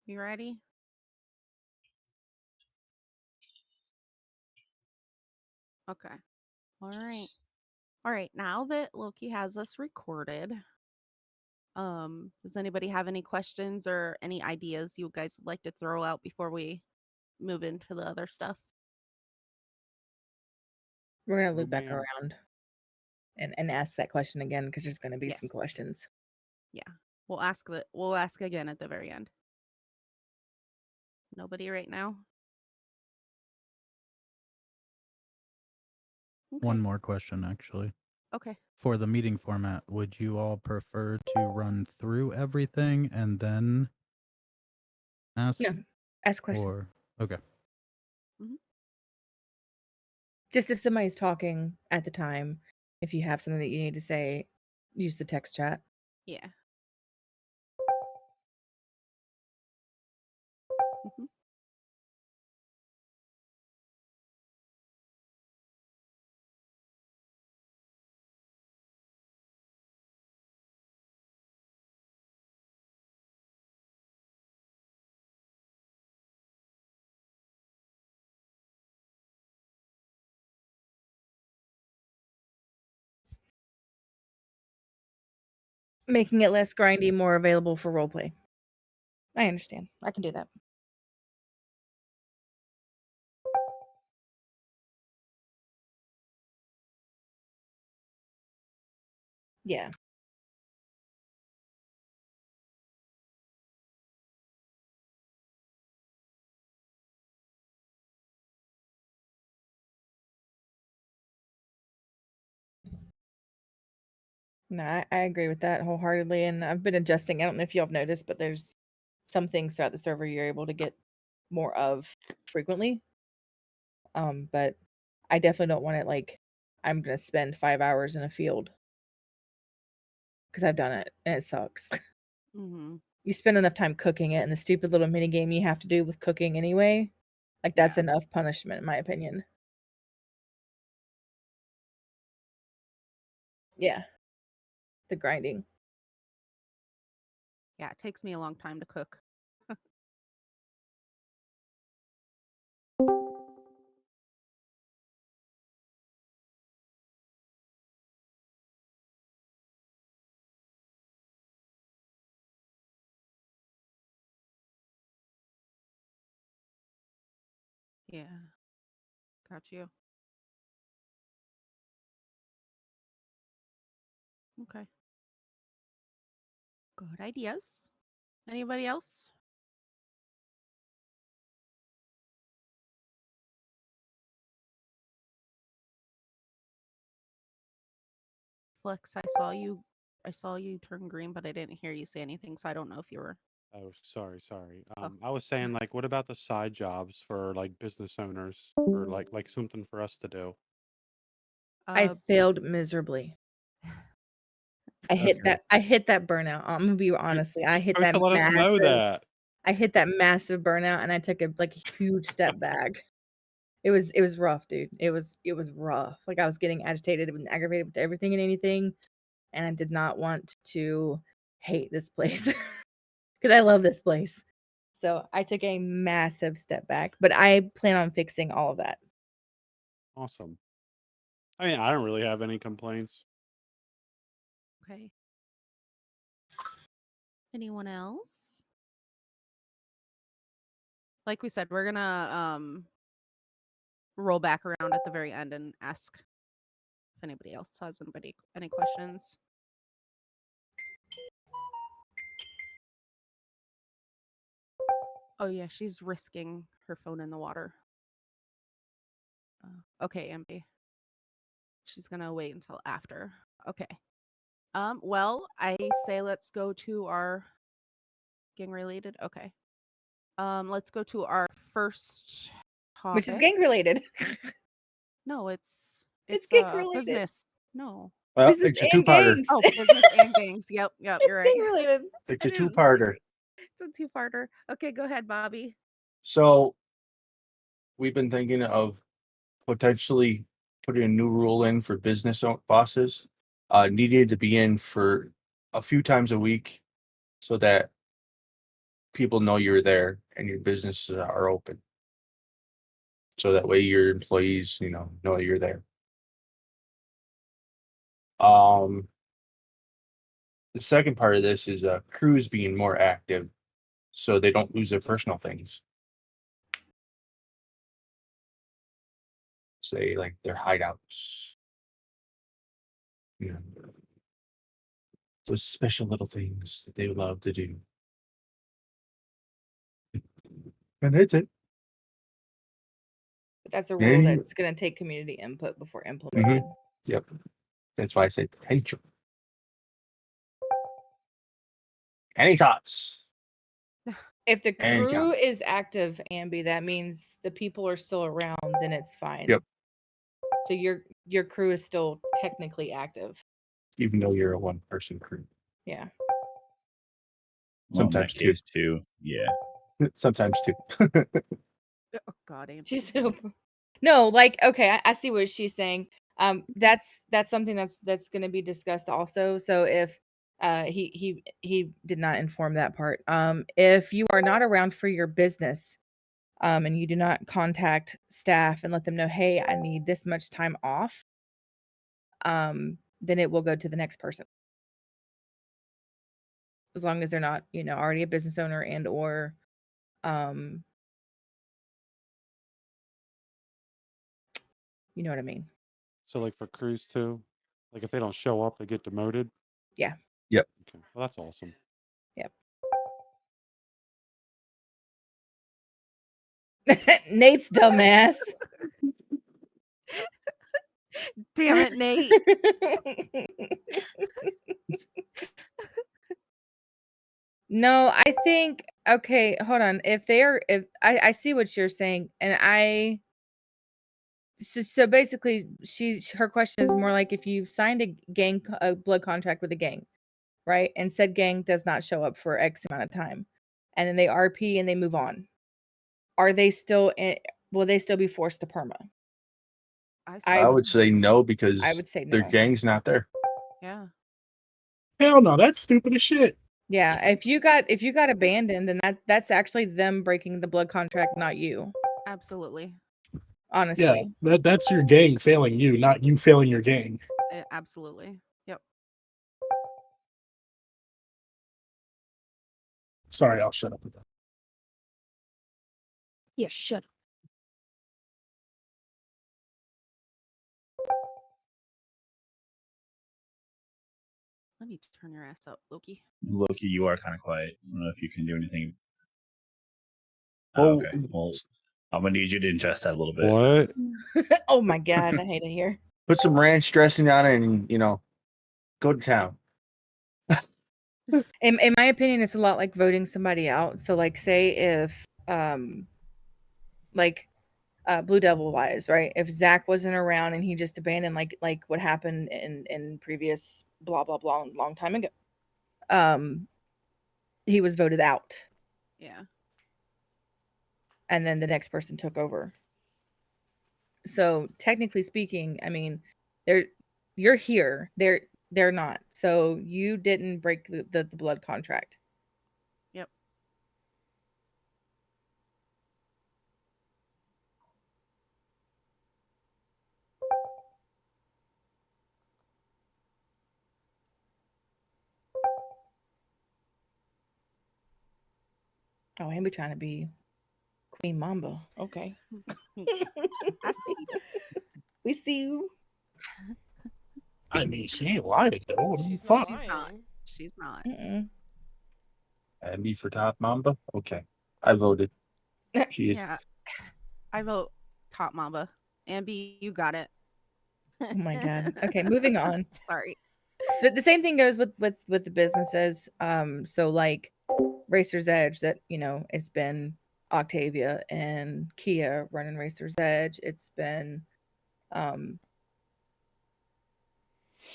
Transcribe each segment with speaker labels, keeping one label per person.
Speaker 1: You ready? Okay. All right. All right. Now that Loki has us recorded, does anybody have any questions or any ideas you guys would like to throw out before we move into the other stuff?
Speaker 2: We're gonna
Speaker 3: No,
Speaker 2: loop back
Speaker 3: ma'am.
Speaker 2: around and ask that question again because there's gonna be some
Speaker 1: Yes.
Speaker 2: questions.
Speaker 1: Yeah. We'll ask again at the very end. Nobody right now?
Speaker 4: One
Speaker 1: Okay.
Speaker 4: more question, actually.
Speaker 1: Okay.
Speaker 4: For the meeting format, would you all prefer to run through everything and then ask?
Speaker 2: No, ask questions.
Speaker 4: Or, okay.
Speaker 1: Mhm.
Speaker 2: Just if somebody's talking at the time, if you have something that you need to say, use the text chat.
Speaker 1: Yeah. Mhm.
Speaker 2: Making it less grindy, more available for roleplay. I understand. I can do that. Yeah. No, I agree with that wholeheartedly, and I've been adjusting. I don't know if y'all have noticed, but there's some things throughout the server you're able to get more of frequently. But I definitely don't want it like I'm gonna spend 5 hours in a field because I've done it and it sucks.
Speaker 1: Mhm.
Speaker 2: You spend enough time cooking it, and the stupid little mini game you have to do with cooking anyway, like that's
Speaker 1: Yeah.
Speaker 2: enough punishment in my opinion. Yeah, the grinding.
Speaker 1: Yeah. It takes me a long time to cook. Yeah. Got you. Okay. Good ideas. Anybody else? Flex, I saw you turn green, but I didn't hear you say anything, so I don't know if you were.
Speaker 3: Oh, sorry.
Speaker 1: Oh.
Speaker 3: I was saying, like, what about the side jobs for like business owners, or like something for us to do?
Speaker 2: I
Speaker 1: Uh
Speaker 2: failed miserably. I hit
Speaker 3: Okay.
Speaker 2: that I hit that burnout. I'm gonna be
Speaker 3: You're
Speaker 2: honestly, I hit
Speaker 3: supposed
Speaker 2: that
Speaker 3: to let us know
Speaker 2: massive
Speaker 3: that.
Speaker 2: I hit that massive burnout and I took a like a huge step back. It was rough, dude. It was rough. Like I was getting agitated and aggravated with everything and anything, and I did not want to hate this place because I love this place. So I took a massive step back, but I plan on fixing all of that.
Speaker 3: Awesome. I mean, I don't really have any complaints.
Speaker 1: okay. Anyone else? Like we said, we're gonna roll back around at the very end and ask if anybody else has any questions. Oh yeah, she's risking her phone in the water. Okay, Amby. She's gonna wait until after. Okay. Well, I say let's go to our gang related. Okay. Let's go to our first
Speaker 2: Which is
Speaker 1: topic.
Speaker 2: gang related.
Speaker 1: No, it's
Speaker 2: It's
Speaker 1: it's
Speaker 2: gang related.
Speaker 1: business. No.
Speaker 5: Well,
Speaker 2: Business
Speaker 5: it's a
Speaker 2: and
Speaker 5: two-parter.
Speaker 2: gangs.
Speaker 1: Oh, business and gangs. Yep, you're
Speaker 2: It's
Speaker 1: right.
Speaker 2: gang related.
Speaker 5: It's
Speaker 1: I
Speaker 5: a
Speaker 1: didn't
Speaker 5: two-parter.
Speaker 1: It's a two-parter. Okay, go ahead, Bobby.
Speaker 5: So we've been thinking of potentially putting a new rule in for bosses, needed to be in for a few times a week so that people know you're there and your businesses are open. So that way your employees, know you're there. The second part of this is crews being more active so they don't lose their personal things. Say like their hideouts. Those special little things that they love to do. And that's it.
Speaker 2: But that's a rule
Speaker 5: Any-
Speaker 2: that's going to take community input before implemented.
Speaker 5: Yep. That's why I say potential. Any thoughts?
Speaker 2: If the
Speaker 5: And
Speaker 2: crew is active, Ambi, that means the people are still around, then it's fine.
Speaker 5: Yep.
Speaker 2: So your crew is still technically active.
Speaker 5: Even though you're a one-person crew.
Speaker 2: Yeah.
Speaker 6: Well, in that
Speaker 5: Sometimes two.
Speaker 6: case, too. Yeah.
Speaker 5: Sometimes two.
Speaker 1: Oh God, Andy.
Speaker 2: She said, no, like, okay, I see what she's saying. That's something that's going to be discussed also. So if he did not inform that part. If you are not around for your business, and you do not contact staff and let them know, hey, I need this much time off, then it will go to the next person. As long as they're not, already a business owner and or you know what I mean?
Speaker 3: So like for crews too, like if they don't show up, they get demoted.
Speaker 2: Yeah.
Speaker 5: Yep.
Speaker 3: Okay, well that's awesome.
Speaker 2: Yep. Nate's dumbass.
Speaker 1: Damn it, Nate.
Speaker 2: No, I think okay, hold on. If I see what you're saying, and so basically her question is more like if you've signed a blood contract with a gang, right? And said gang does not show up for X amount of time, and then they RP and they move on. Are they still will they still be forced to perma?
Speaker 5: I would say no
Speaker 2: I
Speaker 5: because
Speaker 2: would say
Speaker 5: their
Speaker 2: no.
Speaker 5: gang's not there.
Speaker 1: Yeah.
Speaker 7: Hell no, that's stupid as shit.
Speaker 2: Yeah, if you got abandoned, then that's actually them breaking the blood contract, not you.
Speaker 1: Absolutely.
Speaker 2: Honestly.
Speaker 7: Yeah, that's your gang failing you, not you failing your gang.
Speaker 1: Absolutely. Yep.
Speaker 7: Sorry, I'll shut up with that.
Speaker 1: Yeah, shut up. Let me turn your ass up, Loki.
Speaker 6: Loki, you are kind of quiet. I don't know if you can do anything.
Speaker 5: Oh,
Speaker 6: Okay. Well, I'm gonna need you to ingest that a little bit.
Speaker 3: What?
Speaker 2: Oh my god, I hate it here.
Speaker 5: Put some ranch dressing on it and, go to town.
Speaker 2: In my opinion, it's a lot like voting somebody out. So like say if like Blue Devil wise, right? If Zach wasn't around and he just abandoned like what happened in previous blah blah blah long time ago. He was voted out.
Speaker 1: Yeah.
Speaker 2: And then the next person took over. So technically speaking, I mean, you're here. They're not. So you didn't break the blood contract.
Speaker 1: Yep.
Speaker 2: Oh, I be trying to be Queen Mamba. Okay.
Speaker 1: I see.
Speaker 2: We see you.
Speaker 7: I mean, she ain't lying though. What the
Speaker 8: She's
Speaker 7: fuck?
Speaker 8: not
Speaker 1: She's not.
Speaker 8: lying.
Speaker 1: She's not.
Speaker 2: Mm-mm.
Speaker 5: And me for top Mamba? Okay. I voted. She is.
Speaker 1: Yeah. I vote top Mamba. Ambi, you got it.
Speaker 2: Oh my god. Okay, moving on.
Speaker 1: Sorry.
Speaker 2: The same thing goes with the businesses. So like Racer's Edge, that it's been Octavia and Kia running Racer's Edge. It's been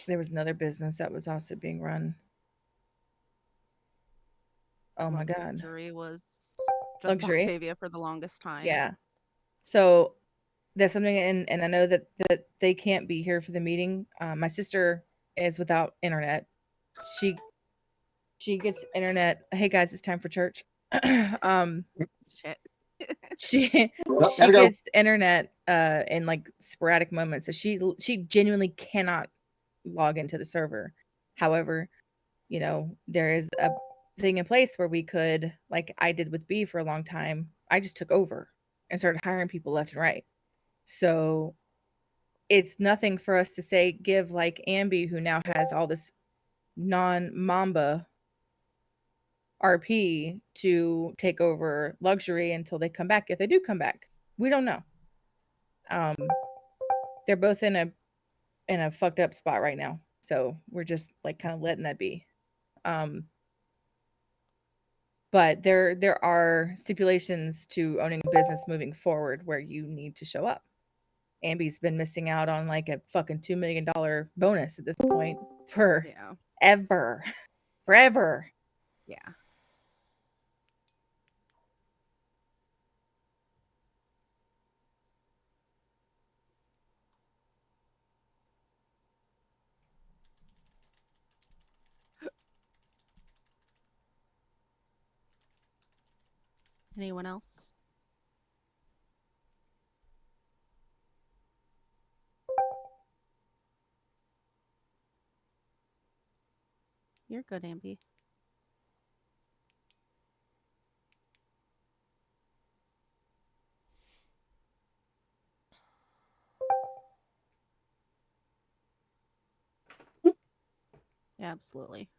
Speaker 2: there was another business that was also being run. Oh my god.
Speaker 1: Luxury was just
Speaker 2: Luxury.
Speaker 1: Octavia for the longest time.
Speaker 2: Yeah. So that's something, and I know that they can't be here for the meeting. My sister is without internet. She gets internet. Hey guys, it's time for church.
Speaker 1: Shit.
Speaker 2: She
Speaker 5: Nope,
Speaker 2: she
Speaker 5: gotta go.
Speaker 2: gets internet in like sporadic moments, so she genuinely cannot log into the server. However, you know, there is a thing in place where we could, like I did with B for a long time, I just took over and started hiring people left and right. So it's nothing for us to say give like Ambi, who now has all this non-Mamba RP, to take over luxury until they come back. If they do come back, we don't know. Um, they're both in a fucked up spot right now, so we're just like kind of letting that be. Um, but there are stipulations to owning a business moving forward where you need to show up. Ambi's been missing out on like a fucking $2 million bonus at this point for
Speaker 1: Yeah.
Speaker 2: ever, forever.
Speaker 1: Yeah. Anyone else? You're good, Ambi. Yeah, absolutely.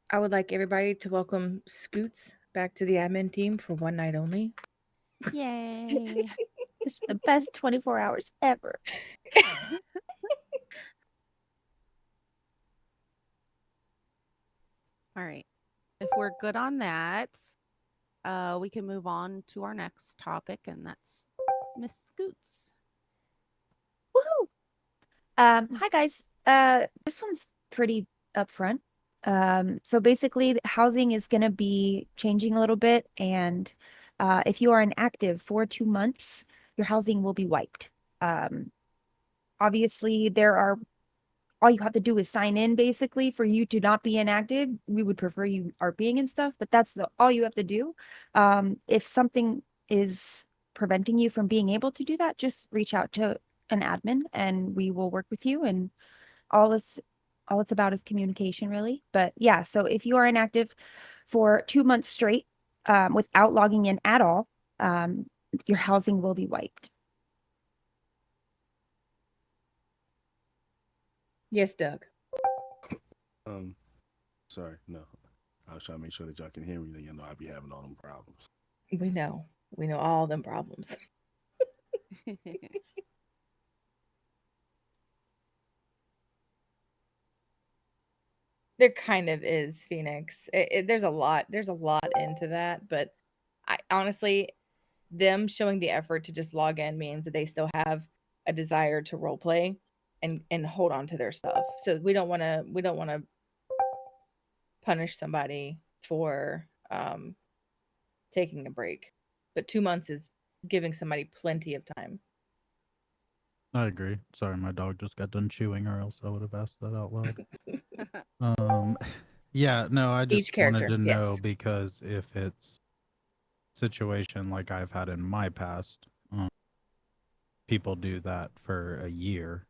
Speaker 2: I would like everybody to welcome Scoots back to the admin team for one night only.
Speaker 1: Yay.
Speaker 8: It's the best 24 hours ever.
Speaker 1: All right. If we're good on that, we can move on to our next topic, and that's Miss Scoots.
Speaker 8: Woohoo! Hi guys. This one's pretty upfront. So basically, the housing is going to be changing a little bit, and if you are inactive for 2 months, your housing will be wiped. Obviously, all you have to do is sign in basically for you to not be inactive. We would prefer you are being and stuff, but that's all you have to do. If something is preventing you from being able to do that, just reach out to an admin and we will work with you. And all it's all it's about is communication, really. But yeah, so if you are inactive for 2 months straight, without logging in at all, your housing will be wiped.
Speaker 2: Yes, Doug.
Speaker 9: Um, sorry, no. I was trying to make sure that y'all can hear me. Then you know I'd be having all them problems.
Speaker 2: We know all them problems. There kind of is, Phoenix. There's a lot into that, but I honestly, them showing the effort to just log in means that they still have a desire to role play and hold on to their stuff. So we don't want to punish somebody for taking a break. But 2 months is giving somebody plenty of time.
Speaker 4: I agree. Sorry, my dog just got done chewing, or else I would have asked that out loud. Yeah, no, I
Speaker 2: Each
Speaker 4: just wanted
Speaker 2: character,
Speaker 4: to know
Speaker 2: yes.
Speaker 4: because if it's situation like I've had in my past, people do that for a year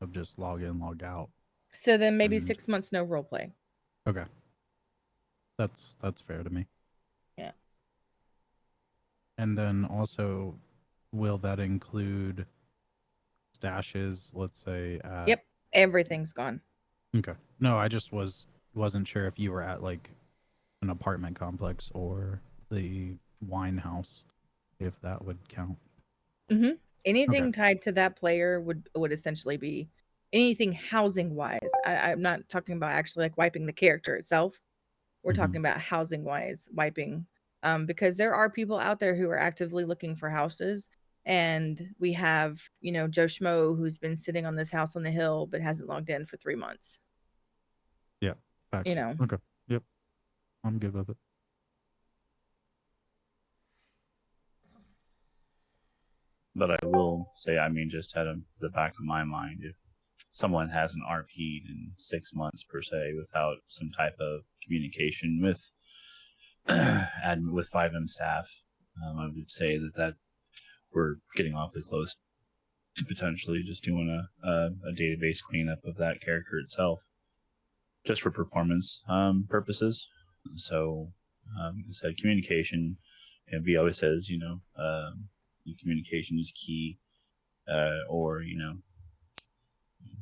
Speaker 4: of just log in, log out.
Speaker 2: So then maybe
Speaker 4: And
Speaker 2: 6 months no role play.
Speaker 4: okay, that's fair to me.
Speaker 2: Yeah.
Speaker 4: And then also, will that include stashes? Let's say at
Speaker 2: Yep. Everything's gone.
Speaker 4: okay. No, I just wasn't sure if you were at like an apartment complex or the wine house, if that would count.
Speaker 2: Mm-hmm.
Speaker 4: Okay.
Speaker 2: Anything tied to that player would essentially be anything housing wise. I'm not talking about actually like wiping the character itself. We're
Speaker 4: Mm-hmm.
Speaker 2: talking about housing wise wiping, because there are people out there who are actively looking for houses, and we have Joe Schmo who's been sitting on this house on the hill but hasn't logged in for 3 months.
Speaker 4: Yeah. Facts. Okay. Yep. I'm good with it.
Speaker 6: But I will say, I mean, just out of the back of my mind, if someone hasn't RP'd in 6 months per se without some type of communication with with FiveM staff. I would say that we're getting awfully close to potentially just doing a database cleanup of that character itself, just for performance purposes. So, like I said, communication. And B always says, communication is key, or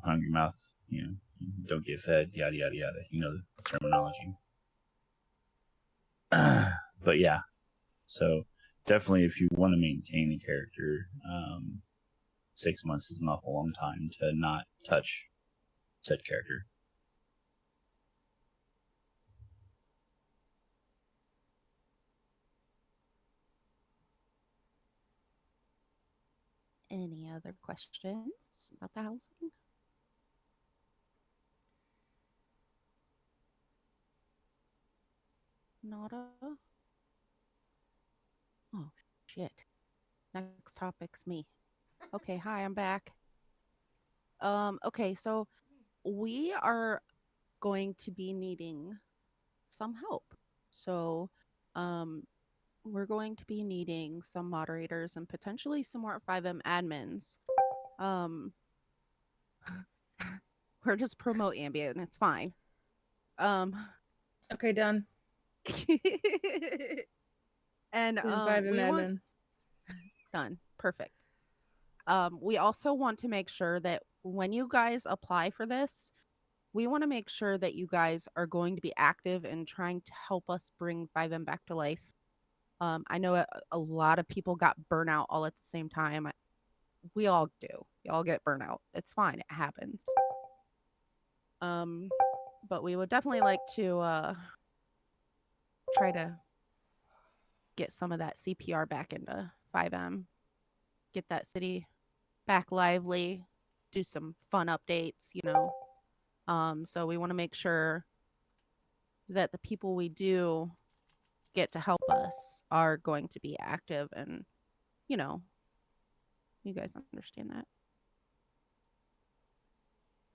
Speaker 6: hungry mouth, don't get fed, yada yada yada. The terminology. But yeah, so definitely, if you want to maintain a character, 6 months is an awful long time to not touch said character.
Speaker 1: Any other questions about the housing? Nada? Oh, shit. Next topic's me. Okay, hi, I'm back. Okay, so we are going to be needing some help. So, we're going to be needing some moderators and potentially some more FiveM admins. We're just promote ambient, it's fine.
Speaker 2: Okay, done.
Speaker 1: And
Speaker 2: This is FiveM
Speaker 1: we want
Speaker 2: admin.
Speaker 1: done. Perfect. We also want to make sure that when you guys apply for this, we want to make sure that you guys are going to be active and trying to help us bring FiveM back to life. I know a lot of people got burnout all at the same time. We all do. We all get burnout. It's fine. It happens. But we would definitely like to try to get some of that CPR back into FiveM. Get that city back lively. Do some fun updates, So we want to make sure that the people we do get to help us are going to be active and, you guys understand that.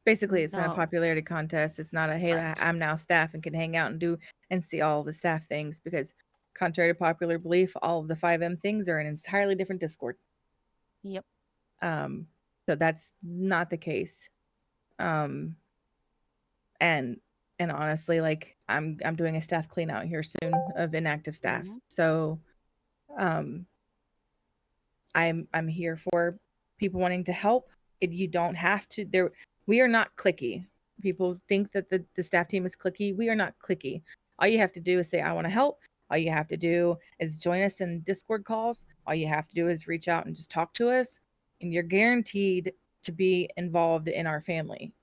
Speaker 2: Basically, it's not a
Speaker 1: No.
Speaker 2: popularity contest. It's not a, hey,
Speaker 1: Correct.
Speaker 2: I'm now staff and can hang out and do and see all the staff things, because contrary to popular belief, all of the FiveM things are in an entirely different Discord.
Speaker 1: Yep.
Speaker 2: So that's not the case. And honestly, like I'm doing a staff clean out here soon of inactive staff.
Speaker 1: Mhm.
Speaker 2: So I'm here for people wanting to help. You don't have to. We are not cliquey. People think that the staff team is cliquey. We are not cliquey. All you have to do is say, I want to help. All you have to do is join us in Discord calls. All you have to do is reach out and just talk to us, and you're guaranteed to be involved in our family.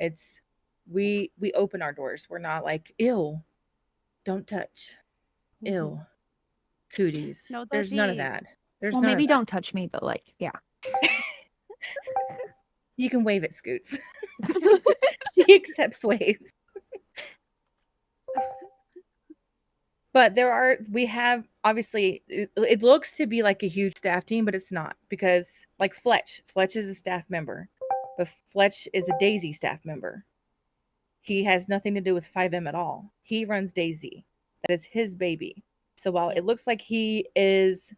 Speaker 2: We open our doors. We're not like, ew, don't touch, ew, cooties.
Speaker 1: No
Speaker 2: There's none of
Speaker 1: touchy.
Speaker 2: that. There's
Speaker 8: Well,
Speaker 2: none of
Speaker 8: maybe
Speaker 2: that.
Speaker 8: don't touch me, but like, yeah.
Speaker 2: You can wave at Scoots. She accepts waves. But we have, obviously, it looks to be like a huge staff team, but it's not, because like Fletch is a staff member, but Fletch is a Daisy staff member. He has nothing to do with FiveM at all. He runs Daisy. That is his baby. So while
Speaker 1: Yep.
Speaker 2: it looks like he is,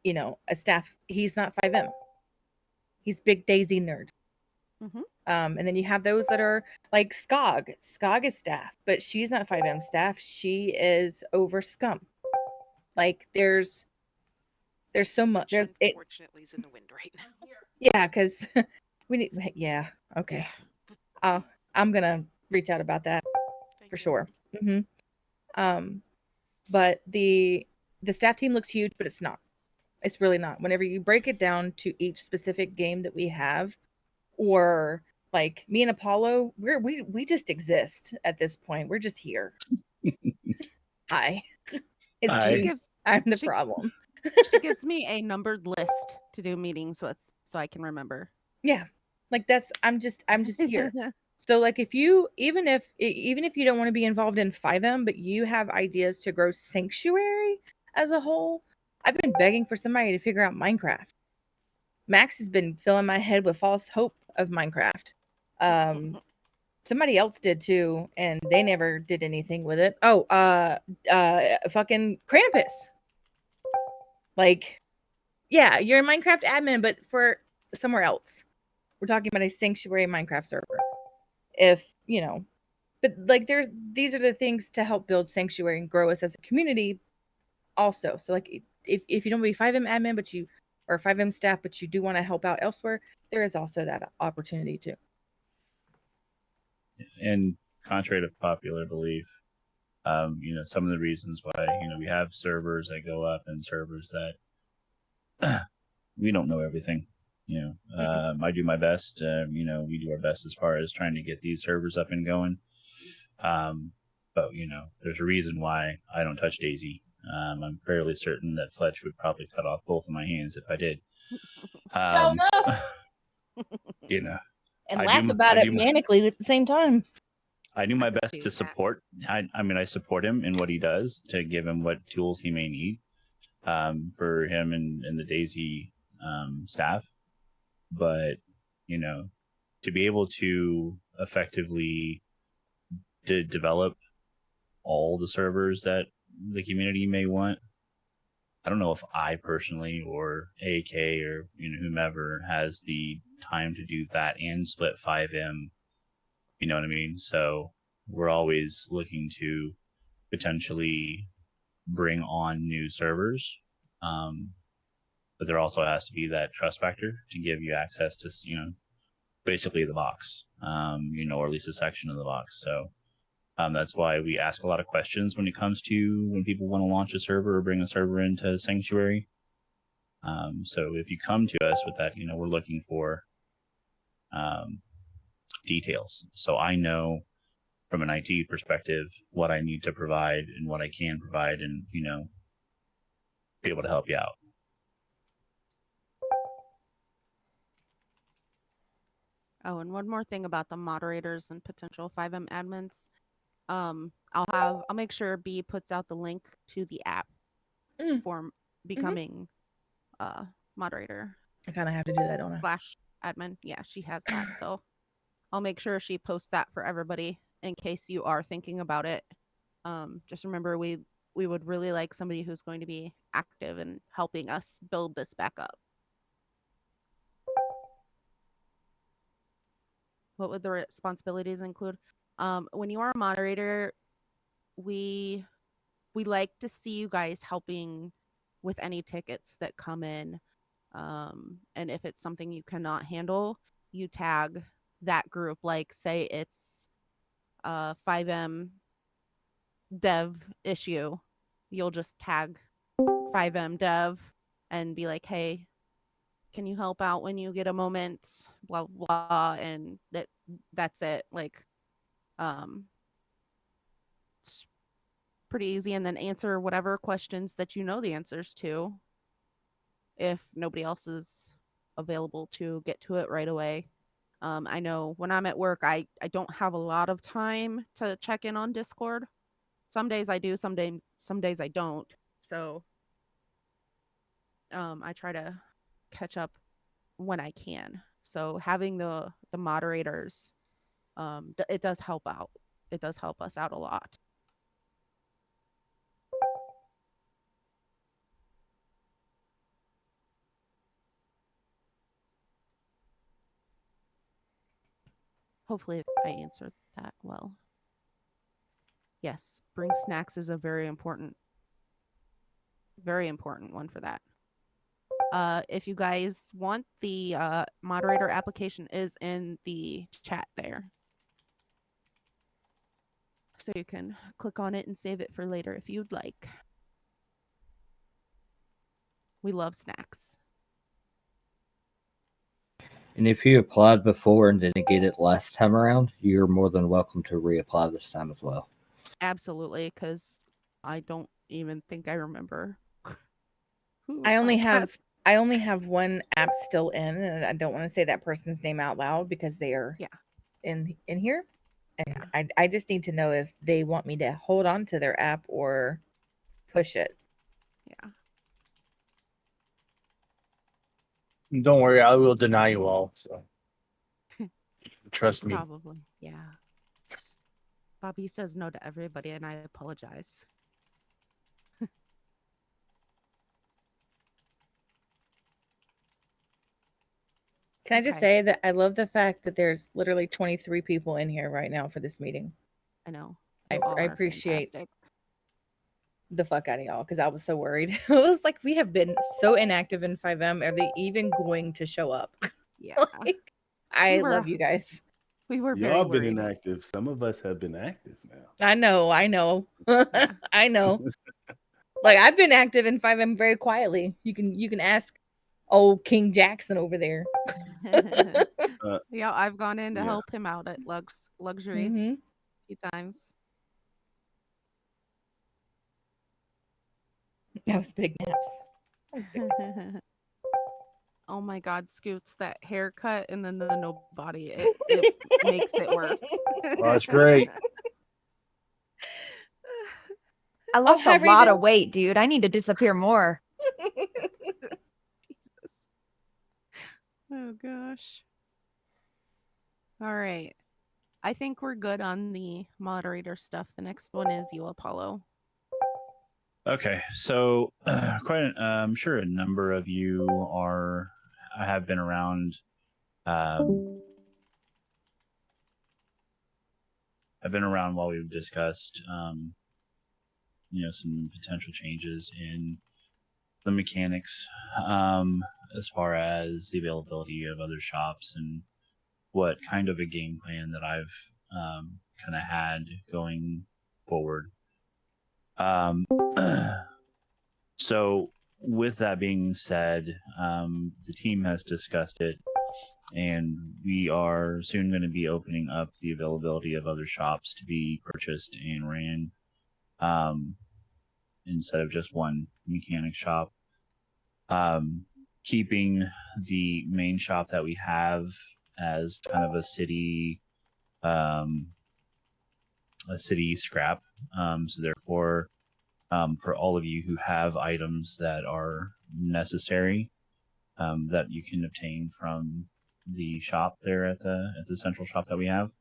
Speaker 2: a staff, he's not FiveM. He's big Daisy nerd.
Speaker 1: Mhm.
Speaker 2: And then you have those that are like Skog. Skog is staff, but she's not FiveM staff. She is over Scum. Like there's so much.
Speaker 10: Which unfortunately is in the wind right now.
Speaker 2: Yeah, because we need. Yeah, okay.
Speaker 10: Yeah.
Speaker 2: I'm gonna reach out about that
Speaker 10: Thank
Speaker 2: for
Speaker 10: you.
Speaker 2: sure. But the staff team looks huge, but it's not. It's really not. Whenever you break it down to each specific game that we have, or like me and Apollo, we just exist at this point. We're just here. Hi. It's
Speaker 6: Hi.
Speaker 2: me. I'm the problem.
Speaker 1: She gives me a numbered list to do meetings with so I can remember.
Speaker 2: Yeah. Like I'm just here. So like even if you don't want to be involved in FiveM, but you have ideas to grow Sanctuary as a whole, I've been begging for somebody to figure out Minecraft. Max has been filling my head with false hope of Minecraft. Somebody else did too, and they never did anything with it. Oh, fucking Krampus. Like, yeah, you're a Minecraft admin, but for somewhere else. We're talking about a sanctuary Minecraft server. If, but like these are the things to help build sanctuary and grow us as a community also. So like if you don't be FiveM admin but you or FiveM staff but you do want to help out elsewhere, there is also that opportunity too.
Speaker 6: And contrary to popular belief, some of the reasons why we have servers that go up and servers that we don't know everything. I do my best. We do our best as far as trying to get these servers up and going. But there's a reason why I don't touch Daisy. I'm fairly certain that Fletch would probably cut off both of my hands if I did.
Speaker 2: Sure enough. And
Speaker 6: I
Speaker 2: laugh
Speaker 6: do.
Speaker 2: about
Speaker 6: I
Speaker 2: it
Speaker 6: do.
Speaker 2: manically at the same time.
Speaker 6: I do my
Speaker 1: could
Speaker 6: best
Speaker 1: see
Speaker 6: to
Speaker 1: that.
Speaker 6: support. I support him in what he does to give him what tools he may need for him and the Daisy staff. But to be able to effectively develop all the servers that the community may want, I don't know if I personally or AK or whomever has the time to do that and split FiveM. You know what I mean? So we're always looking to potentially bring on new servers, but there also has to be that trust factor to give you access to basically the box, or at least a section of the box. So that's why we ask a lot of questions when it comes to when people want to launch a server or bring a server into Sanctuary. So if you come to us with that, we're looking for details. So I know from an IT perspective what I need to provide and what I can provide, and be able to help you out.
Speaker 1: Oh, and one more thing about the moderators and potential FiveM admins. I'll make sure B puts out the link to the app for becoming moderator
Speaker 2: I kind of have to do that, don't I?
Speaker 1: / admin. Yeah, she has that. So I'll make sure she posts that for everybody in case you are thinking about it. Just remember we would really like somebody who's going to be active and helping us build this back up. What would the responsibilities include? When you are a moderator, we like to see you guys helping with any tickets that come in. And if it's something you cannot handle, you tag that group. Like say it's a FiveM dev issue, you'll just tag FiveM dev and be like, hey, can you help out when you get a moment? Blah blah, and that's it. Like, it's pretty easy, and then answer whatever questions that you know the answers to. If nobody else is available to get to it right away. I know when I'm at work, I don't have a lot of time to check in on Discord. Some days I do, some days I don't. So I try to catch up when I can. So having the moderators, it does help out. It does help us out a lot. Hopefully I answered that well. Yes, bring snacks is a very important one for that. If you guys want, the moderator application is in the chat there. So you can click on it and save it for later if you'd like. We love snacks.
Speaker 11: And if you applied before and didn't get it last time around, you're more than welcome to reapply this time as well.
Speaker 1: Absolutely, because I don't even think I remember.
Speaker 2: I only have one app still in, and I don't want to say that person's name out loud because they are in here. And I just need to know if they want me to hold on to their app or push it.
Speaker 1: Yeah.
Speaker 5: Don't worry, I will deny you all. So Trust me.
Speaker 1: Probably. Yeah. Bobby says no to everybody, and I apologize.
Speaker 2: Can I just
Speaker 1: Okay.
Speaker 2: say that I love the fact that there's literally 23 people in here right now for this meeting.
Speaker 1: I know.
Speaker 2: I,
Speaker 1: You all
Speaker 2: I
Speaker 1: are
Speaker 2: appreciate
Speaker 1: fantastic.
Speaker 2: the fuck out of y'all because I was so worried. I was like, we have been so inactive in FiveM. Are they even going to show up?
Speaker 1: Yeah.
Speaker 2: Like, I
Speaker 1: were-
Speaker 2: love you guys.
Speaker 1: We were very
Speaker 9: Y'all been
Speaker 1: worried.
Speaker 9: inactive. Some of us have been active now.
Speaker 2: I know.
Speaker 1: Yeah.
Speaker 2: I know. Like I've been active in FiveM very quietly. You can ask old King Jackson over there.
Speaker 1: Yeah, I've gone in to
Speaker 9: Yeah.
Speaker 1: help him out at Luxury
Speaker 2: Mm-hmm.
Speaker 1: a few times.
Speaker 2: That was big naps. That was big.
Speaker 1: Oh my God, Scoots, that haircut and then the no body, it makes it work.
Speaker 5: Oh, that's great.
Speaker 8: I lost
Speaker 2: hi,
Speaker 8: a lot
Speaker 2: Raven.
Speaker 8: of weight, dude. I need to disappear more.
Speaker 1: Jesus. Oh gosh. All right. I think we're good on the moderator stuff. The next one is you, Apollo.
Speaker 6: Okay, so I'm sure a number of you have been around. I've been around while we've discussed, some potential changes in the mechanics, as far as the availability of other shops and what kind of a game plan that I've kind of had going forward. So, with that being said, the team has discussed it, and we are soon going to be opening up the availability of other shops to be purchased and ran, instead of just one mechanic shop. Keeping the main shop that we have as kind of a city scrap. So therefore, for all of you who have items that are necessary, that you can obtain from the shop there at the central shop that we have.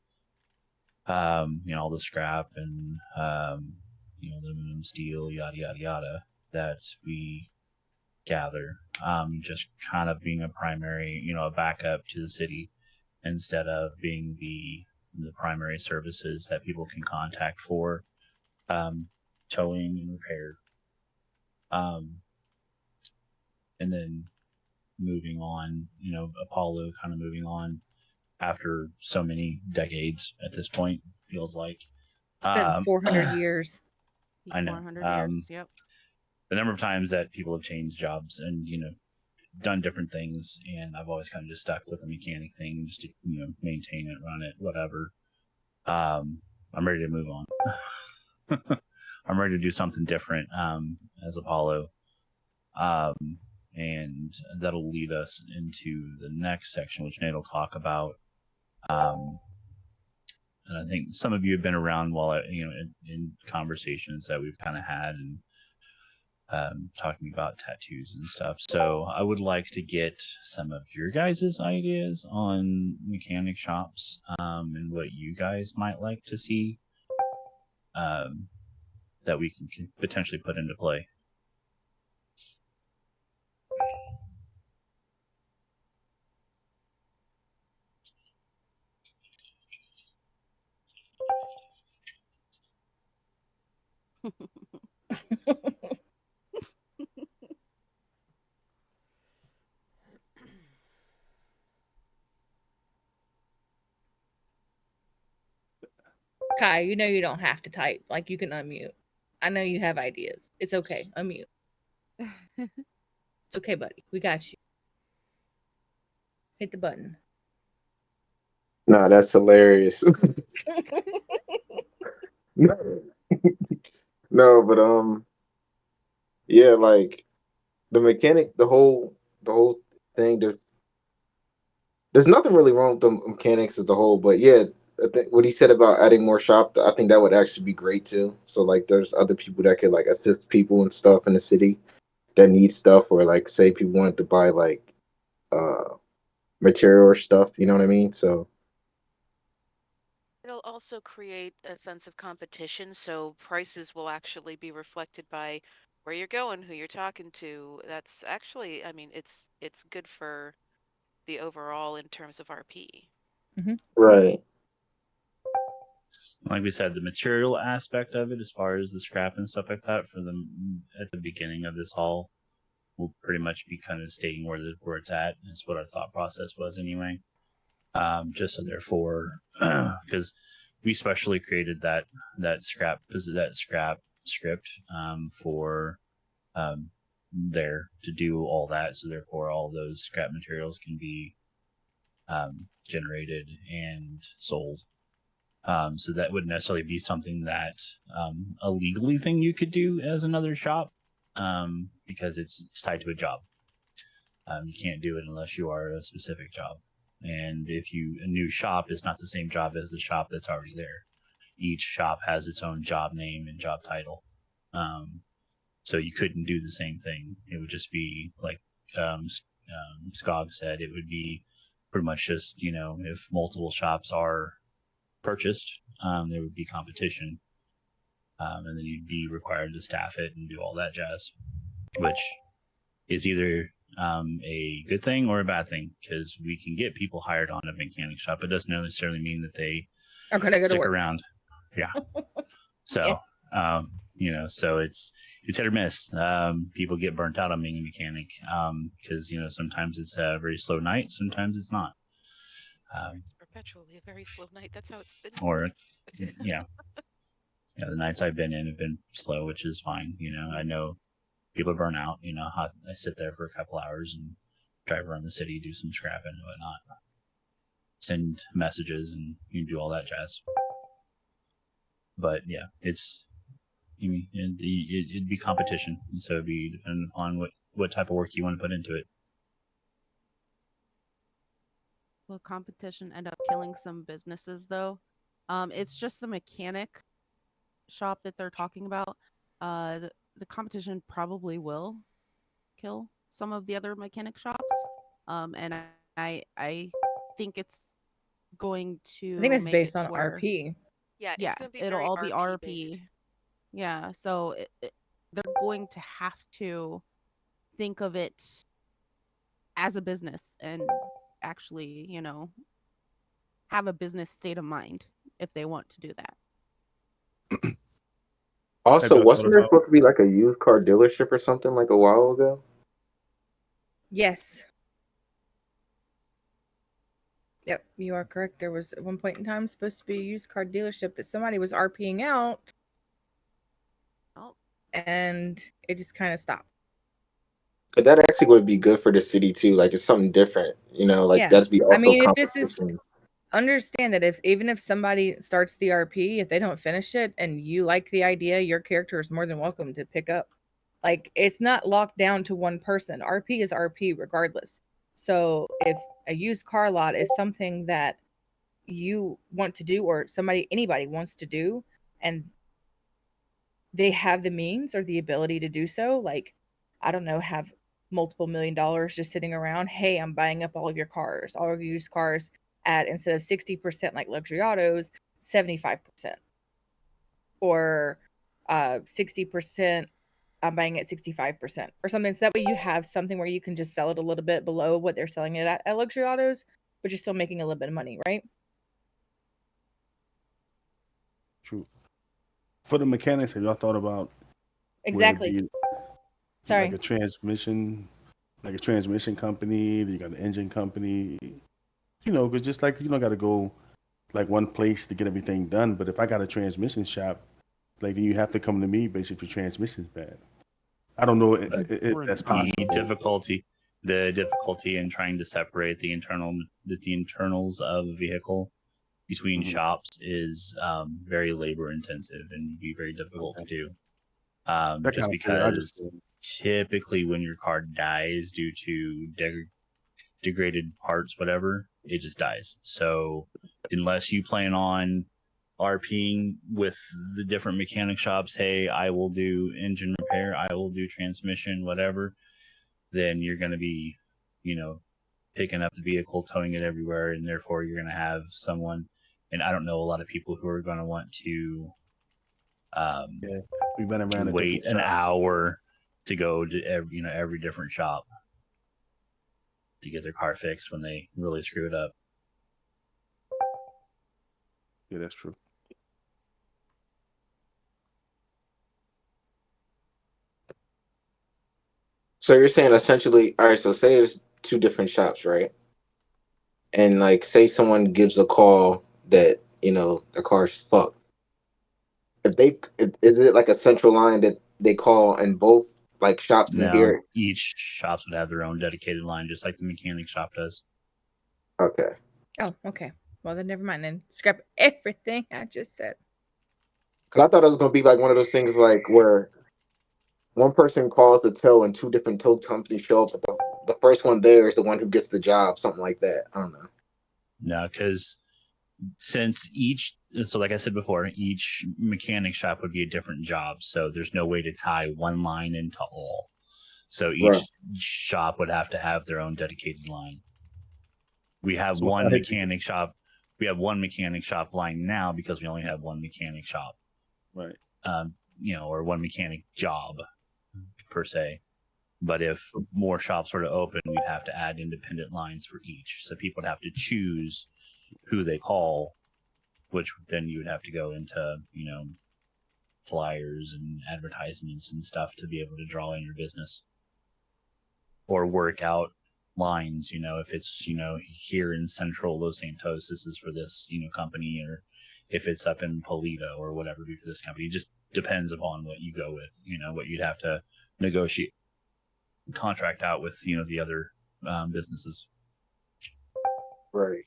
Speaker 6: All the scrap and aluminum, steel, yada yada yada that we gather. Just kind of being a primary, a backup to the city instead of being the primary services that people can contact for towing and repair. And then moving on, Apollo kind of moving on after so many decades at this point, feels like.
Speaker 2: It's been 400 years.
Speaker 6: I know.
Speaker 1: 400 years, yep.
Speaker 6: The number of times that people have changed jobs and, done different things, and I've always kind of just stuck with the mechanic thing just to, maintain it, run it, whatever. I'm ready to move on. I'm ready to do something different as Apollo. And that'll lead us into the next section, which Nate will talk about. And I think some of you have been around while in conversations that we've kind of had and talking about tattoos and stuff. So I would like to get some of your guys' ideas on mechanic shops and what you guys might like to see that we can potentially put into play.
Speaker 2: Kai, you know you don't have to type. Like you can unmute. I know you have ideas. It's okay. Unmute. It's okay, buddy. We got you. Hit the button.
Speaker 12: Nah, that's hilarious. No, but yeah, like the mechanic, the whole thing. There's nothing really wrong with the mechanics as a whole, but yeah, I think what he said about adding more shop, I think that would actually be great too. So like, there's other people that could like assist people and stuff in the city that need stuff, or like say people wanted to buy like uh material or stuff. You know what I mean? So
Speaker 10: also create a sense of competition, so prices will actually be reflected by where you're going, who you're talking to. That's actually, I mean, it's good for the overall in terms of RP.
Speaker 12: Right.
Speaker 6: Like we said, the material aspect of it, as far as the scrap and stuff like that, for them at the beginning of this haul, will pretty much be kind of stating where it's at. That's what our thought process was anyway. Just so therefore, because we specially created that scrap script for there to do all that. So therefore, all those scrap materials can be generated and sold. So that wouldn't necessarily be something that a legally thing you could do as another shop, because it's tied to a job. You can't do it unless you are a specific job. And if a new shop is not the same job as the shop that's already there. Each shop has its own job name and job title. So you couldn't do the same thing. It would just be like Skog said, it would be pretty much just, if multiple shops are purchased, there would be competition. And then you'd be required to staff it and do all that jazz, which is either a good thing or a bad thing, because we can get people hired on a mechanic shop. It doesn't necessarily mean that they
Speaker 2: are gonna go to
Speaker 6: stick
Speaker 2: work.
Speaker 6: around. Yeah. So, so it's hit or miss. People get burnt out on being a mechanic because sometimes it's a very slow night, sometimes it's not.
Speaker 10: It's perpetually a very slow night. That's how it's been.
Speaker 6: Or yeah, the nights I've been in have been slow, which is fine. I know people burn out. I sit there for a couple hours and drive around the city, do some scrapping and whatnot, send messages, and you do all that jazz. But yeah, it'd be competition, and so it'd be dependent upon what type of work you want to put into it.
Speaker 1: Will competition end up killing some businesses though? It's just the mechanic shop that they're talking about. The competition probably will kill some of the other mechanic shops. And I think it's going
Speaker 2: I think
Speaker 1: to
Speaker 2: it's
Speaker 1: make
Speaker 2: based
Speaker 1: it to
Speaker 2: on
Speaker 1: where
Speaker 2: RP.
Speaker 10: Yeah,
Speaker 1: yeah,
Speaker 10: it's going to be
Speaker 1: it'll
Speaker 10: very
Speaker 1: all be
Speaker 10: RP based.
Speaker 1: RP. Yeah, so they're going to have to think of it as a business and actually, have a business state of mind if they want to do that.
Speaker 9: Have
Speaker 12: Also,
Speaker 9: y'all thought
Speaker 12: wasn't there
Speaker 9: about?
Speaker 12: supposed to be like a used car dealership or something like a while ago?
Speaker 2: Yes. Yep, you are correct. There was at one point in time supposed to be a used car dealership that somebody was RPing out,
Speaker 1: Oh,
Speaker 2: and it just kind of stopped.
Speaker 12: But that actually would be good for the city too. Like it's something different, like
Speaker 2: Yeah.
Speaker 12: that'd be
Speaker 2: I
Speaker 12: also
Speaker 2: mean, if this is
Speaker 12: competition.
Speaker 2: understand that even if somebody starts the RP, if they don't finish it and you like the idea, your character is more than welcome to pick up. Like it's not locked down to one person. RP is RP regardless. So if a used car lot is something that you want to do or anybody wants to do and they have the means or the ability to do so, like I don't know, have multiple $1,000,000 just sitting around, hey, I'm buying up all of your cars, all of your used cars at instead of 60% like luxury autos, 75%. Or 60%, I'm buying it 65% or something. So that way you have something where you can just sell it a little bit below what they're selling it at luxury autos, but you're still making a little bit of money, right?
Speaker 9: True. For the mechanics, have y'all thought about where it'd
Speaker 2: Exactly.
Speaker 9: be like
Speaker 2: Sorry.
Speaker 9: a transmission company? You got an engine company. Because just like you don't got to go like one place to get everything done. But if I got a transmission shop, like then you have to come to me basically if your transmission's bad. I don't know if that's
Speaker 6: The
Speaker 9: possible.
Speaker 6: difficulty in trying to separate the internals of a vehicle between
Speaker 9: Mhm.
Speaker 6: shops is very labor intensive and be very difficult to
Speaker 9: Okay.
Speaker 6: do.
Speaker 9: That
Speaker 6: Just
Speaker 9: kind of figured. I just
Speaker 6: because typically when your car dies due to degraded parts, whatever, it just dies. So unless you plan on RPing with the different mechanic shops, hey, I will do engine repair, I will do transmission, whatever, then you're going to be, picking up the vehicle, towing it everywhere, and therefore you're going to have someone and I don't know a lot of people who are going to want to
Speaker 9: We've been around a
Speaker 6: wait
Speaker 9: different
Speaker 6: an
Speaker 9: shop.
Speaker 6: hour to go to every different shop to get their car fixed when they really screw it up.
Speaker 9: Yeah, that's true.
Speaker 12: So you're saying essentially, all right, so say there's two different shops, right? And like say someone gives a call that, the car's fucked. Is it like a central line that they call and both like shops can
Speaker 6: Now,
Speaker 12: hear it?
Speaker 6: each shops would have their own dedicated line, just like the mechanic shop does.
Speaker 12: Okay.
Speaker 2: Oh, okay. Well, then never mind. Then scrap everything I just said.
Speaker 12: Cause I thought it was gonna be like one of those things like where one person calls the tow and two different tow companies show up, but the first one there is the one who gets the job, something like that. I don't know.
Speaker 6: No, because so like I said before, each mechanic shop would be a different job. So there's no way to tie one line into all. So
Speaker 12: Right.
Speaker 6: each shop would have to have their own dedicated line. We have
Speaker 9: So
Speaker 6: one mechanic shop. We have one mechanic shop line now because we only have one mechanic shop.
Speaker 9: Right.
Speaker 6: Or one mechanic job per se. But if more shops were to open, we'd have to add independent lines for each. So people would have to choose who they call, which then you would have to go into, flyers and advertisements and stuff to be able to draw in your business or work out lines. If it's, here in central Los Santos, this is for this, company, or if it's up in Polito or whatever, be for this company. It just depends upon what you go with, what you'd have to negotiate, contract out with, the other businesses.
Speaker 12: Right.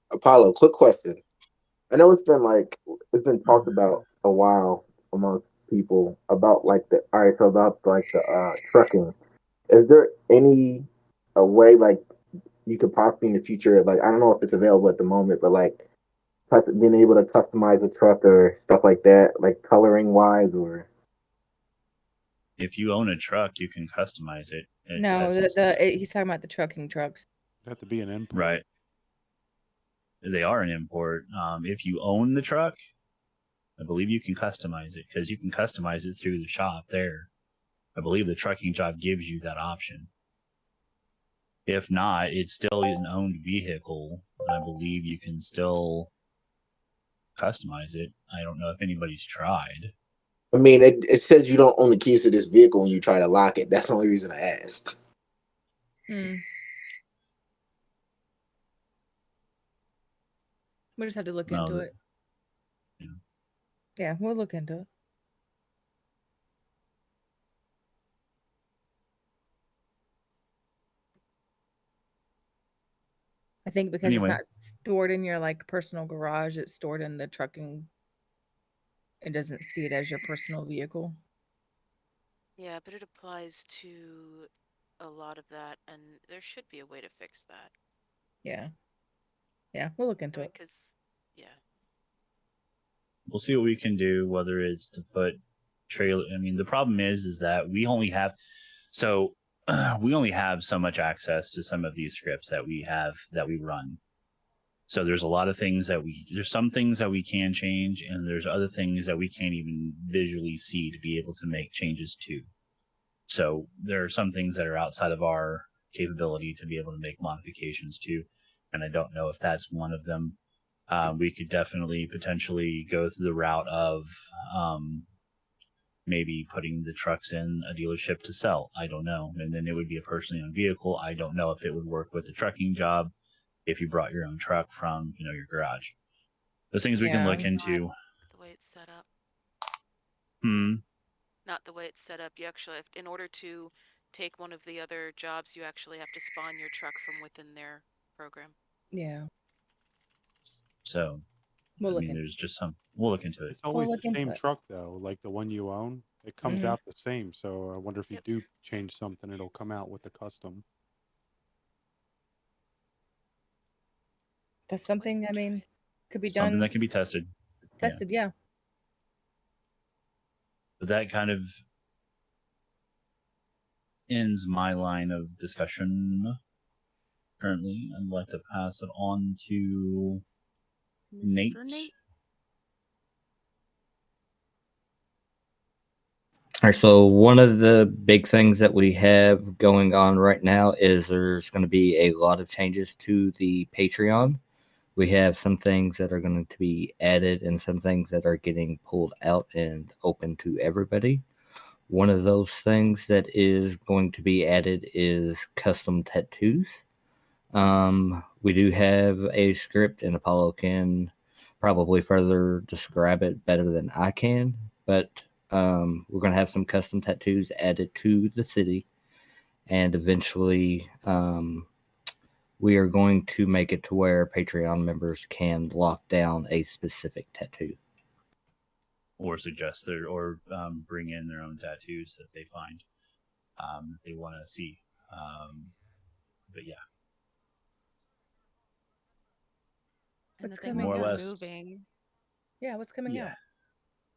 Speaker 12: Apollo, quick question. I know it's been talked about a while amongst people about about like the trucking. Is there any a way like you could possibly in the future, like I don't know if it's available at the moment, but like being able to customize a truck or stuff like that, like coloring wise or
Speaker 6: If you own a truck, you can customize it.
Speaker 2: No, he's talking about the trucking trucks.
Speaker 3: It'd have to be an import.
Speaker 6: Right. They are an import. If you own the truck, I believe you can customize it because you can customize it through the shop there. I believe the trucking job gives you that option. If not, it's still an owned vehicle. I believe you can still customize it. I don't know if anybody's tried.
Speaker 12: I mean, it says you don't own the keys to this vehicle when you try to lock it. That's the only reason I asked.
Speaker 2: We'll just have to look into it. Yeah, we'll look into it. I think because it's not stored in your like personal garage, it's stored in the trucking. It doesn't see it as your personal vehicle.
Speaker 10: Yeah, but it applies to a lot of that, and there should be a way to fix that.
Speaker 2: Yeah. Yeah, we'll look into it.
Speaker 10: Because, yeah.
Speaker 6: We'll see what we can do, whether it's to put trailer. I mean, the problem is that we only have so much access to some of these scripts that we run. So there's a lot of things there's some things that we can change, and there's other things that we can't even visually see to be able to make changes to. So there are some things that are outside of our capability to be able to make modifications to, and I don't know if that's one of them. We could definitely potentially go through the route of maybe putting the trucks in a dealership to sell. I don't know. And then it would be a personally owned vehicle. I don't know if it would work with the trucking job if you brought your own truck from, your garage. Those things we can look into.
Speaker 10: The way it's set up.
Speaker 6: Not
Speaker 10: the way it's set up. You actually have, in order to take one of the other jobs, you actually have to spawn your truck from within their program.
Speaker 2: Yeah.
Speaker 6: So, we'll look into it.
Speaker 3: It's always the same truck though, like the one you own. It comes out the same. So I wonder if you do change something, it'll come out with the custom.
Speaker 2: That's something, I mean, could be
Speaker 6: something
Speaker 2: done.
Speaker 6: that can be tested.
Speaker 2: Yeah.
Speaker 6: But that kind of ends my line of discussion currently. I'd like to pass it on to
Speaker 1: Mr.
Speaker 6: Nate.
Speaker 1: Nate.
Speaker 11: All right, so one of the big things that we have going on right now is there's going to be a lot of changes to the Patreon. We have some things that are going to be added and some things that are getting pulled out and open to everybody. One of those things that is going to be added is custom tattoos. We do have a script, and Apollo can probably further describe it better than I can. But we're going to have some custom tattoos added to the city, and eventually, we are going to make it to where Patreon members can lock down a specific tattoo.
Speaker 6: Or suggest their, or bring in their own tattoos that they find that they want to see. But yeah,
Speaker 1: And
Speaker 2: What's
Speaker 1: the thing
Speaker 2: coming
Speaker 1: while
Speaker 6: more or
Speaker 1: we're
Speaker 2: out?
Speaker 6: less.
Speaker 1: moving,
Speaker 2: Yeah, what's coming
Speaker 6: Yeah.
Speaker 2: out?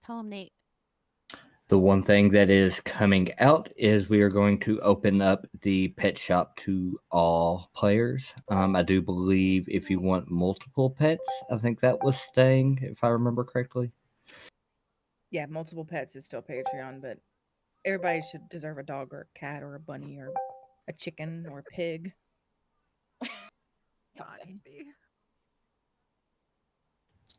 Speaker 1: tell him Nate.
Speaker 11: The one thing that is coming out is we are going to open up the pet shop to all players. I do believe if you want multiple pets, I think that was staying, if I remember correctly.
Speaker 2: Yeah, multiple pets is still Patreon, but everybody should deserve a dog or a cat or a bunny or a chicken or a pig.
Speaker 1: God,
Speaker 2: Something.
Speaker 1: Evie.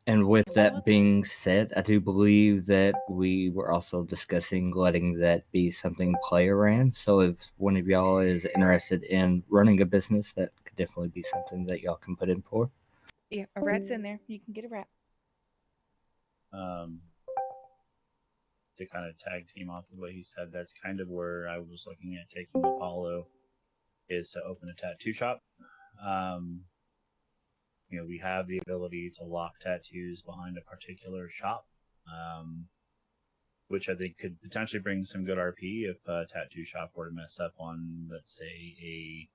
Speaker 11: And with
Speaker 1: So
Speaker 11: that being said, I do believe that we were also discussing letting that be something player ran. So if one of y'all is interested in running a business, that could definitely be something that y'all can put in for.
Speaker 2: Yeah, a rat's in there. You can get a rat.
Speaker 6: To kind of tag team off of what he said, that's kind of where I was looking at taking Apollo, is to open a tattoo shop. Um, we have the ability to lock tattoos behind a particular shop, which I think could potentially bring some good RP if a tattoo shop were to mess up on, let's say, a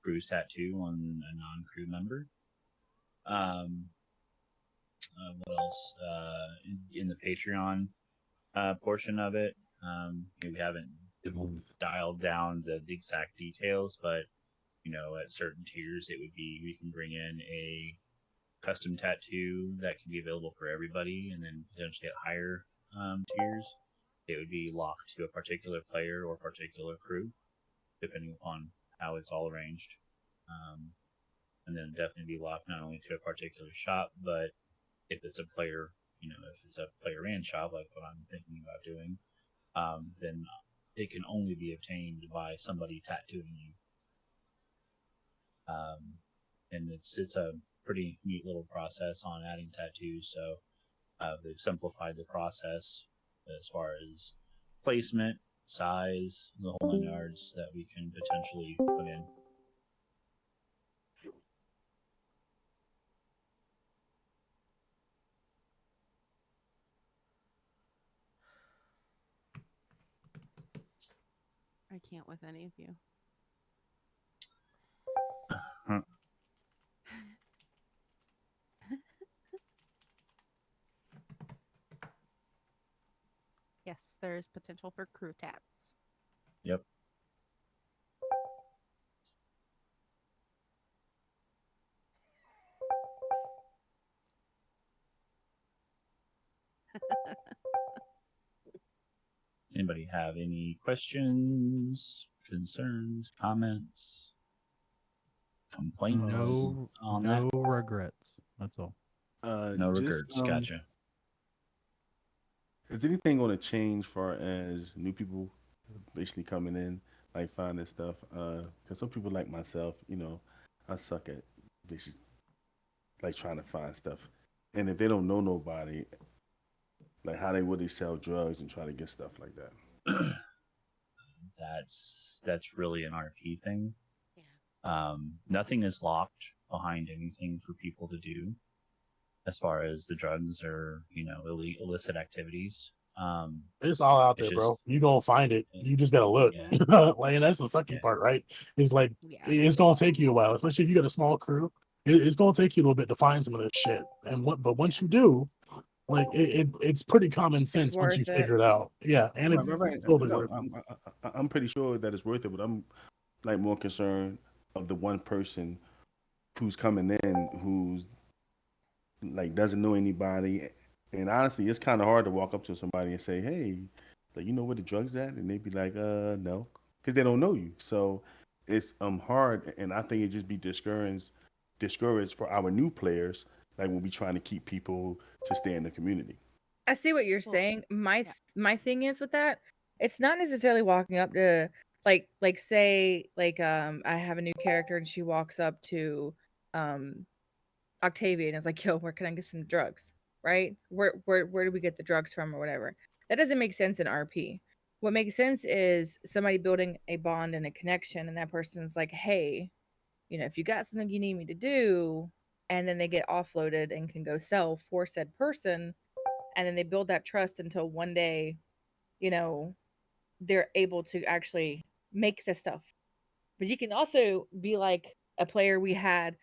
Speaker 6: cruise tattoo on a non-crew member. What else? In the Patreon portion of it, we haven't dialed down the exact details, but at certain tiers, it would be, we can bring in a custom tattoo that can be available for everybody, and then potentially at higher tiers, it would be locked to a particular player or particular crew, depending upon how it's all arranged. And then definitely be locked not only to a particular shop, but if it's a player, if it's a player ran shop, like what I'm thinking about doing, then it can only be obtained by somebody tattooing you. And it's a pretty neat little process on adding tattoos. So they've simplified the process as far as placement, size, the whole 9 yards that we can potentially put in.
Speaker 1: I can't with any of you.
Speaker 6: Huh.
Speaker 1: Yes, there's potential for crew tats.
Speaker 6: Yep. Anybody have any questions, concerns, comments, complaints on that?
Speaker 4: No regrets. That's all.
Speaker 6: No
Speaker 9: Just
Speaker 6: regrets. Gotcha.
Speaker 9: is anything going to change far as new people basically coming in, like finding stuff? Because some people like myself, I suck at basically like trying to find stuff, and if they don't know nobody, like how they would they sell drugs and try to get stuff like that.
Speaker 6: That's really an RP thing.
Speaker 10: Yeah.
Speaker 6: Nothing is locked behind anything for people to do as far as the drugs or illicit activities.
Speaker 7: It's all out
Speaker 6: It's
Speaker 7: there,
Speaker 6: just
Speaker 7: bro. You gonna find it. You just gotta look.
Speaker 6: yeah,
Speaker 7: Like, and that's the sucky
Speaker 6: yeah,
Speaker 7: part, right? It's like
Speaker 1: Yeah.
Speaker 7: it's gonna take you a while, especially if you got a small crew. It's gonna take you a little bit to find some of this shit. And but once you do, like it's pretty common
Speaker 2: It's
Speaker 7: sense once you
Speaker 2: worth it.
Speaker 7: figure it out. Yeah, and
Speaker 9: Right,
Speaker 7: it's
Speaker 9: right, right.
Speaker 7: totally
Speaker 9: No,
Speaker 7: worth it.
Speaker 9: I'm pretty sure that it's worth it, but I'm like more concerned of the one person who's coming in who's like doesn't know anybody, and honestly, it's kind of hard to walk up to somebody and say, "Hey, like you know where the drugs at?" And they'd be like, no," because they don't know you. So it's hard, and I think it just be discouraged for our new players, like when we trying to keep people to stay in the community.
Speaker 2: I see what you're
Speaker 1: Well,
Speaker 2: saying. My
Speaker 1: yeah.
Speaker 2: my thing is with that, it's not necessarily walking up to like say like I have a new character and she walks up to um Octavia and is like, "Yo, where can I get some drugs?" Right? Where do we get the drugs from or whatever? That doesn't make sense in RP. What makes sense is somebody building a bond and a connection, and that person's like, "Hey, if you got something you need me to do," and then they get offloaded and can go sell for said person, and then they build that trust until one day, you know, they're able to actually make the stuff. But you can also be like a player we had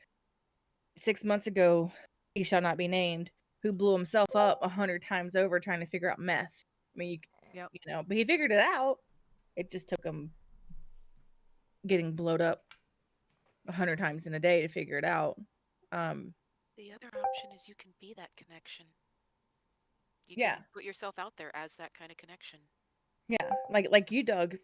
Speaker 2: 6 months ago, he shall not be named, who blew himself up 100 times over trying to figure out meth. I mean,
Speaker 1: Yep.
Speaker 2: but he figured it out. It just took him getting blowed up 100 times in a day to figure it out. Um,
Speaker 10: The other option is you can be that connection. You
Speaker 2: yeah,
Speaker 10: can put yourself out there as that kind of connection.
Speaker 2: yeah, like you, Doug.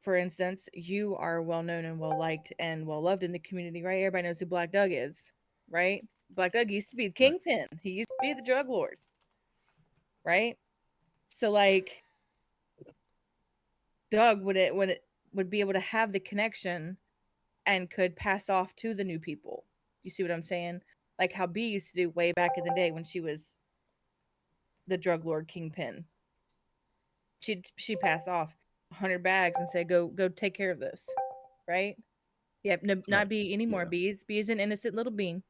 Speaker 2: For instance, you are well known and well liked and well loved in the community, right? Everybody knows who Black Doug is, right? Black Doug used to be the
Speaker 4: Right.
Speaker 2: kingpin. He used to be the drug lord, right? So like Doug would be able to have the connection and could pass off to the new people. You see what I'm saying? Like how B used to do way back in the day when she was the drug lord kingpin. She passed off 100 bags and said, "Go take care of this," right? Yep, no, not
Speaker 9: Right.
Speaker 2: B anymore.
Speaker 9: Yeah.
Speaker 2: B is an innocent little bean.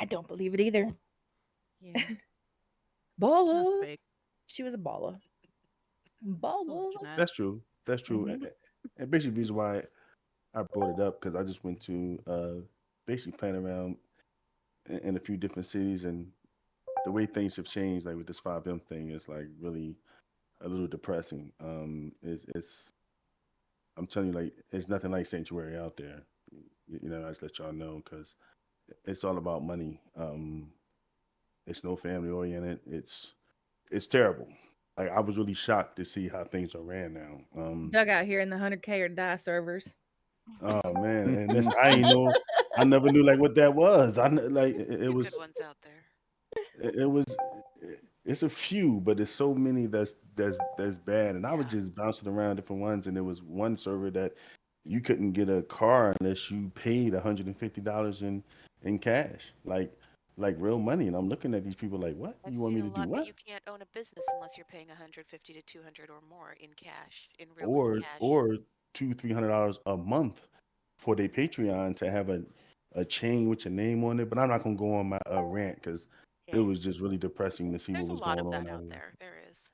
Speaker 2: I don't believe it either.
Speaker 1: Yeah. That's
Speaker 2: Baller.
Speaker 1: fake.
Speaker 2: She was a baller.
Speaker 1: So is
Speaker 2: Baller.
Speaker 1: Jeanette.
Speaker 9: That's true. That's true.
Speaker 2: Mhm.
Speaker 9: And basically, the reason why I brought it up because I just went to basically playing around in a few different cities, and the way things have changed, like with this FiveM thing, is like really a little depressing. It's I'm telling you, like it's nothing like Sanctuary out there. I just let y'all know because it's all about money. It's no family oriented. It's terrible. Like I was really shocked to see how things are ran now.
Speaker 2: Dug out here in the 100K or die servers.
Speaker 9: Oh man, and this I ain't know. I never knew like what that was. Like
Speaker 10: There's a
Speaker 9: it
Speaker 10: few
Speaker 9: was.
Speaker 10: good ones out there.
Speaker 9: It was. It's a few, but there's so many that's bad. And I was
Speaker 10: Yeah.
Speaker 9: just bouncing around different ones, and there was one server that you couldn't get a car unless you paid $150 in cash, like real money. And I'm looking at these people like, what?
Speaker 10: I've
Speaker 9: You want
Speaker 10: seen
Speaker 9: me
Speaker 10: a
Speaker 9: to do
Speaker 10: lot, but
Speaker 9: what?
Speaker 10: you can't own a business unless you're paying 150 to 200 or more in cash, in real money
Speaker 9: Or
Speaker 10: cash.
Speaker 9: or $200-300 a month for their Patreon to have a chain with your name on it. But I'm not gonna go on my rant because it
Speaker 10: Yeah.
Speaker 9: was just really depressing to see what
Speaker 10: There's a
Speaker 9: was
Speaker 10: lot
Speaker 9: going
Speaker 10: of
Speaker 9: on
Speaker 10: that
Speaker 9: out
Speaker 10: out
Speaker 9: here.
Speaker 10: there. There is.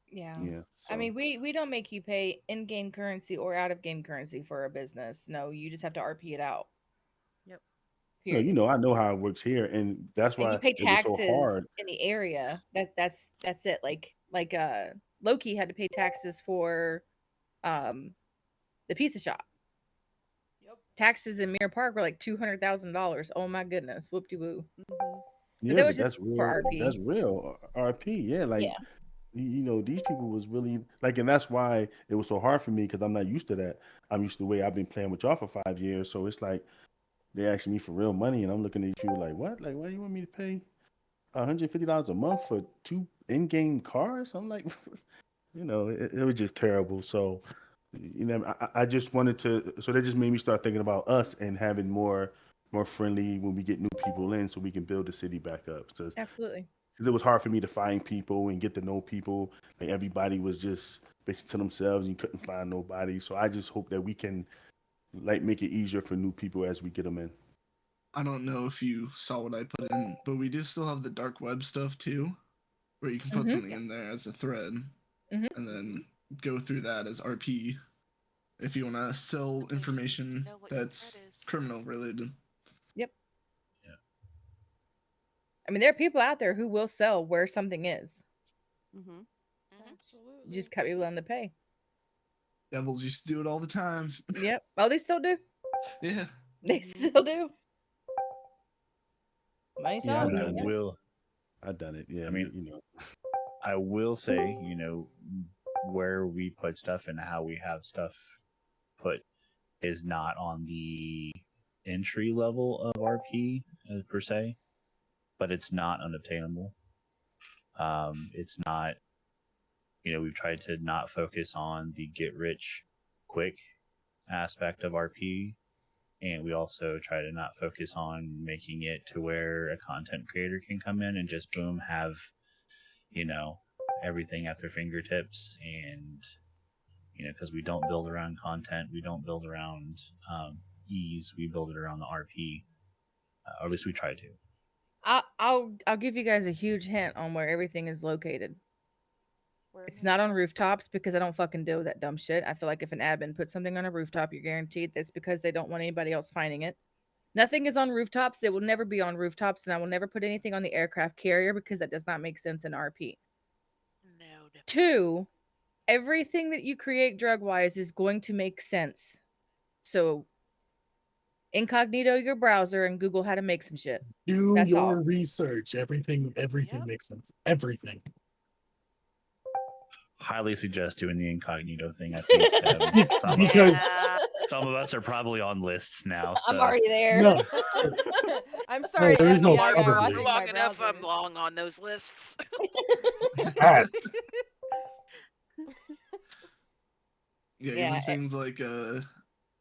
Speaker 2: Yeah.
Speaker 9: Yeah.
Speaker 2: I
Speaker 9: So
Speaker 2: mean, we don't make you pay in-game currency or out-of-game currency for a business. No, you just have to RP it out.
Speaker 1: Yep.
Speaker 9: no,
Speaker 2: Period.
Speaker 9: I know how it works here, and that's
Speaker 2: And you
Speaker 9: why
Speaker 2: pay
Speaker 9: it was so
Speaker 2: taxes
Speaker 9: hard.
Speaker 2: in the area. That's it. Like Loki had to pay taxes for um the pizza shop.
Speaker 1: Yep.
Speaker 2: Taxes in Mirror Park were like $200,000. Oh my goodness, whoop de woo.
Speaker 1: Mhm.
Speaker 2: But
Speaker 9: Yeah,
Speaker 2: that was
Speaker 9: but
Speaker 2: just
Speaker 9: that's
Speaker 2: for
Speaker 9: real.
Speaker 2: RP.
Speaker 9: That's real RP. Yeah, like
Speaker 2: Yeah,
Speaker 9: these people was really like, and that's why it was so hard for me because I'm not used to that. I'm used to the way I've been playing with y'all for 5 years, so it's like they asking me for real money, and I'm looking at these people like, what? Like, why you want me to pay $150 a month for two in-game cars? I'm like, it was just terrible. So, I just wanted to. So that just made me start thinking about us and having more friendly when we get new people in, so we can build the city back up. So,
Speaker 2: absolutely.
Speaker 9: because it was hard for me to find people and get to know people. Like everybody was just basically to themselves, and you couldn't find nobody. So I just hope that we can like make it easier for new people as we get them in.
Speaker 13: I don't know if you saw what I put in, but we do still have the dark web stuff too, where you can put
Speaker 2: Mm-hmm.
Speaker 13: something in
Speaker 1: Yes.
Speaker 13: there as a thread
Speaker 2: Mm-hmm.
Speaker 13: and
Speaker 1: Mhm.
Speaker 13: then go through that as RP if you want to sell
Speaker 10: Somebody just needs to
Speaker 13: information
Speaker 10: know what your threat
Speaker 13: that's
Speaker 10: is.
Speaker 13: criminal related.
Speaker 2: Yep.
Speaker 6: Yeah.
Speaker 2: I mean, there are people out there who will sell where something is.
Speaker 1: Mhm.
Speaker 10: Hmm.
Speaker 2: You
Speaker 1: Absolutely.
Speaker 2: just got to be willing to pay.
Speaker 13: Devils used to do it all the time.
Speaker 2: Yep. Oh, they still do.
Speaker 13: Yeah.
Speaker 2: They
Speaker 1: Mhm.
Speaker 2: still do. Money
Speaker 9: Yeah,
Speaker 2: talks.
Speaker 6: And I
Speaker 9: done it.
Speaker 6: will.
Speaker 9: I've done it. Yeah,
Speaker 6: I mean,
Speaker 9: you know.
Speaker 6: I will say, where we put stuff and how we have stuff put is not on the entry level of RP per se, but it's not unobtainable. It's not, we've tried to not focus on the get rich quick aspect of RP. And we also try to not focus on making it to where a content creator can come in and just boom, have, everything at their fingertips. And, because we don't build around content, we don't build around ease, we build it around the RP, or at least we try to.
Speaker 2: I'll give you guys a huge hint on where everything is located.
Speaker 10: Where
Speaker 2: It's
Speaker 10: it
Speaker 2: not
Speaker 10: makes
Speaker 2: on
Speaker 10: sense.
Speaker 2: rooftops because I don't fucking do that dumb shit. I feel like if an admin puts something on a rooftop, you're guaranteed that's because they don't want anybody else finding it. Nothing is on rooftops. They will never be on rooftops, and I will never put anything on the aircraft carrier because that does not make sense in RP.
Speaker 10: No.
Speaker 2: 2, everything that you create drug wise is going to make sense. So incognito your browser and Google how to make some shit.
Speaker 7: Do
Speaker 2: That's
Speaker 7: your
Speaker 2: all.
Speaker 7: research. Everything
Speaker 10: Yep.
Speaker 7: makes sense. Everything.
Speaker 6: Highly suggest doing the incognito thing. I think
Speaker 7: Because
Speaker 6: some of us are probably on lists now.
Speaker 8: I'm
Speaker 6: So
Speaker 8: already there.
Speaker 7: no,
Speaker 8: I'm
Speaker 7: no,
Speaker 8: sorry,
Speaker 7: there is no
Speaker 8: FBI, for
Speaker 7: cover
Speaker 10: For
Speaker 7: list.
Speaker 8: watching my
Speaker 10: long enough,
Speaker 8: browser.
Speaker 10: I'm long on those lists.
Speaker 7: Hats.
Speaker 13: Yeah,
Speaker 2: Yeah,
Speaker 13: even things like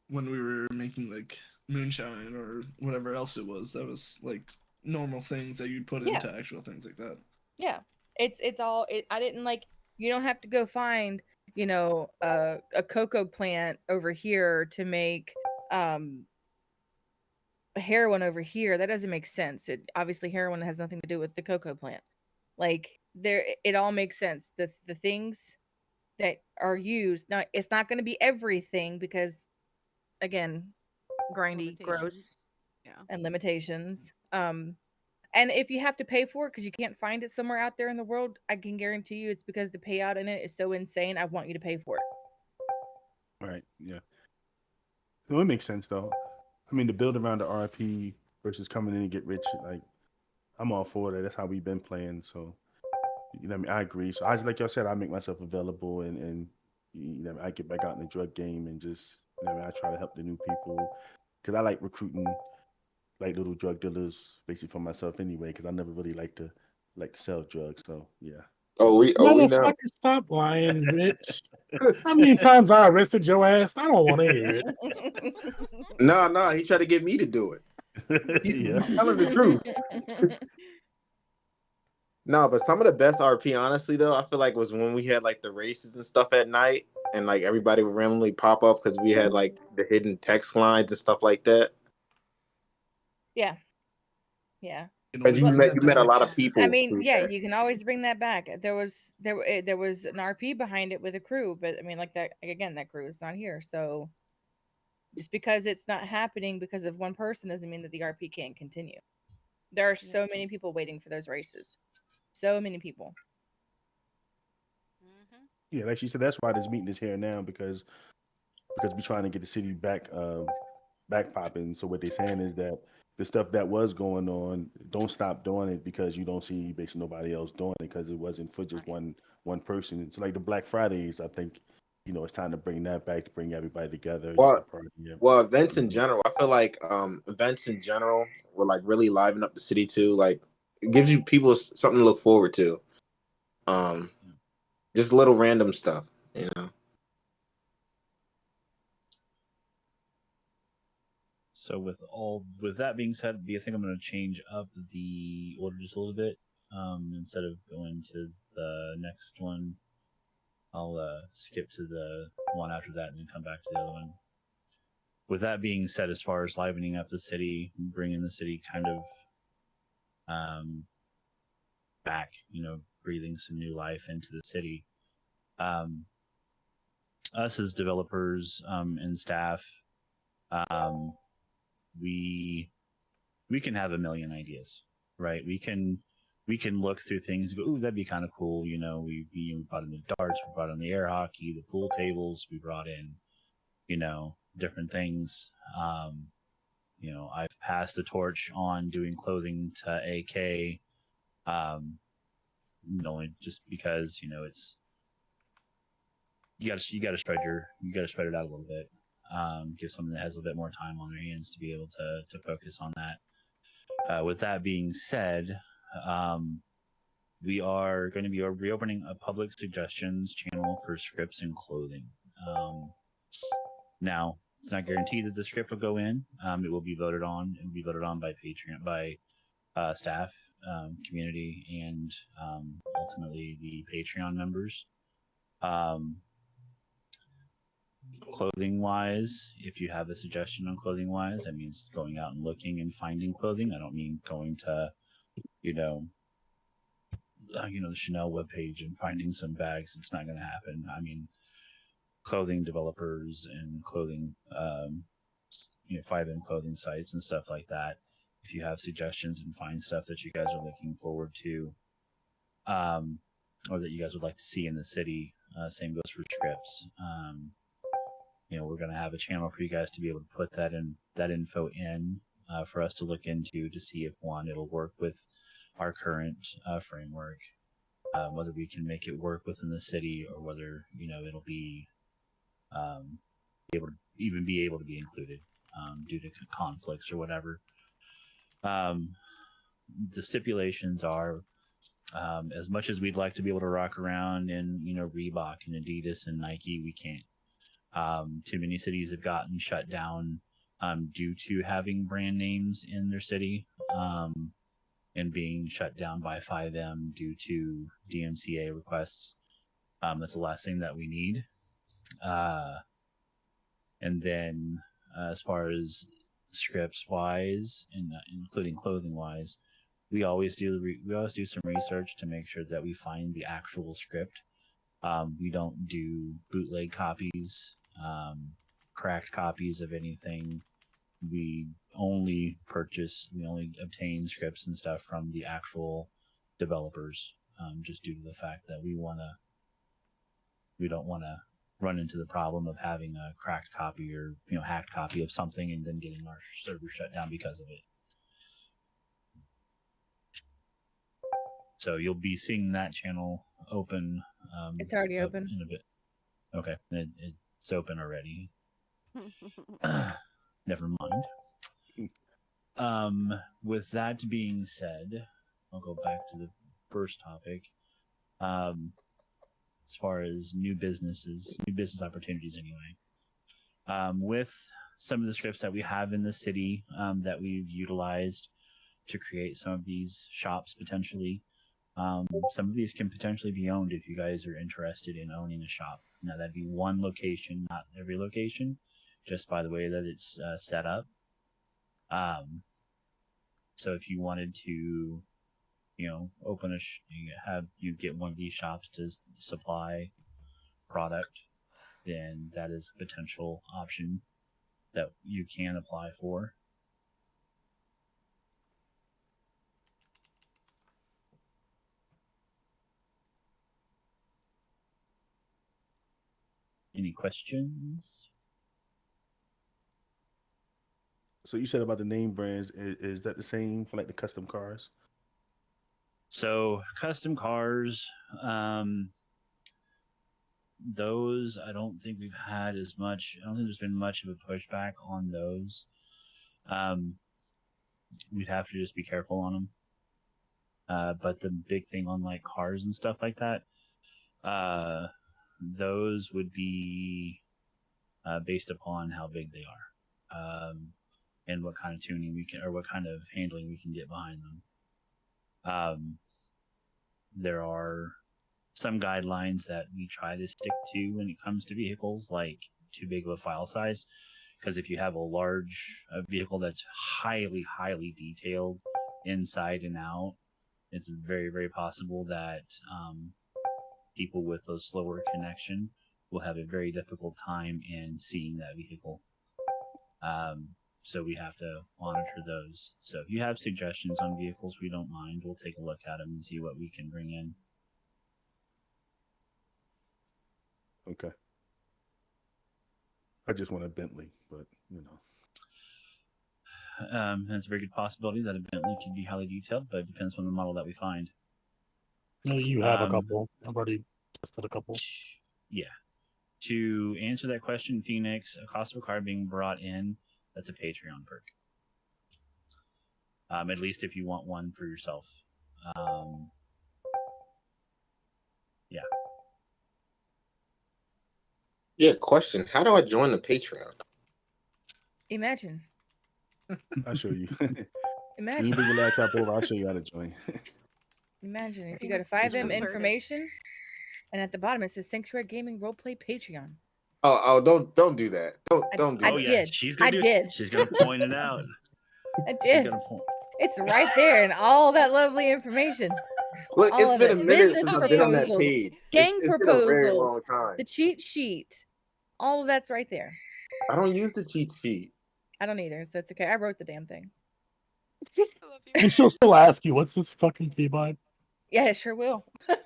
Speaker 13: when we were making like moonshine or whatever else it was, that was like normal things that you'd put
Speaker 2: Yeah.
Speaker 13: into actual things like that.
Speaker 2: Yeah. It's all I didn't like you don't have to go find, a cocoa plant over here to make heroin over here. That doesn't make sense. It obviously heroin has nothing to do with the cocoa plant. Like it all makes sense. The things that are used. Now it's not going to be everything because again, grindy, gross,
Speaker 1: Limitations. Yeah.
Speaker 2: and limitations. And if you have to pay for it because you can't find it somewhere out there in the world, I can guarantee you it's because the payout in it is so insane. I want you to pay for it.
Speaker 9: Right. Yeah. No, it makes sense though. I mean, to build around the RP versus coming in and get rich, like I'm all for that. That's how we've been playing. So, I mean, I agree. So, like y'all said, I make myself available and I get back out in the drug game and just, I try to help the new people because I like recruiting like little drug dealers basically for myself anyway because I never really like to sell drugs. So, yeah.
Speaker 12: We know.
Speaker 7: Motherfucker, stop lying, Rich. How many times I arrested your ass? I don't want to hear it.
Speaker 12: No, he tried to get me to do it.
Speaker 9: Yeah.
Speaker 12: I'm telling the truth. No, but some of the best RP, honestly, though, I feel like was when we had like the races and stuff at night, and like everybody would randomly pop up because we had like the hidden text lines and stuff like that.
Speaker 2: Yeah. Yeah.
Speaker 13: You can
Speaker 12: And
Speaker 13: always bring that
Speaker 12: you met a
Speaker 13: back.
Speaker 12: lot of
Speaker 2: I
Speaker 12: people
Speaker 2: mean,
Speaker 12: through
Speaker 2: yeah,
Speaker 12: there.
Speaker 2: you can always bring that back. There was an RP behind it with a crew, but I mean, like that again, that crew is not here. So just because it's not happening because of one person doesn't mean that the RP can't continue. There are so many people waiting for those races. So many people.
Speaker 10: Mm-hmm.
Speaker 9: Yeah, like she said, that's why this meeting is here now because we're trying to get the city back popping. So what they're saying is that the stuff that was going on, don't stop doing it because you don't see basically nobody else doing it because it wasn't for just one person. So like the Black Fridays, I think it's time to bring that back to bring everybody together, just to
Speaker 12: Well,
Speaker 9: party. Yeah.
Speaker 12: well, events in general. I feel like events in general will like really liven up the city too. Like it gives you people something to look forward to. Um, just little random stuff, you know.
Speaker 6: So with that being said, I think I'm going to change up the order just a little bit. Instead of going to the next one, I'll skip to the one after that and then come back to the other one. With that being said, as far as livening up the city, bringing the city kind of back, breathing some new life into the city. Us as developers and staff, we can have a million ideas, right? We can look through things and go, ooh, that'd be kind of cool. We brought in the darts, we brought in the air hockey, the pool tables, we brought in, different things. I've passed the torch on doing clothing to AK, only just because it's you got to spread it out a little bit. Give someone that has a little bit more time on their hands to be able to focus on that. With that being said, we are going to be reopening a public suggestions channel for scripts and clothing. Now, it's not guaranteed that the script will go in. It will be voted on. It will be voted on by Patreon, by staff, community, and ultimately the Patreon members. Clothing wise, if you have a suggestion on clothing wise, that means going out and looking and finding clothing. I don't mean going to, the Chanel webpage and finding some bags. It's not going to happen. I mean, clothing developers and clothing, FiveM clothing sites and stuff like that. If you have suggestions and find stuff that you guys are looking forward to, or that you guys would like to see in the city, same goes for scripts. We're going to have a channel for you guys to be able to put that info in for us to look into to see if it'll work with our current framework, whether we can make it work within the city or whether it'll be able to be included due to conflicts or whatever. The stipulations are, as much as we'd like to be able to rock around in Reebok and Adidas and Nike, we can't. Too many cities have gotten shut down due to having brand names in their city, and being shut down by FiveM due to DMCA requests. That's the last thing that we need. And then as far as scripts wise, and including clothing wise, we always do some research to make sure that we find the actual script. We don't do bootleg copies, cracked copies of anything. We only obtain scripts and stuff from the actual developers, just due to the fact that we don't want to run into the problem of having a cracked copy or hacked copy of something and then getting our server shut down because of it. So you'll be seeing that channel open.
Speaker 2: It's already open
Speaker 6: in a bit. Okay, it's open already. Never mind. With that being said, I'll go back to the first topic. As far as new business opportunities, anyway. With some of the scripts that we have in the city that we've utilized to create some of these shops potentially. Some of these can potentially be owned if you guys are interested in owning a shop. Now, that'd be one location, not every location, just by the way that it's set up. So if you wanted to, open get one of these shops to supply product, then that is a potential option that you can apply for. Any questions?
Speaker 9: So you said about the name brands. Is that the same for like the custom cars?
Speaker 6: So custom cars, those I don't think we've had as much. I don't think there's been much of a pushback on those. We'd have to just be careful on them. But the big thing on like cars and stuff like that, those would be based upon how big they are, and what kind of tuning or what kind of handling we can get behind them. There are some guidelines that we try to stick to when it comes to vehicles, like too big of a file size. Because if you have a vehicle that's highly, highly detailed inside and out, it's very, very possible that people with a slower connection will have a very difficult time in seeing that vehicle. So we have to monitor those. So if you have suggestions on vehicles, we don't mind. We'll take a look at them and see what we can bring in.
Speaker 9: Okay. I just want a Bentley, but
Speaker 6: It's a very good possibility that a Bentley could be highly detailed, but it depends on the model that we find.
Speaker 7: You have a couple. I've already tested a couple.
Speaker 6: Yeah. To answer that question, Phoenix, a cost of a car being brought in, that's a Patreon perk. At least if you want one for yourself. Yeah.
Speaker 12: Yeah, question. How do I join the Patreon?
Speaker 8: Imagine.
Speaker 9: I'll show you.
Speaker 8: Imagine.
Speaker 9: You bring your laptop over, I'll show you how to join.
Speaker 8: Imagine if you go to FiveM information, and at the bottom it says Sanctuary Gaming Roleplay Patreon.
Speaker 12: Oh, don't do that. Don't do
Speaker 8: I
Speaker 12: that.
Speaker 8: did.
Speaker 6: She's gonna She's gonna point it out.
Speaker 8: I did. It's right there in all that lovely information.
Speaker 12: Look,
Speaker 8: All
Speaker 12: it's
Speaker 8: of
Speaker 12: been
Speaker 8: it.
Speaker 12: a minute
Speaker 8: Business
Speaker 12: since I've been on that
Speaker 8: proposals,
Speaker 12: page.
Speaker 8: gang
Speaker 12: It's been a very
Speaker 8: proposals,
Speaker 12: long time.
Speaker 8: the cheat sheet. All of that's right there.
Speaker 12: I don't use the cheat sheet.
Speaker 8: I don't either, so it's okay. I wrote the damn thing.
Speaker 7: And she'll still ask you, "What's this fucking keybind?"
Speaker 8: Yeah, it sure will.
Speaker 7: I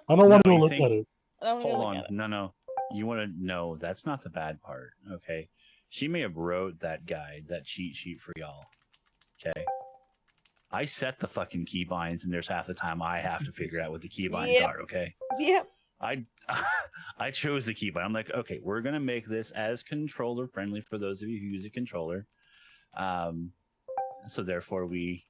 Speaker 7: don't want to go
Speaker 6: you
Speaker 7: look
Speaker 6: think-
Speaker 7: at it.
Speaker 6: Hold on. No. You want to know? That's not the bad part. Okay. She may have wrote that guide, that cheat sheet for y'all. Okay. I set the fucking keybinds, and there's half the time I have to figure out what the keybinds are. Okay.
Speaker 8: Yep.
Speaker 6: I chose the keybind. I'm like, okay, we're gonna make this as controller friendly for those of you who use a controller. So therefore there's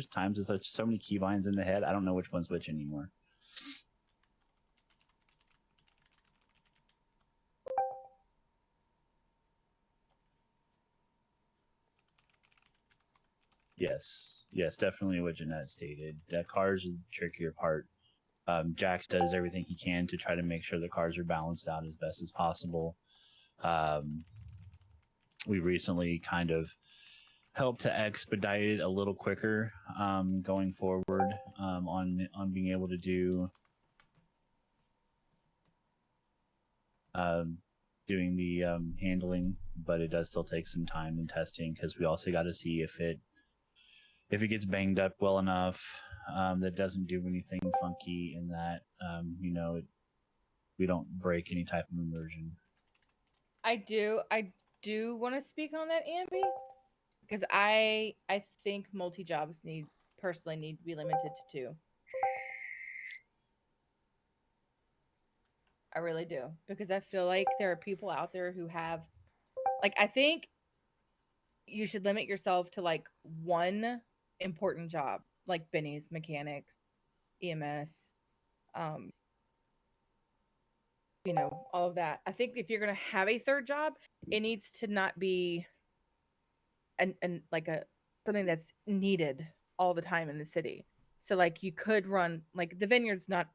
Speaker 6: times there's such so many keybinds in the head. I don't know which one's which anymore. Yes, definitely what Jeanette stated. That cars is the trickier part. Jax does everything he can to try to make sure the cars are balanced out as best as possible. We recently kind of helped to expedite it a little quicker going forward on being able to do doing the handling, but it does still take some time and testing because we also got to see if it gets banged up well enough that doesn't do anything funky in that we don't break any type of immersion.
Speaker 8: I do want to speak on that, Ambi, because I think multi jobs personally need to be limited to 2. I really do, because I feel like there are people out there who have, like, I think you should limit yourself to like one important job, like Benny's, mechanics, EMS, all of that. I think if you're gonna have a third job, it needs to not be an like a something that's needed all the time in the city. So like you could run, like, the vineyard's not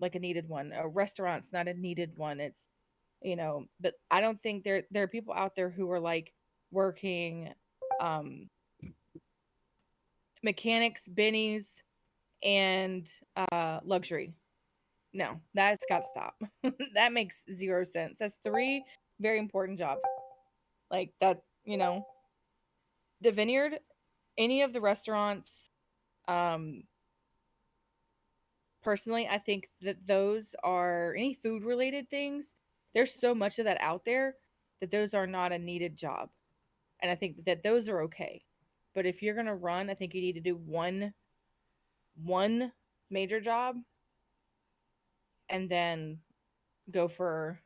Speaker 8: like a needed one. A restaurant's not a needed one. It's but I don't think there are people out there who are like working mechanics, bennies, and luxury. No, that's got to stop. That makes 0 sense. That's 3 very important jobs. Like that, the vineyard, any of the restaurants, personally, I think that those are any food related things. There's so much of that out there that those are not a needed job. And I think that those are okay. But if you're going to run, I think you need to do one major job and then go for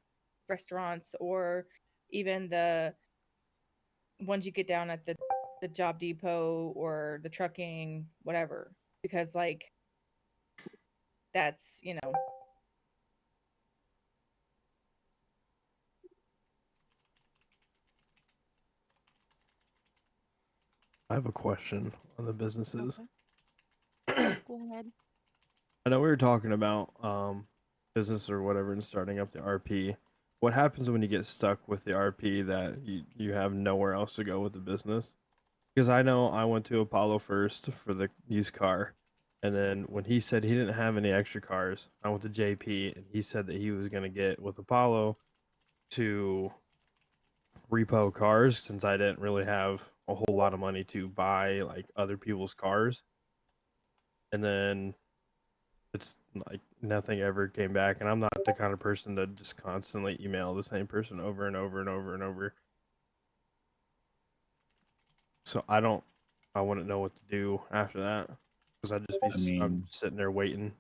Speaker 8: restaurants or even the ones you get down at the job depot or the trucking, whatever, because like that's
Speaker 14: I have a question on the businesses.
Speaker 1: Okay. Go ahead.
Speaker 14: I know we were talking about business or whatever and starting up the RP. What happens when you get stuck with the RP that you have nowhere else to go with the business? Because I know I went to Apollo first for the used car, and then when he said he didn't have any extra cars, I went to JP and he said that he was gonna get with Apollo to repo cars since I didn't really have a whole lot of money to buy like other people's cars. And then it's like nothing ever came back, and I'm not the kind of person to just constantly email the same person over and over and over and over. So I wouldn't know what to do after that because I'm sitting there waiting.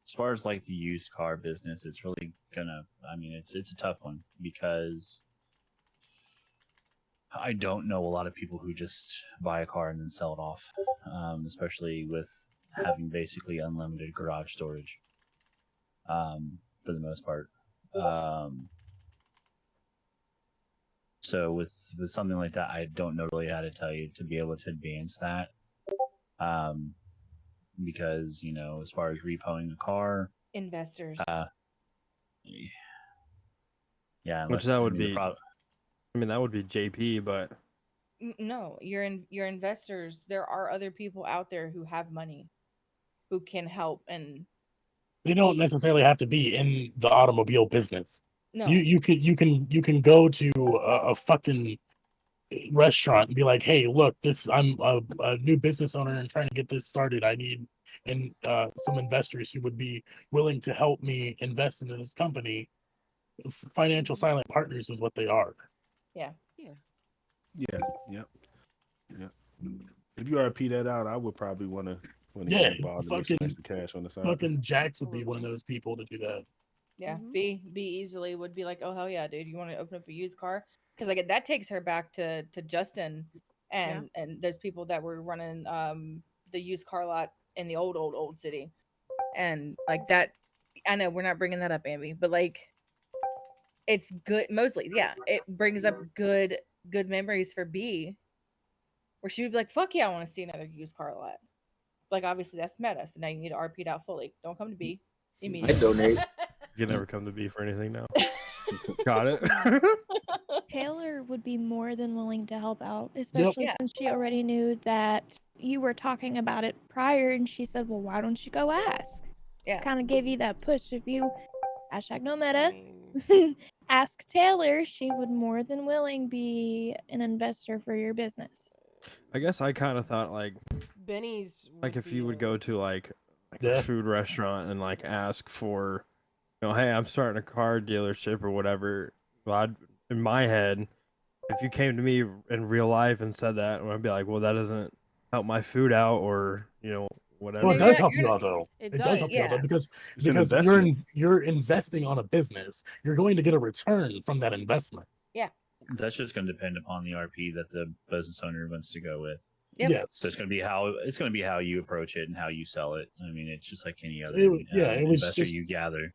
Speaker 6: As far as like the used car business, it's really gonna. I mean, it's a tough one because I don't know a lot of people who just buy a car and then sell it off, especially with having basically unlimited garage storage. For the most part. So with something like that, I don't know really how to tell you to be able to advance that. Because as far as repoing a car,
Speaker 2: Investors.
Speaker 6: Yeah,
Speaker 14: Which
Speaker 6: unless
Speaker 14: that would be. I mean, that would be JP, but
Speaker 2: No, your investors. There are other people out there who have money, who can help, and
Speaker 7: They don't necessarily have to be in the automobile business.
Speaker 2: no.
Speaker 7: You can go to a fucking restaurant and be like, hey, look, I'm a new business owner and trying to get this started. I need some investors who would be willing to help me invest into this company. Financial silent partners is what they are.
Speaker 2: Yeah.
Speaker 9: Yeah. Yep. Yep. If you RP that out, I would probably want to get involved and make some extra cash on the side.
Speaker 7: Fucking Jax would be one of those people to do that.
Speaker 2: Yeah, B easily would be like, oh hell yeah, dude, you want to open up a used car? Because like that takes her back to Justin and those people that were running the used car lot in the old city, and like that. I know we're not bringing that up, Amby, but like it's good. Mosley's, yeah, it brings up good memories for B, where she would be like, fuck yeah, I want to see another used car lot. Like obviously that's meta, so now you need to RP it out fully. Don't come to B immediately.
Speaker 12: I donate.
Speaker 14: You can never come to B for anything now. Got it.
Speaker 15: Taylor would be more than willing to help out, especially
Speaker 2: Yeah.
Speaker 15: since she already knew that you were talking about it prior, and she said, well, why don't you go ask?
Speaker 2: Yeah.
Speaker 15: Kind of gave you that push. If you, hashtag no meta, ask Taylor, she would more than willing be an investor for your business.
Speaker 14: I guess I kind of thought like
Speaker 16: Benny's
Speaker 14: like if you would go to like a
Speaker 7: Yeah.
Speaker 14: food restaurant and like ask for, hey, I'm starting a car dealership or whatever. Well, in my head, if you came to me in real life and said that, I'd be like, well, that doesn't help my food out, or whatever.
Speaker 7: Well, it
Speaker 2: No,
Speaker 7: does help you out though.
Speaker 16: It
Speaker 7: It
Speaker 16: does.
Speaker 7: does help you out though because
Speaker 9: It's an
Speaker 7: because
Speaker 9: investment.
Speaker 7: you're investing on a business. You're going to get a return from that investment.
Speaker 2: Yeah.
Speaker 6: That's just going to depend upon the RP that the business owner wants to go with.
Speaker 2: Yep.
Speaker 7: Yes.
Speaker 6: So it's going to be how you approach it and how you sell it. I mean, it's just like any other
Speaker 7: It was
Speaker 6: investor
Speaker 7: just
Speaker 6: you gather.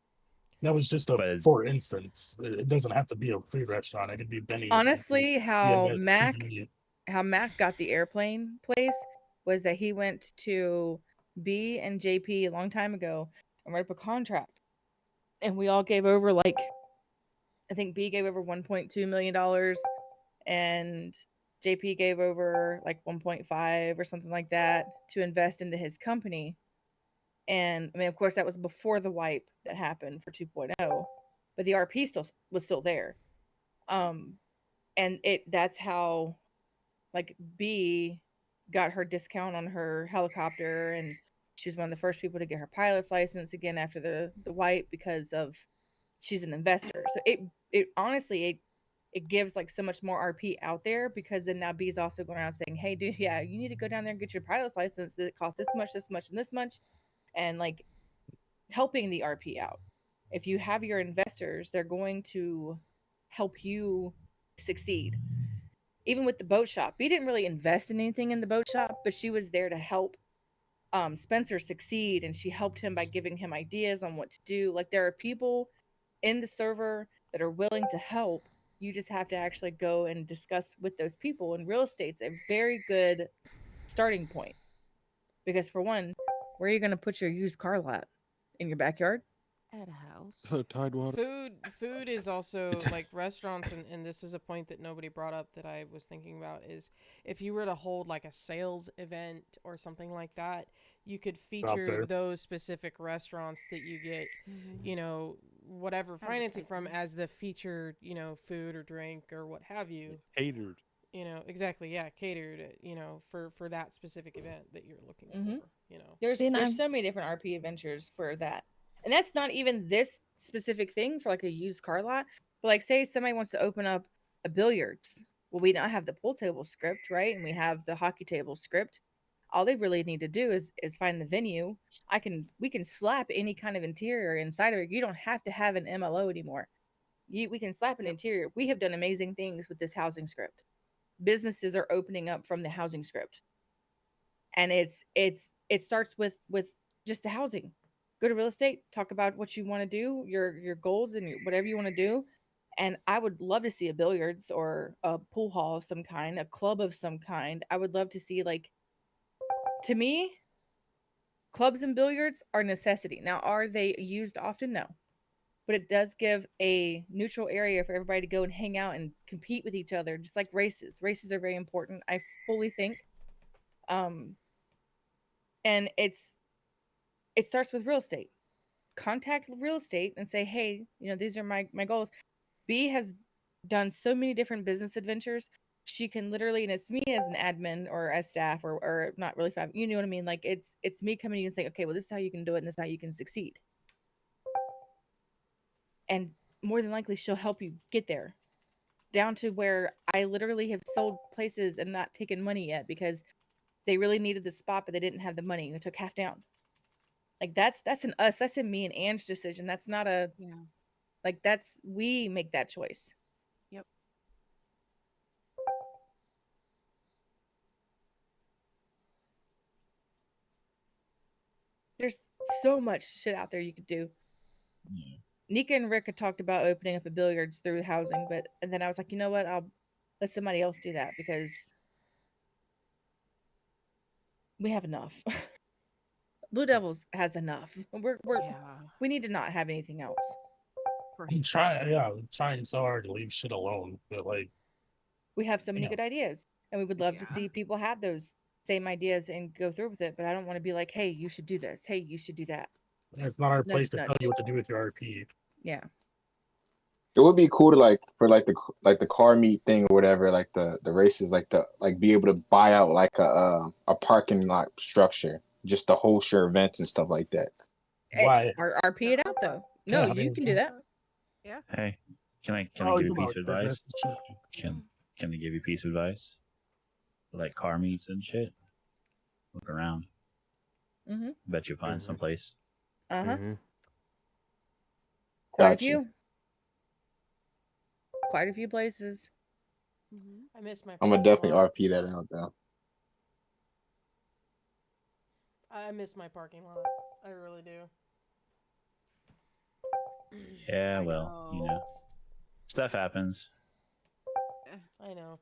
Speaker 7: that was just a for instance. It doesn't have to be a food restaurant. It could be Benny's.
Speaker 2: Honestly, how
Speaker 7: BMS,
Speaker 2: Mac
Speaker 7: TD.
Speaker 2: got the airplane place was that he went to B and JP a long time ago and wrote up a contract, and we all gave over like, I think B gave over $1.2 million, and JP gave over like 1.5 or something like that to invest into his company. And I mean, of course, that was before the wipe that happened for 2.0, but the RP was still there. And that's how like B got her discount on her helicopter, and she was one of the first people to get her pilot's license again after the wipe because of she's an investor. So it honestly it gives like so much more RP out there, because then now B's also going around saying, hey dude, yeah, you need to go down there and get your pilot's license. It costs this much, and this much, and like helping the RP out. If you have your investors, they're going to help you succeed. Even with the boat shop, B didn't really invest in anything in the boat shop, but she was there to help Spencer succeed, and she helped him by giving him ideas on what to do. Like there are people in the server that are willing to help. You just have to actually go and discuss with those people. And real estate's a very good starting point, because for one, where are you going to put your used car lot? In your backyard?
Speaker 1: At a house.
Speaker 3: Tidewater.
Speaker 16: Food is also like restaurants, and this is a point that nobody brought up that I was thinking about, is if you were to hold like a sales event or something like that, you could feature those specific restaurants that you get, whatever financing from as the featured, food or drink or what have you.
Speaker 3: Catered.
Speaker 16: exactly. Yeah, catered. For that specific event that you're looking
Speaker 2: Mhm.
Speaker 16: for.
Speaker 2: There's
Speaker 15: See, and
Speaker 2: there's
Speaker 15: I'm
Speaker 2: so many different RP adventures for that. And that's not even this specific thing for like a used car lot. But like say somebody wants to open up a billiards. Well, we now have the pool table script, right? And we have the hockey table script. All they really need to do is find the venue. We can slap any kind of interior inside of it. You don't have to have an MLO anymore. We can slap an interior. We have done amazing things with this housing script. Businesses are opening up from the housing script, and it starts with just the housing. Go to real estate, talk about what you want to do, your goals, and whatever you want to do. And I would love to see a billiards or a pool hall of some kind, a club of some kind. I would love to see, like, to me, clubs and billiards are a necessity. Now, are they used often? No, but it does give a neutral area for everybody to go and hang out and compete with each other, just like races are very important, I fully think. um and it starts with real estate. Contact real estate and say, hey, these are my goals. B has done so many different business adventures. She can literally, and it's me as an admin or as staff, or not really five, you know what I mean? Like it's me coming in and saying, okay, well, this is how you can do it and this is how you can succeed. And more than likely she'll help you get there, down to where I literally have sold places and not taken money yet because they really needed the spot but they didn't have the money and it took half down. Like that's a me and Anne's decision. That's not a, like, that's, we make that choice.
Speaker 1: Yep.
Speaker 2: There's so much shit out there you could do. Nika and Rick had talked about opening up a billiards through housing, and then I was like, you know what? I'll let somebody else do that because we have enough. Blue Devils has enough. We need to not have anything else.
Speaker 7: I'm trying so hard to leave shit alone, but like
Speaker 2: we have so many good ideas, and we would love to see people have those same ideas and go through with it. But I don't want to be like, hey, you should do this. Hey, you should do that.
Speaker 7: it's not our
Speaker 2: Nudge,
Speaker 7: place to
Speaker 2: nudge.
Speaker 7: tell you what to do with your RP.
Speaker 2: Yeah.
Speaker 12: It would be cool to for the car meet thing or whatever, like the races, be able to buy out like a parking lot structure just to host your events and stuff like that.
Speaker 7: Why?
Speaker 2: RP it out though. No, you can do that.
Speaker 1: Yeah.
Speaker 6: Hey, can I
Speaker 7: Oh,
Speaker 6: give
Speaker 7: you
Speaker 6: you a
Speaker 7: talking
Speaker 6: piece of
Speaker 7: about business
Speaker 6: advice? Can I give you a piece of advice? Like car meets and shit. Look around.
Speaker 2: Mm-hmm.
Speaker 6: Bet you'll find someplace.
Speaker 2: Uh-huh. Quite
Speaker 12: Gotcha.
Speaker 2: a few. Quite a few places.
Speaker 16: I miss my.
Speaker 12: I'm gonna definitely RP that out there.
Speaker 16: I miss my parking lot. I really do.
Speaker 6: Yeah, well, stuff happens.
Speaker 16: I know.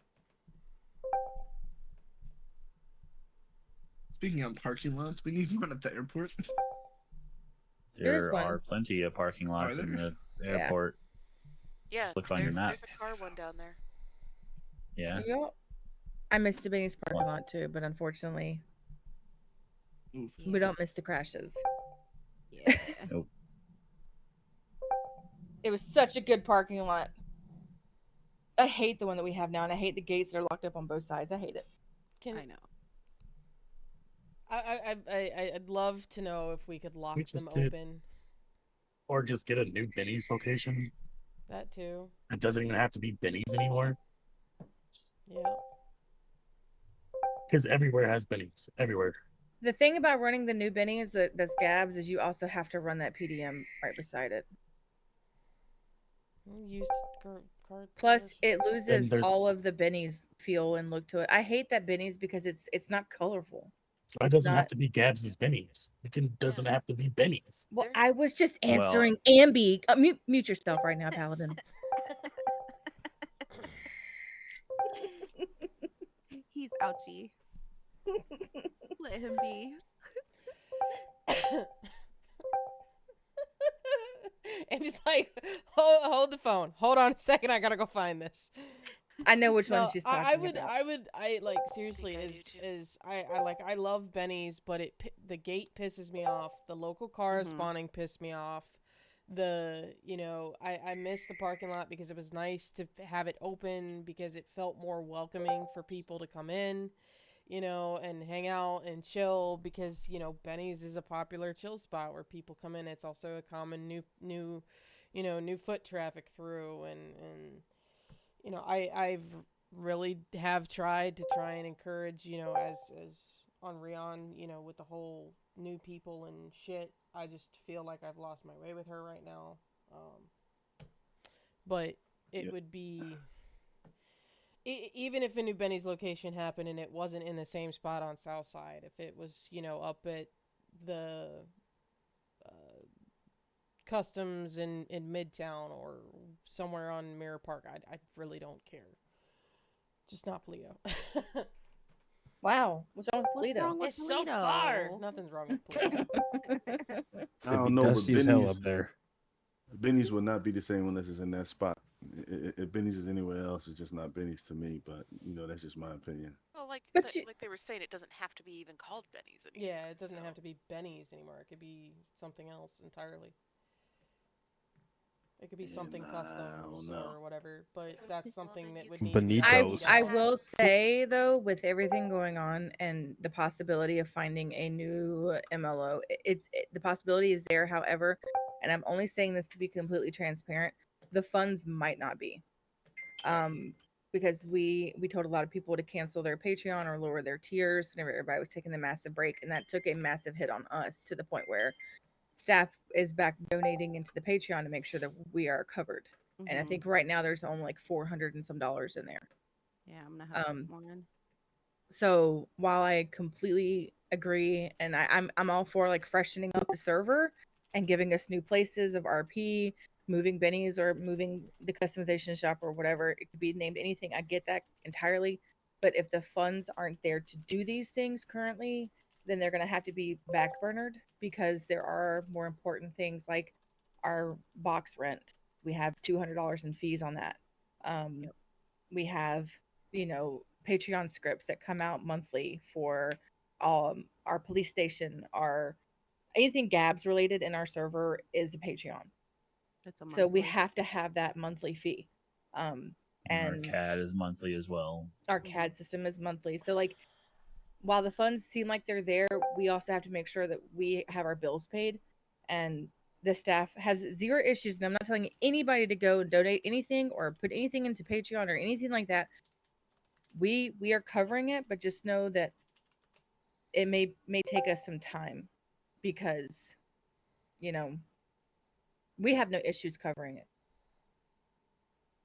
Speaker 13: Speaking of parking lots, we need one at the airport.
Speaker 6: There are plenty of parking lots in the airport.
Speaker 10: Yeah,
Speaker 6: Just look on your map.
Speaker 10: there's a car one down there.
Speaker 6: Yeah.
Speaker 2: I miss the Benny's parking lot too, but unfortunately, we don't miss the crashes.
Speaker 1: Yeah.
Speaker 6: Nope.
Speaker 2: It was such a good parking lot. I hate the one that we have now, and I hate the gates that are locked up on both sides. I hate it.
Speaker 1: I know.
Speaker 16: I'd love to know if we could lock them
Speaker 7: did.
Speaker 16: open.
Speaker 7: Or just get a new Benny's location.
Speaker 16: That too.
Speaker 7: It doesn't even have to be Benny's anymore.
Speaker 16: Yeah.
Speaker 7: Because everywhere has Benny's. Everywhere.
Speaker 2: The thing about running the new Benny's that's Gabs is you also have to run that PDM right beside it.
Speaker 16: Used card.
Speaker 2: Plus, it loses all of the Benny's feel and look to it. I hate that Benny's because it's not colorful.
Speaker 7: It doesn't have to be Gabs's Benny's. It doesn't have to be Benny's.
Speaker 2: Well, I was just answering Ambi. Mute yourself right now, Paladin.
Speaker 1: He's ouchy. Let him be.
Speaker 16: And it's like, hold the phone. Hold on a second. I gotta go find this.
Speaker 2: I know which one she's talking about.
Speaker 16: I like seriously I love Benny's, but the gate pisses me off. The local car spawning pissed me off. I missed the parking lot because it was nice to have it open because it felt more welcoming for people to come in, and hang out and chill because, Benny's is a popular chill spot where people come in. It's also a common new foot traffic through I've really have tried to try and encourage, as on Rion, with the whole new people and shit. I just feel like I've lost my way with her right now. But it
Speaker 9: Yep.
Speaker 16: would be even if a new Benny's location happened and it wasn't in the same spot on Southside, if it was, up at the uh, Customs in Midtown or somewhere on Mirror Park, I really don't care. Just not Polito.
Speaker 8: Wow, what's wrong with
Speaker 1: What's
Speaker 8: Polito?
Speaker 1: wrong with
Speaker 16: It's so far.
Speaker 1: Polito?
Speaker 16: Nothing's wrong with Polito.
Speaker 9: I
Speaker 14: It'd be
Speaker 9: don't know, but
Speaker 14: dusty as hell up there.
Speaker 9: Benny's will not be the same unless it's in that spot. If Benny's is anywhere else, it's just not Benny's to me. But that's just my opinion.
Speaker 10: Well,
Speaker 8: But you,
Speaker 10: like they were saying, it doesn't have to be even called Benny's anymore.
Speaker 16: Yeah, it doesn't
Speaker 10: so.
Speaker 16: have to be Benny's anymore. It could be something else entirely. It could be something
Speaker 9: I
Speaker 16: customs
Speaker 9: don't know.
Speaker 16: or whatever, but that's something that would need
Speaker 14: Benito's.
Speaker 16: to be
Speaker 8: I
Speaker 16: done.
Speaker 8: will say though, with everything going on and the possibility of finding a new MLO, the possibility is there. However, and I'm only saying this to be completely transparent, the funds might not be. Because we told a lot of people to cancel their Patreon or lower their tiers whenever everybody was taking the massive break, and that took a massive hit on us to the point where staff is back donating into the Patreon to make sure that we are covered. And I think right now there's only like $400 and some in there.
Speaker 1: Yeah, I'm gonna have to put more in.
Speaker 8: So while I completely agree, and I'm all for like freshening up the server and giving us new places of RP, moving Benny's or moving the customization shop or whatever, it could be named anything. I get that entirely. But if the funds aren't there to do these things currently, then they're gonna have to be backburnered because there are more important things like our box rent. We have $200 in fees on that. We have, Patreon scripts that come out monthly for our police station, our anything Gabs related in our server is a Patreon.
Speaker 1: It's a
Speaker 8: So we
Speaker 1: monthly.
Speaker 8: have to have that monthly fee.
Speaker 6: And our
Speaker 8: And
Speaker 6: CAD is monthly as well.
Speaker 8: our CAD system is monthly. So like while the funds seem like they're there, we also have to make sure that we have our bills paid, and the staff has zero issues. And I'm not telling anybody to go and donate anything or put anything into Patreon or anything like that. We are covering it, but just know that it may take us some time because we have no issues covering it,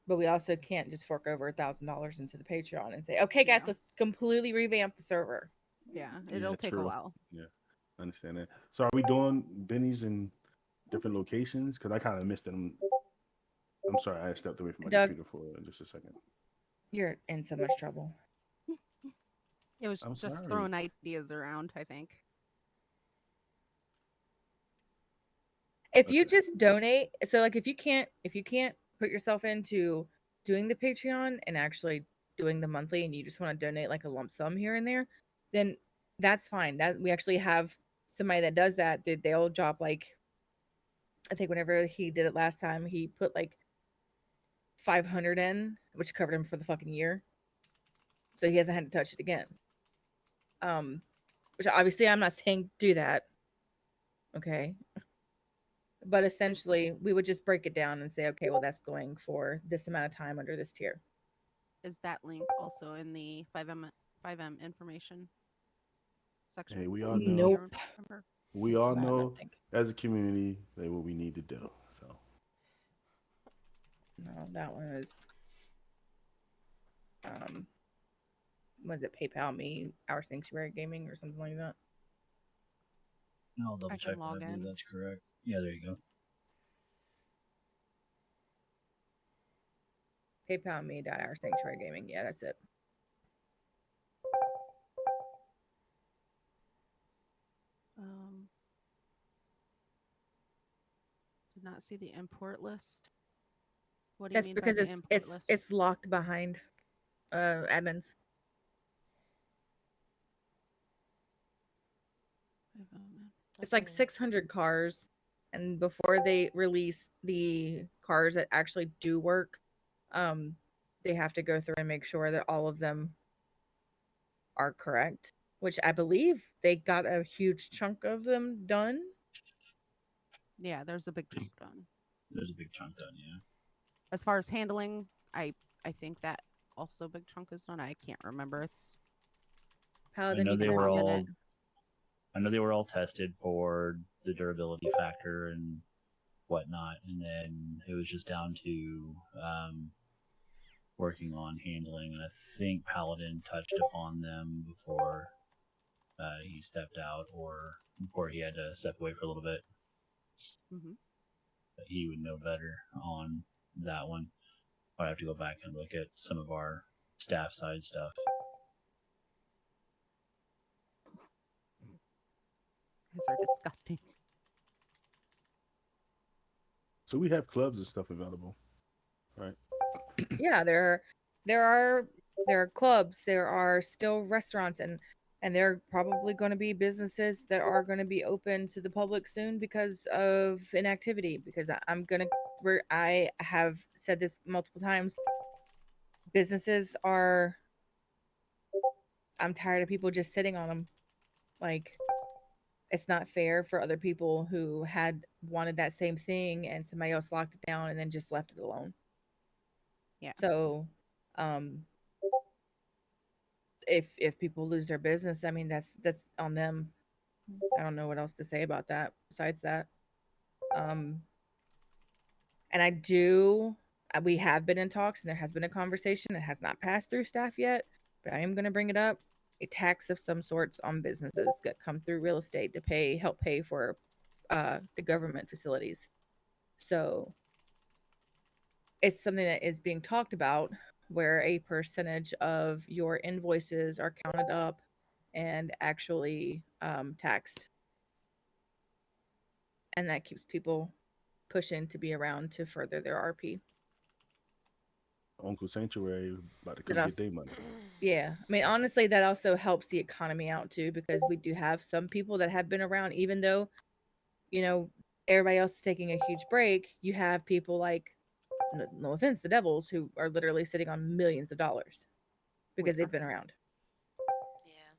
Speaker 8: but we also can't just fork over $1,000 into the Patreon and say, okay guys, let's completely revamp the server.
Speaker 1: Yeah, it'll take a while.
Speaker 9: Yeah, I understand that. So are we doing Benny's in different locations? Because I kind of missed them. I'm sorry, I stepped away from my
Speaker 8: Doug,
Speaker 9: computer for just a second.
Speaker 8: you're in so much trouble.
Speaker 1: It was
Speaker 9: I'm
Speaker 1: just
Speaker 9: sorry.
Speaker 1: throwing ideas around, I think.
Speaker 8: If you just donate, so like if you can't put yourself into doing the Patreon and actually doing the monthly, and you just want to donate like a lump sum here and there, then that's fine. That we actually have somebody that does that. They'll drop like, I think whenever he did it last time, he put like 500 in, which covered him for the fucking year. So he hasn't had to touch it again. Which obviously I'm not saying do that. Okay. But essentially, we would just break it down and say, okay, well, that's going for this amount of time under this tier.
Speaker 1: Is that link also in the FiveM information section?
Speaker 9: Hey, we all
Speaker 1: Do you
Speaker 9: know.
Speaker 1: remember?
Speaker 9: We all know as a community that what we need to do. So.
Speaker 8: No, that one is. Was it PayPal me, Our Sanctuary Gaming, or something like that?
Speaker 6: I'll double check. I believe that's correct. Yeah, there you go.
Speaker 8: PayPal me Our Sanctuary Gaming. Yeah, that's it.
Speaker 1: Did not see the import list. What do
Speaker 8: That's
Speaker 1: you mean
Speaker 8: because
Speaker 1: by the import list?
Speaker 8: it's locked behind admins. It's like 600 cars
Speaker 2: and before they release the cars that actually do work, they have to go through and make sure that all of them are correct, which I believe they got a huge chunk of them done.
Speaker 1: Yeah, there's a big chunk done.
Speaker 6: There's a big chunk done, yeah.
Speaker 1: As far as handling, I think that also big chunk is done. I can't remember. It's
Speaker 6: I
Speaker 2: Paladin,
Speaker 6: know
Speaker 2: you
Speaker 6: they
Speaker 2: can
Speaker 6: were
Speaker 2: help me with
Speaker 6: all.
Speaker 2: it.
Speaker 6: I know they were all tested for the durability factor and whatnot, and then it was just down to working on handling. And I think Paladin touched upon them before he stepped out, or before he had to step away for a little bit.
Speaker 1: Mm-hmm.
Speaker 6: But he would know better on that one. I'd have to go back and look at some of our staff side stuff.
Speaker 1: These are disgusting.
Speaker 9: So we have clubs and stuff available, right?
Speaker 2: Yeah, there are clubs, there are still restaurants, and there are probably going to be businesses that are going to be open to the public soon because of inactivity. Because I have said this multiple times. Businesses are. I'm tired of people just sitting on them. Like, it's not fair for other people who had wanted that same thing and somebody else locked it down and then just left it alone.
Speaker 1: Yeah.
Speaker 2: So, if people lose their business, I mean that's on them. I don't know what else to say about that besides that. And we have been in talks and there has been a conversation. It has not passed through staff yet, but I am going to bring it up. A tax of some sorts on businesses that come through real estate to help pay for the government facilities. So it's something that is being talked about, where a percentage of your invoices are counted up and actually taxed. And that keeps people pushing to be around to further their RP.
Speaker 9: Uncle Sanctuary about to come
Speaker 2: That
Speaker 9: get
Speaker 2: also,
Speaker 9: their money.
Speaker 2: yeah, I mean, honestly, that also helps the economy out too, because we do have some people that have been around, even though, you know, everybody else is taking a huge break. You have people like, no offense, the Devils, who are literally sitting on millions of dollars because they've been around.
Speaker 10: Yeah.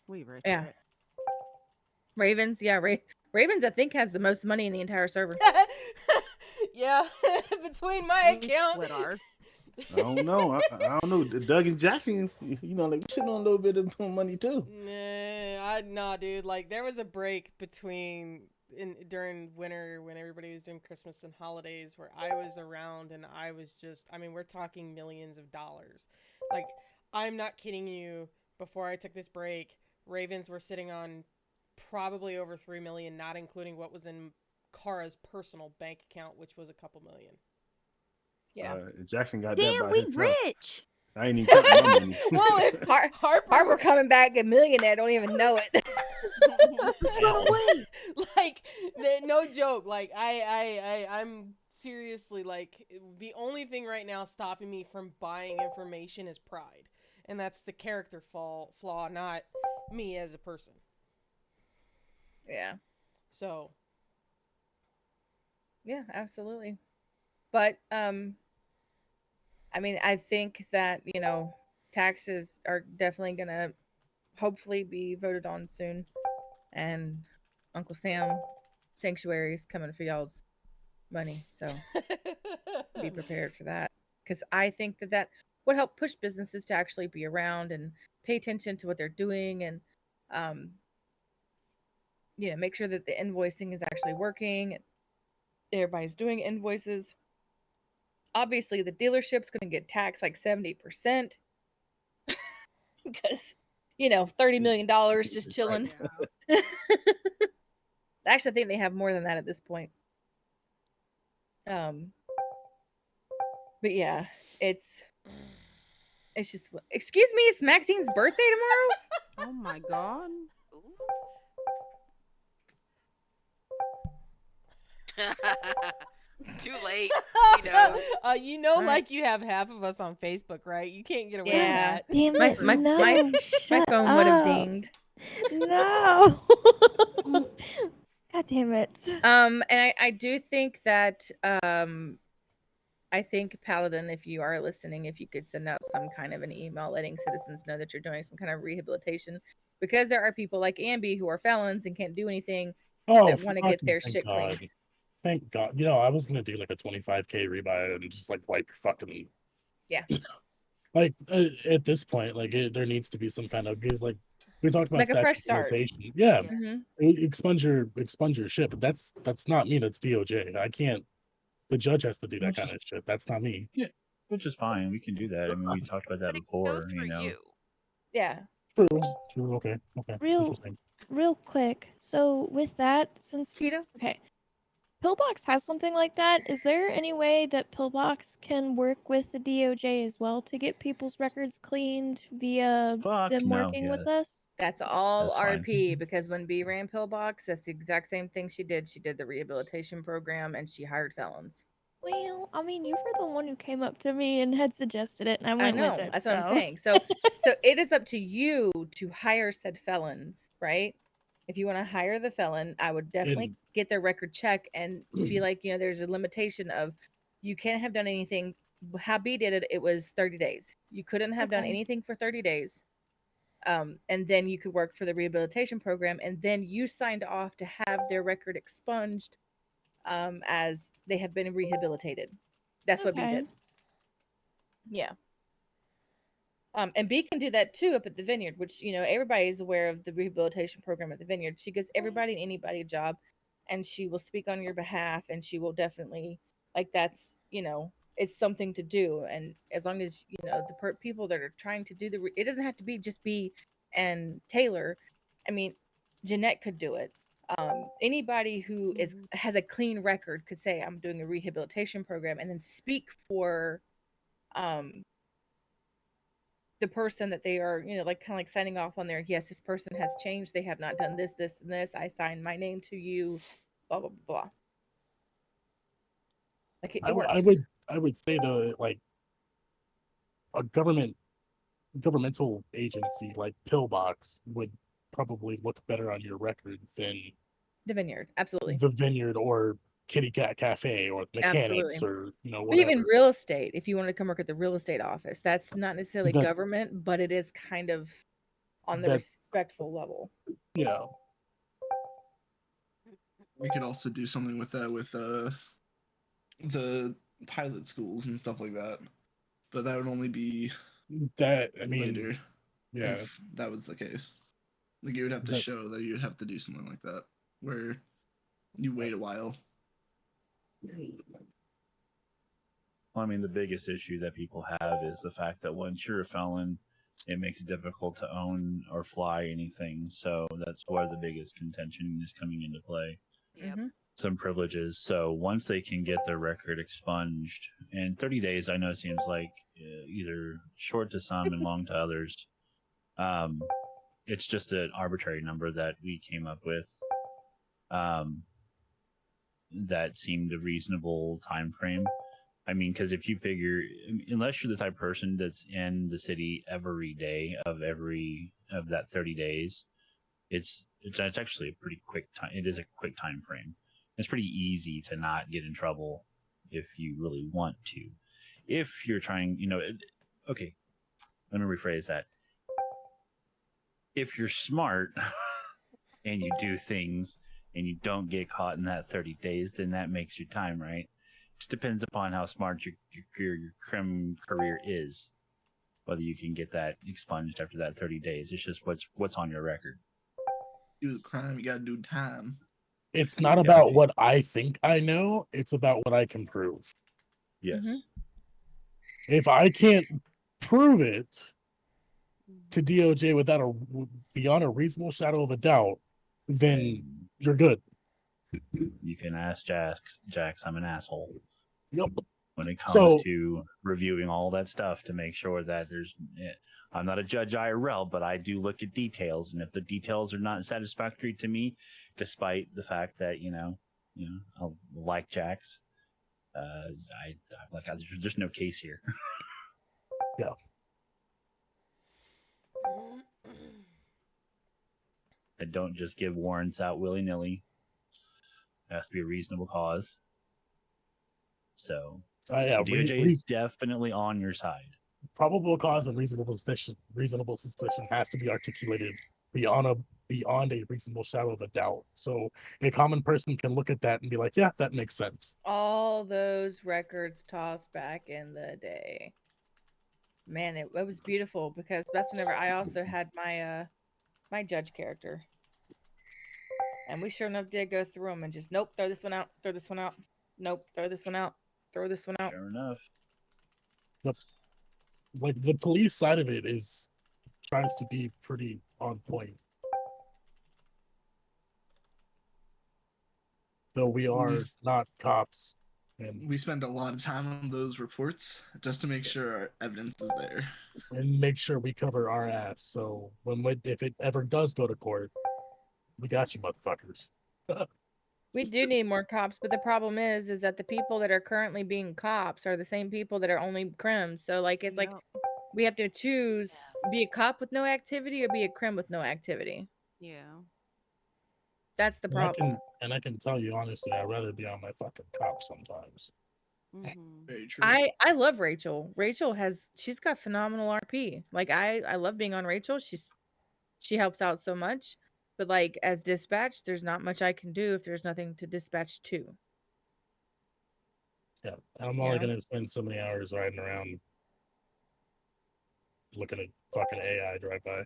Speaker 1: We rich.
Speaker 2: Yeah. Ravens, yeah, Ravens, I think, has the most money in the entire server.
Speaker 16: Yeah, between my account.
Speaker 1: Split ours.
Speaker 9: I don't know. I don't know. Doug and Jackson, you know, like we sitting on a little bit of money too.
Speaker 16: Nah, dude. Like there was a break during winter when everybody was doing Christmas and holidays where I was around and I was just, I mean, we're talking millions of dollars. Like, I'm not kidding you. Before I took this break, Ravens were sitting on probably over 3 million, not including what was in Kara's personal bank account, which was a couple million.
Speaker 2: Yeah.
Speaker 9: Jackson got that
Speaker 8: Damn,
Speaker 9: by
Speaker 8: we
Speaker 9: himself.
Speaker 8: rich.
Speaker 9: I ain't even counting my money.
Speaker 16: Well, if
Speaker 2: Harper coming back a millionaire, don't even know it.
Speaker 8: There's no way.
Speaker 16: Like, no joke. Like, I'm seriously, like, the only thing right now stopping me from buying information is pride. And that's the character flaw, not me as a person.
Speaker 2: Yeah.
Speaker 16: So.
Speaker 2: Yeah, absolutely. But, I mean, I think that, you know, taxes are definitely going to hopefully be voted on soon. And Uncle Sam Sanctuary is coming for y'all's money. So be prepared for that. Because I think that would help push businesses to actually be around and pay attention to what they're doing and, you know, make sure that the invoicing is actually working. Everybody's doing invoices. Obviously, the dealership's going to get taxed like 70% because, you know, $30 million just chilling.
Speaker 1: Yeah.
Speaker 2: Actually, I think they have more than that at this point. But yeah, it's just. Excuse me, it's Maxine's birthday tomorrow.
Speaker 1: Oh my god.
Speaker 10: Too late.
Speaker 16: You know, like you have half of us on Facebook, right? You can't get away
Speaker 2: Yeah.
Speaker 16: with that.
Speaker 8: Damn it,
Speaker 2: My phone would have dinged.
Speaker 8: No.
Speaker 15: God damn it.
Speaker 2: And I do think that I think Paladin, if you are listening, if you could send out some kind of an email letting citizens know that you're doing some kind of rehabilitation, because there are people like Ambi who are felons and can't do anything
Speaker 7: Oh,
Speaker 2: that want to get their
Speaker 7: thank
Speaker 2: shit
Speaker 7: God.
Speaker 2: clean.
Speaker 7: Thank God. You know, I was gonna do like a 25K rebuy and just like wipe fucking.
Speaker 2: Yeah.
Speaker 7: Like at this point, like there needs to be some kind of, because like we talked about
Speaker 2: Like a fresh
Speaker 7: statute of
Speaker 2: start.
Speaker 7: limitation. Yeah.
Speaker 2: Mhm.
Speaker 7: Expunge your shit, but that's not me. That's DOJ. I can't. The judge has to do that
Speaker 6: Which
Speaker 7: kind
Speaker 6: is-
Speaker 7: of shit. That's not me.
Speaker 6: Yeah, which is fine. We can do that. I mean, we talked about that before. You know,
Speaker 2: Yeah.
Speaker 7: True. Okay.
Speaker 15: Real,
Speaker 7: Interesting.
Speaker 15: real quick. So with that, since okay, Pillbox has something like that. Is there any way that Pillbox can work with the DOJ as well to get people's records cleaned via them
Speaker 6: no,
Speaker 15: working with us?
Speaker 2: That's all
Speaker 6: That's fine.
Speaker 2: RP, because when B ran Pillbox, that's the exact same thing she did. She did the rehabilitation program and she hired felons.
Speaker 15: Well, I mean, you were the one who came up to me and had suggested it, and I
Speaker 2: I
Speaker 15: went
Speaker 2: know.
Speaker 15: with it.
Speaker 2: That's what I'm
Speaker 15: so.
Speaker 2: saying. So it is up to you to hire said felons, right? If you want to hire the felon, I would definitely get their record check and be like, you know, there's a limitation of you can't have done anything. How B did it, it was 30 days. You couldn't have done
Speaker 15: Okay.
Speaker 2: anything for 30 days. And then you could work for the rehabilitation program, and then you signed off to have their record expunged as they have been rehabilitated. That's what B
Speaker 15: Okay.
Speaker 2: did. Yeah. And B can do that too up at the Vineyard, which, you know, everybody is aware of the rehabilitation program at the Vineyard. She gives everybody and anybody a job, and she will speak on your behalf, and she will definitely, like, that's, you know, it's something to do. And as long as, you know, the people that are trying to do it doesn't have to be just B and Taylor. I mean, Jeanette could do it. Anybody who has a clean record could say, I'm doing a rehabilitation program, and then speak for um the person that they are, you know, like kind of like signing off on there. Yes, this person has changed. They have not done this, this, and this. I sign my name to you. Blah blah blah. Like it works.
Speaker 7: I would say though, like a governmental agency like Pillbox would probably look better on your record than
Speaker 2: The Vineyard, absolutely,
Speaker 7: the Vineyard or Kitty Cat Cafe or
Speaker 2: absolutely.
Speaker 7: Mechanics or, you know,
Speaker 2: But even
Speaker 7: whatever.
Speaker 2: real estate, if you want to come work at the real estate office, that's not necessarily
Speaker 7: That
Speaker 2: government, but it is kind of on the
Speaker 7: that
Speaker 2: respectful level.
Speaker 7: yeah.
Speaker 13: We could also do something with that with the pilot schools and stuff like that. But that would only be
Speaker 7: That I mean,
Speaker 13: later
Speaker 7: yeah.
Speaker 13: if that was the case. Like you would have to
Speaker 7: That-
Speaker 13: show that you'd have to do something like that, where you wait a while.
Speaker 6: Well, I mean, the biggest issue that people have is the fact that once you're a felon, it makes it difficult to own or fly anything. So that's where the biggest contention is coming into play.
Speaker 2: Mhm.
Speaker 6: Some privileges. So once they can get their record expunged, and 30 days, I know seems like either short to some and long to others. It's just an arbitrary number that we came up with. That seemed a reasonable time frame. I mean, because if you figure, unless you're the type of person that's in the city every day of that 30 days, it's actually a pretty quick time. It is a quick time frame. It's pretty easy to not get in trouble if you really want to. If you're trying, you know, okay, let me rephrase that. If you're smart and you do things and you don't get caught in that 30 days, then that makes your time, right? Just depends upon how smart your crime career is, whether you can get that expunged after that 30 days. It's just what's on your record.
Speaker 13: Do the crime, you gotta do time.
Speaker 7: It's not
Speaker 6: Yeah,
Speaker 7: about what I think I know, it's about what I can prove.
Speaker 6: Yes.
Speaker 2: Mm-hmm.
Speaker 7: If I can't prove it to DOJ beyond a reasonable shadow of a doubt, then you're good.
Speaker 6: You can ask Jax, I'm an asshole.
Speaker 7: Yep.
Speaker 6: When it comes
Speaker 7: So-
Speaker 6: to reviewing all that stuff to make sure that I'm not a judge IRL, but I do look at details, and if the details are not satisfactory to me, despite the fact that I like Jax, there's no case here.
Speaker 7: Yeah.
Speaker 6: I don't just give warrants out willy nilly. It has to be a reasonable cause. So
Speaker 7: Yeah,
Speaker 6: the DOJ is definitely on your side.
Speaker 7: Probable cause and reasonable suspicion. Reasonable suspicion has to be articulated beyond a reasonable shadow of a doubt. So a common person can look at that and be like, "Yeah, that makes sense."
Speaker 2: All those records tossed back in the day. Man, it was beautiful because that's whenever I also had my judge character. And we sure enough did go through them and just nope, throw this one out, throw this one out. Nope, throw this one out, throw this one out.
Speaker 6: Sure enough.
Speaker 7: The, like the police side of it is tries to be pretty on point. Though we are not cops. And
Speaker 13: we spend a lot of time on those reports just to make sure our evidence is there.
Speaker 7: And make sure we cover our ass. So if it ever does go to court, we got you, motherfuckers.
Speaker 2: We do need more cops, but the problem is that the people that are currently being cops are the same people that are only crims. So like it's like we have to choose be a cop with no activity or be a crim with no activity.
Speaker 1: Yeah.
Speaker 2: That's the problem.
Speaker 7: I can tell you honestly, I'd rather be on my fucking cop sometimes.
Speaker 13: Very true.
Speaker 2: I love Rachel. She's got phenomenal RP. Like I love being on Rachel. She helps out so much. But like as dispatch, there's not much I can do if there's nothing to dispatch to.
Speaker 7: Yeah, I'm only gonna spend so many hours riding around looking at fucking AI drive by.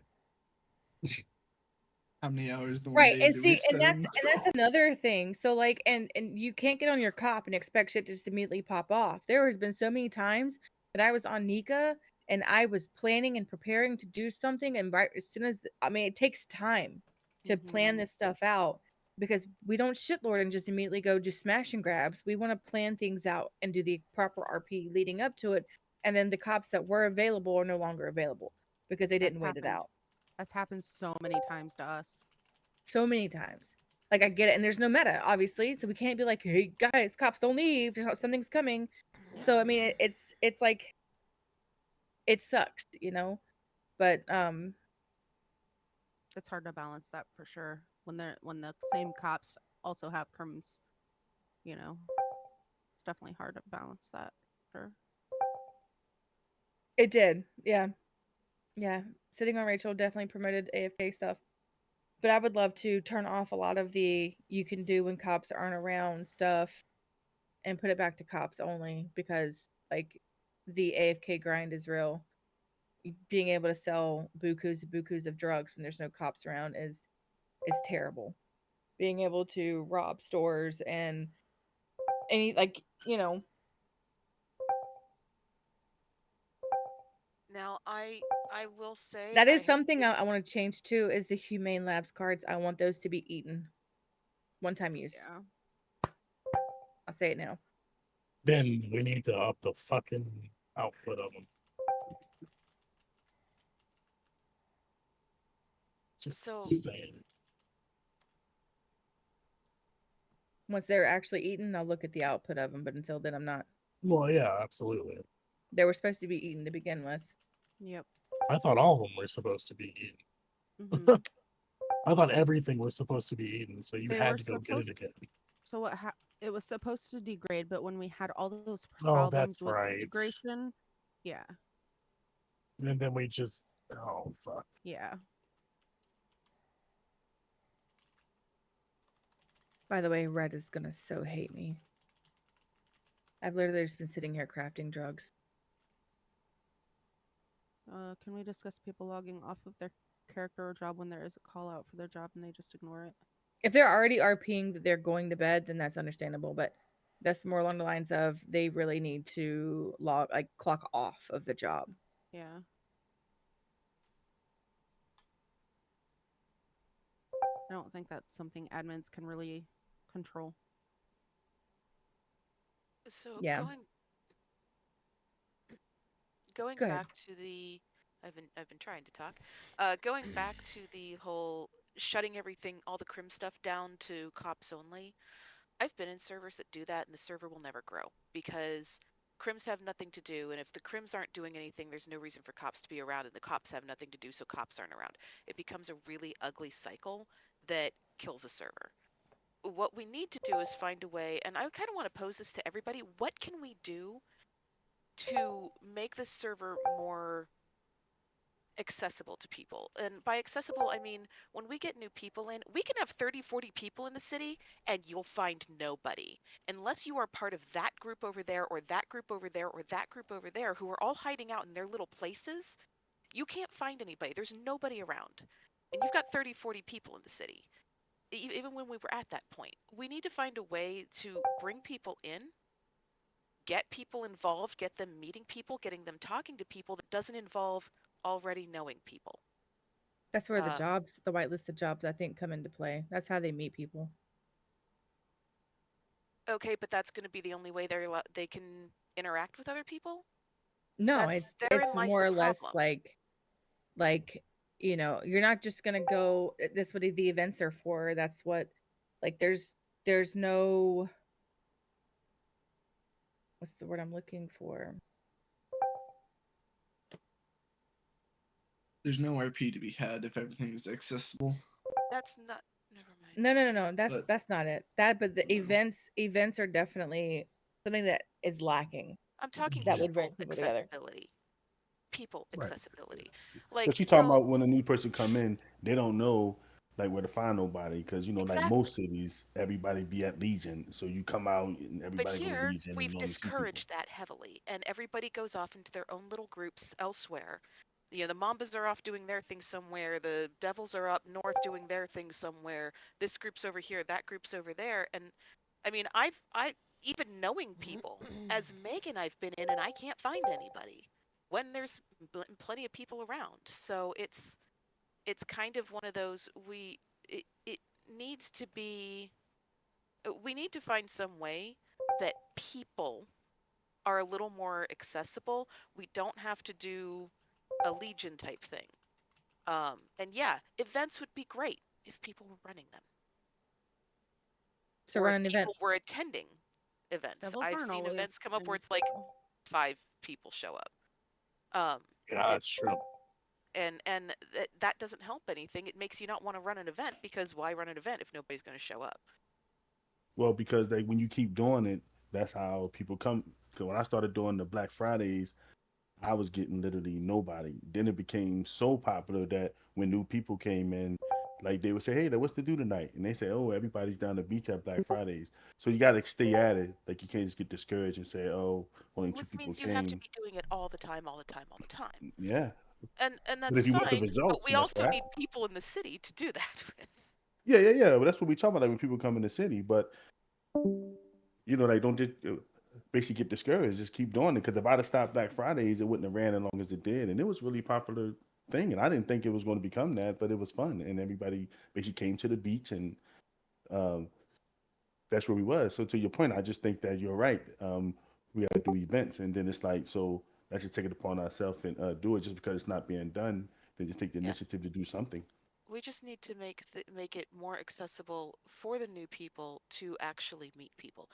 Speaker 13: How many hours the one
Speaker 2: Right,
Speaker 13: day
Speaker 2: and
Speaker 13: do we
Speaker 2: see, and
Speaker 13: spend?
Speaker 2: that's another thing. So like, and you can't get on your cop and expect shit to just immediately pop off. There has been so many times that I was on Nika and I was planning and preparing to do something, and right as soon as I mean, it takes time to plan this stuff out because we don't shitlord and just immediately go do smash and grabs. We want to plan things out and do the proper RP leading up to it, and then the cops that were available are no longer available because they didn't wait it out.
Speaker 1: That's happened so many times to us.
Speaker 2: So many times. Like I get it, and there's no meta, obviously, so we can't be like, "Hey guys, cops, don't leave. Something's coming." So I mean, it's like it sucks, But
Speaker 1: it's hard to balance that for sure. When the same cops also have crims, it's definitely hard to balance that. Sure.
Speaker 2: It did, yeah, yeah. Sitting on Rachel definitely promoted AFK stuff. But I would love to turn off a lot of the you can do when cops aren't around stuff and put it back to cops only because like the AFK grind is real. Being able to sell bukus of drugs when there's no cops around is terrible. Being able to rob stores and any
Speaker 10: Now, I will say
Speaker 2: that
Speaker 10: I
Speaker 2: is
Speaker 10: have
Speaker 2: something
Speaker 10: been
Speaker 2: I want to change too is the Humane Labs cards. I want those to be eaten. One time use.
Speaker 1: Yeah.
Speaker 2: I'll say it now.
Speaker 7: Then we need to up the fucking output of them. Just saying.
Speaker 2: Once they're actually eaten, I'll look at the output of them. But until then, I'm not.
Speaker 7: Well, yeah, absolutely.
Speaker 2: They were supposed to be eaten to begin with.
Speaker 1: Yep.
Speaker 7: I thought all of them were supposed to be eaten. I thought everything was supposed to be eaten, so you
Speaker 1: They
Speaker 7: had
Speaker 1: were
Speaker 7: to go get it
Speaker 1: supposed.
Speaker 7: again.
Speaker 1: So it was supposed to degrade, but when we had all those
Speaker 7: Oh,
Speaker 1: problems
Speaker 7: that's
Speaker 1: with the
Speaker 7: right.
Speaker 1: degradation, yeah,
Speaker 7: And then we just, oh fuck.
Speaker 1: yeah.
Speaker 2: By the way, Red is gonna so hate me. I've literally just been sitting here crafting drugs.
Speaker 1: Can we discuss people logging off of their character or job when there is a call out for their job and they just ignore it?
Speaker 2: If they're already RPing that they're going to bed, then that's understandable. But that's more along the lines of they really need to clock off of the job.
Speaker 1: Yeah. I don't think that's something admins can really control.
Speaker 10: So
Speaker 2: Yeah.
Speaker 10: Going
Speaker 2: Go ahead.
Speaker 10: back to the I've been trying to talk. Going back to the whole shutting everything, all the crim stuff down to cops only. I've been in servers that do that and the server will never grow because crims have nothing to do, and if the crims aren't doing anything, there's no reason for cops to be around, and the cops have nothing to do, so cops aren't around. It becomes a really ugly cycle that kills a server. what we need to do is find a way, and I kind of want to pose this to everybody. What can we do to make the server more accessible to people? And by accessible, I mean when we get new people in, we can have 30, 40 people in the city and you'll find nobody. Unless you are part of that group over there, or that group over there, or that group over there, who are all hiding out in their little places, you can't find anybody. There's nobody around. And you've got 30, 40 people in the city. Even when we were at that point, we need to find a way to bring people in, get people involved, get them meeting people, getting them talking to people that doesn't involve already knowing people.
Speaker 2: That's where the whitelisted jobs, I think, come into play. That's how they meet people.
Speaker 10: Okay, but that's going to be the only way they can interact with other people?
Speaker 2: No,
Speaker 10: Therein
Speaker 2: it's
Speaker 10: lies
Speaker 2: more
Speaker 10: the
Speaker 2: or less
Speaker 10: problem.
Speaker 2: like you're not just gonna go. That's what the events are for. That's what, like, there's no, what's the word I'm looking for?
Speaker 13: There's no RP to be had if everything is accessible.
Speaker 10: That's not. Never mind.
Speaker 2: No. That's not it. But the events are definitely something that is lacking.
Speaker 10: I'm talking
Speaker 2: That would bring
Speaker 10: people
Speaker 2: people together.
Speaker 10: accessibility. People
Speaker 9: Right.
Speaker 10: accessibility.
Speaker 9: But
Speaker 10: Like,
Speaker 9: you talking about when a new person come in, they don't know like where to find nobody because like
Speaker 10: exactly.
Speaker 9: most cities, everybody be at Legion, so you come out and
Speaker 10: But
Speaker 9: everybody go to
Speaker 10: here,
Speaker 9: Legion and
Speaker 10: we've
Speaker 9: you only see people.
Speaker 10: discouraged that heavily, and everybody goes off into their own little groups elsewhere. The Mambas are off doing their thing somewhere, the Devils are up north doing their thing somewhere, this group's over here, that group's over there, and I mean, I even knowing people, as Megan, I've been in and I can't find anybody when there's plenty of people around. So it's kind of one of those, it needs to be, we need to find some way that people are a little more accessible. We don't have to do a Legion type thing. And yeah, events would be great if people were running them,
Speaker 2: So
Speaker 10: or
Speaker 2: run
Speaker 10: if
Speaker 2: an event.
Speaker 10: people were attending events.
Speaker 1: Devils
Speaker 10: I've
Speaker 1: aren't
Speaker 10: seen events
Speaker 1: always
Speaker 10: come up
Speaker 1: in
Speaker 10: where it's like 5 people show up.
Speaker 7: Yeah, that's true.
Speaker 10: And that doesn't help anything. It makes you not want to run an event, because why run an event if nobody's going to show up?
Speaker 9: Well, because when you keep doing it, that's how people come. Because when I started doing the Black Fridays, I was getting literally nobody. Then it became so popular that when new people came in, like they would say, "Hey, what's to do tonight?" And they say, "Oh, everybody's down the beach at Black Fridays." So you got to stay at it. Like you can't just get discouraged and say, "Oh, only two
Speaker 10: Which
Speaker 9: people
Speaker 10: means you have to
Speaker 9: came."
Speaker 10: be doing it all the time, all the time, all the time.
Speaker 9: Yeah,
Speaker 10: And
Speaker 9: but
Speaker 10: that's
Speaker 9: if you want the
Speaker 10: fine, but
Speaker 9: results,
Speaker 10: we
Speaker 9: and that's
Speaker 10: also
Speaker 9: what
Speaker 10: need
Speaker 9: happened.
Speaker 10: people in the city to do that with.
Speaker 9: Yeah. But that's what we talk about, like when people come in the city. But like don't just basically get discouraged. Just keep doing it. Because if I'd have stopped Black Fridays, it wouldn't have ran as long as it did, and it was really popular thing. And I didn't think it was going to become that, but it was fun, and everybody basically came to the beach, and um, that's where we was. So to your point, I just think that you're right. We got to do events, and then it's like, so let's just take it upon ourselves and do it. Just because it's not being done, then just take the
Speaker 10: Yeah.
Speaker 9: initiative to do something.
Speaker 10: We just need to make it more accessible for the new people to actually meet people.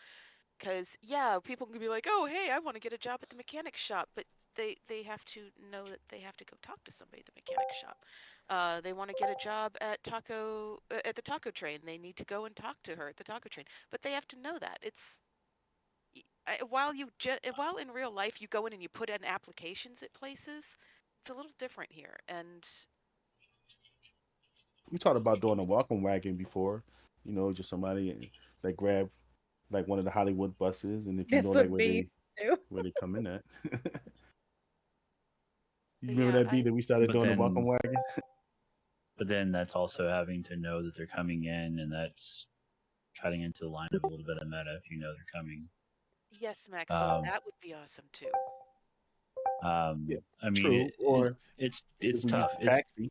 Speaker 10: Because yeah, people can be like, "Oh, hey, I want to get a job at the mechanic shop," but they have to know that they have to go talk to somebody at the mechanic shop. They want to get a job at the taco train. They need to go and talk to her at the taco train, but they have to know that it's while in real life you go in and you put in applications at places, it's a little different here. And
Speaker 9: We talked about doing a welcome wagon before. Just somebody that grab like one of the Hollywood buses, and if you know
Speaker 2: That's
Speaker 9: like
Speaker 2: what B do.
Speaker 9: where they come in at. You remember
Speaker 10: yeah,
Speaker 9: that beat that we started
Speaker 6: But
Speaker 9: doing the welcome
Speaker 6: then,
Speaker 9: wagon?
Speaker 6: but then that's also having to know that they're coming in, and that's cutting into the line of a little bit of meta if you know they're coming.
Speaker 10: yes, Maxine,
Speaker 6: Um,
Speaker 10: that would be awesome too.
Speaker 9: Yeah,
Speaker 6: I mean,
Speaker 9: true. Or if
Speaker 6: it's
Speaker 9: we use
Speaker 6: tough.
Speaker 9: the taxi,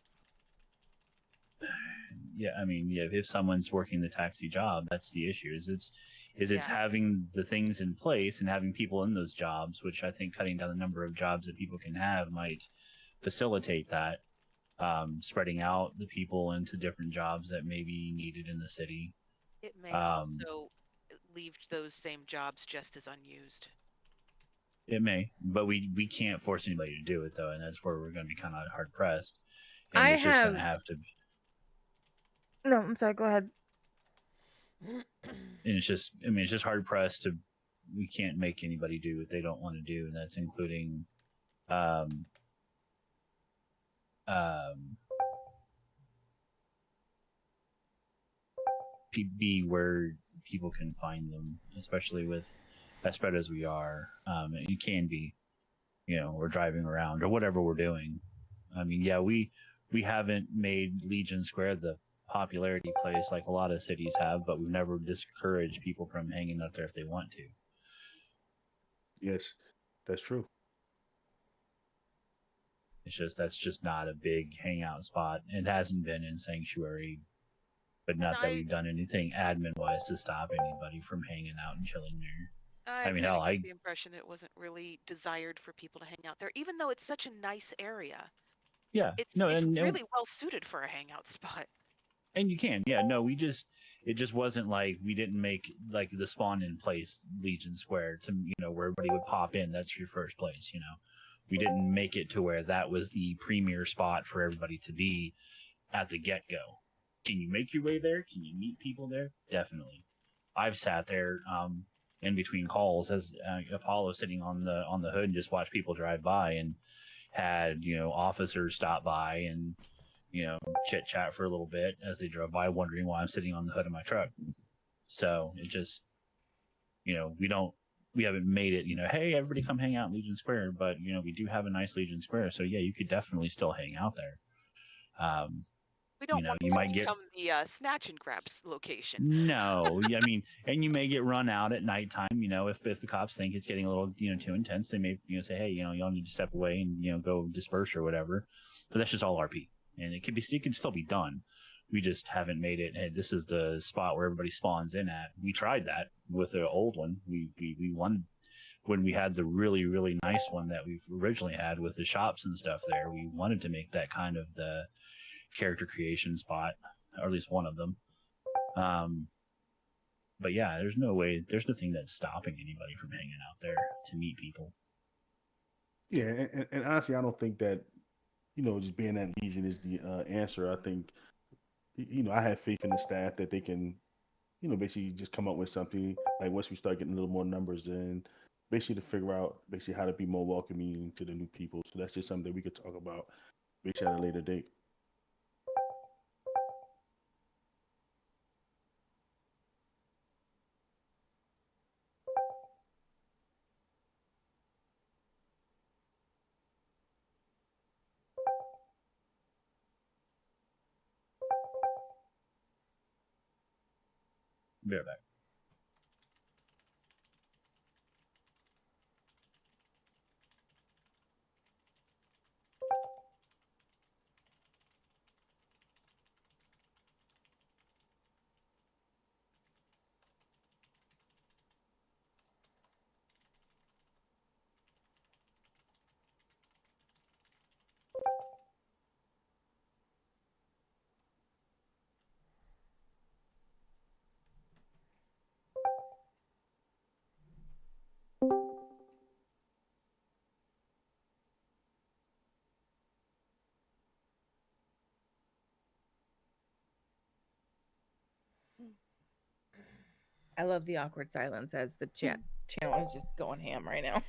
Speaker 6: Yeah, I mean, yeah, if someone's working the taxi job, that's the issue. It's
Speaker 10: Yeah,
Speaker 6: having the things in place and having people in those jobs, which I think cutting down the number of jobs that people can have might facilitate that. Spreading out the people into different jobs that may be needed in the city.
Speaker 10: it may
Speaker 6: Um,
Speaker 10: also leave those same jobs just as unused.
Speaker 6: it may, but we can't force anybody to do it though, and that's where we're going to be kind of hard pressed. And
Speaker 2: I
Speaker 6: it's just going
Speaker 2: have
Speaker 6: to have to.
Speaker 2: no. I'm sorry. Go ahead.
Speaker 6: it's just, I mean, it's just hard pressed to. We can't make anybody do what they don't want to do, and that's including um, um, be where people can find them, especially with as spread as we are. And it can be, we're driving around or whatever we're doing. I mean, yeah, we haven't made Legion Square the popularity place like a lot of cities have, but we've never discouraged people from hanging out there if they want to.
Speaker 9: Yes, that's true.
Speaker 6: It's just that's just not a big hangout spot. It hasn't been in Sanctuary, but not that we've done anything admin wise to stop anybody from hanging out and chilling there.
Speaker 10: I
Speaker 6: mean,
Speaker 10: kind
Speaker 6: hell,
Speaker 10: of get the impression that it wasn't really desired for people to hang out there, even though it's such a nice area.
Speaker 6: yeah,
Speaker 10: It's
Speaker 6: no,
Speaker 10: it's
Speaker 6: and
Speaker 10: really well suited for a hangout spot.
Speaker 6: and you can, yeah, no, it just wasn't like we didn't make like the spawn in place Legion Square to where everybody would pop in. That's your first place. We didn't make it to where that was the premier spot for everybody to be at the get go. Can you make your way there? Can you meet people there? Definitely. I've sat there in between calls as Apollo sitting on the hood and just watched people drive by and had officers stop by and chit chat for a little bit as they drove by, wondering why I'm sitting on the hood of my truck. So it just we haven't made it hey, everybody come hang out in Legion Square, but we do have a nice Legion Square, so yeah, you could definitely still hang out there.
Speaker 10: We don't want
Speaker 6: You
Speaker 10: it to
Speaker 6: might get
Speaker 10: become the snatch and grabs location.
Speaker 6: no, I mean, and you may get run out at nighttime. If the cops think it's getting a little too intense, they may say, hey, y'all need to step away and go disperse or whatever. But that's just all RP, and it can still be done. We just haven't made it. Hey, this is the spot where everybody spawns in at. We tried that with the old one. We wanted when we had the really really nice one that we've originally had with the shops and stuff there. We wanted to make that kind of the character creation spot, or at least one of them. But yeah, there's nothing that's stopping anybody from hanging out there to meet people.
Speaker 9: Yeah, and honestly, I don't think that just being that Legion is the answer. I think I have faith in the staff that they can basically just come up with something like once we start getting a little more numbers in, basically to figure out basically how to be more welcoming to the new people. So that's just something that we could talk about basically at a later date.
Speaker 6: Be right back.
Speaker 2: I love the awkward silence as the chat channel is just going ham right now.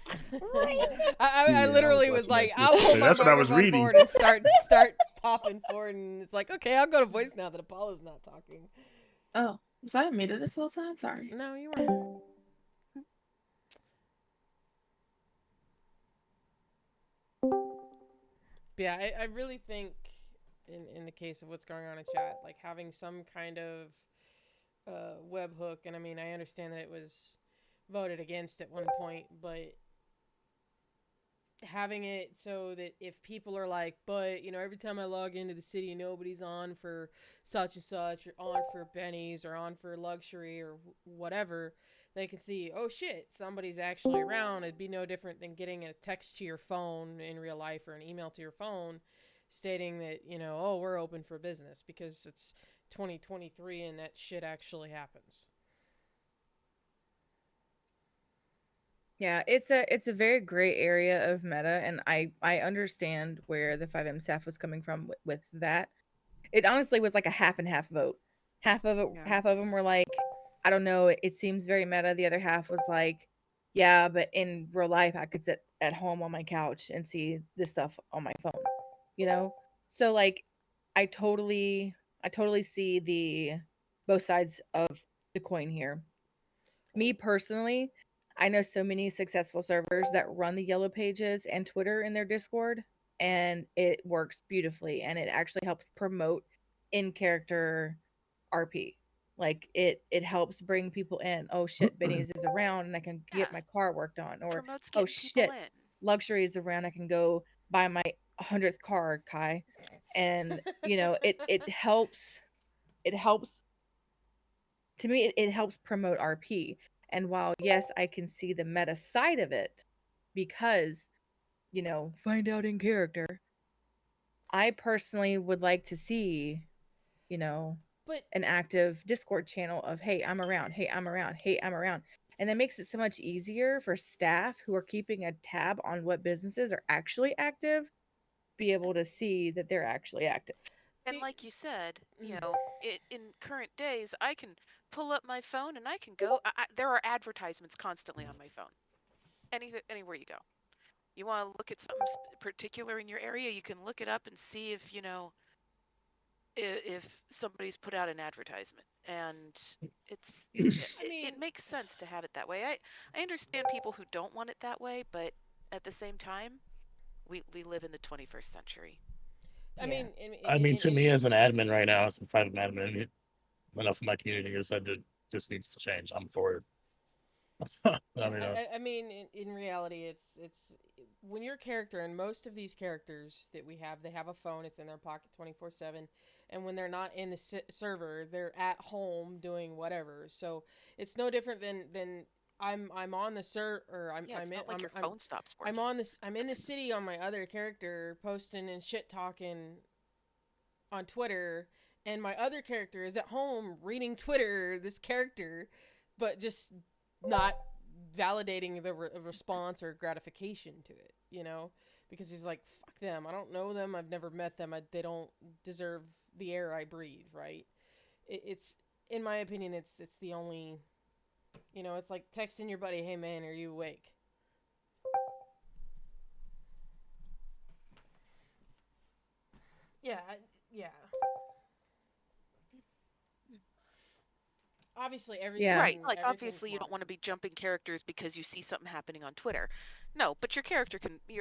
Speaker 16: I literally was like, I'll pull my
Speaker 9: That's what I was
Speaker 16: microphone
Speaker 9: reading.
Speaker 16: forward and start popping forward, and it's like, okay, I'll go to voice now that Apollo's not talking.
Speaker 17: Oh, was I muted this whole time? Sorry.
Speaker 16: No, you weren't. But yeah, I really think in the case of what's going on in chat, like having some kind of webhook, and I mean, I understand that it was voted against at one point, but having it so that if people are like, but every time I log into the city, nobody's on for such and such, or on for Benny's, or on for luxury, or whatever, they can see, oh shit, somebody's actually around. It'd be no different than getting a text to your phone in real life or an email to your phone stating that, oh, we're open for business, because it's 2023 and that shit actually happens.
Speaker 2: Yeah, it's a very gray area of meta, and I understand where the FiveM staff was coming from with that. It honestly was like a half and half vote. Half of them were like, I don't know, it seems very meta. The other half was like, yeah, but in real life, I could sit at home on my couch and see this stuff on my phone, you know? So like, I totally see the both sides of the coin here. Me personally, I know so many successful servers that run the yellow pages and Twitter in their Discord, and it works beautifully, and it actually helps promote in character RP. Like it helps bring people in. Oh shit, Benny's is around and I can get my car worked on. Or
Speaker 10: Promotes
Speaker 2: oh
Speaker 10: getting people
Speaker 2: shit,
Speaker 10: in.
Speaker 2: luxury is around. I can go buy my 100th car, Kai. And you know, it helps to me it helps promote RP. And while yes, I can see the meta side of it because, you know, find out in character, I personally would like to see, you know,
Speaker 16: But
Speaker 2: an active Discord channel of hey, I'm around, hey, I'm around, hey, I'm around. And that makes it so much easier for staff who are keeping a tab on what businesses are actually active be able to see that they're actually active.
Speaker 10: And like you said, you know, in current days, I can pull up my phone and I can go. There are advertisements constantly on my phone. Anywhere you go, you want to look at something particular in your area, you can look it up and see if you know if somebody's put out an advertisement. And it's it makes sense to have it that way. I understand people who don't want it that way, but at the same time, we live in the 21st century.
Speaker 16: I mean,
Speaker 7: I mean, to me as an admin right now, as a FiveM admin, enough of my community has said that this needs to change. I'm for it.
Speaker 16: I mean, in reality, it's when your character, and most of these characters that we have, they have a phone. It's in their pocket 24/7, and when they're not in the server, they're at home doing whatever. So it's no different than I'm on the server.
Speaker 10: It's not like your phone stops working.
Speaker 16: I'm in the city on my other character posting and shit talking on Twitter, and my other character is at home reading Twitter, this character, but just not validating the response or gratification to it, you know? Because he's like, fuck them. I don't know them. I've never met them. They don't deserve the air I breathe, right? It's, in my opinion, it's the only, you know, it's like texting your buddy, hey man, are you awake? Yeah, yeah. Obviously everything
Speaker 10: Right, like obviously you don't
Speaker 16: smart.
Speaker 10: want to be jumping characters because you see something happening on Twitter. No, but your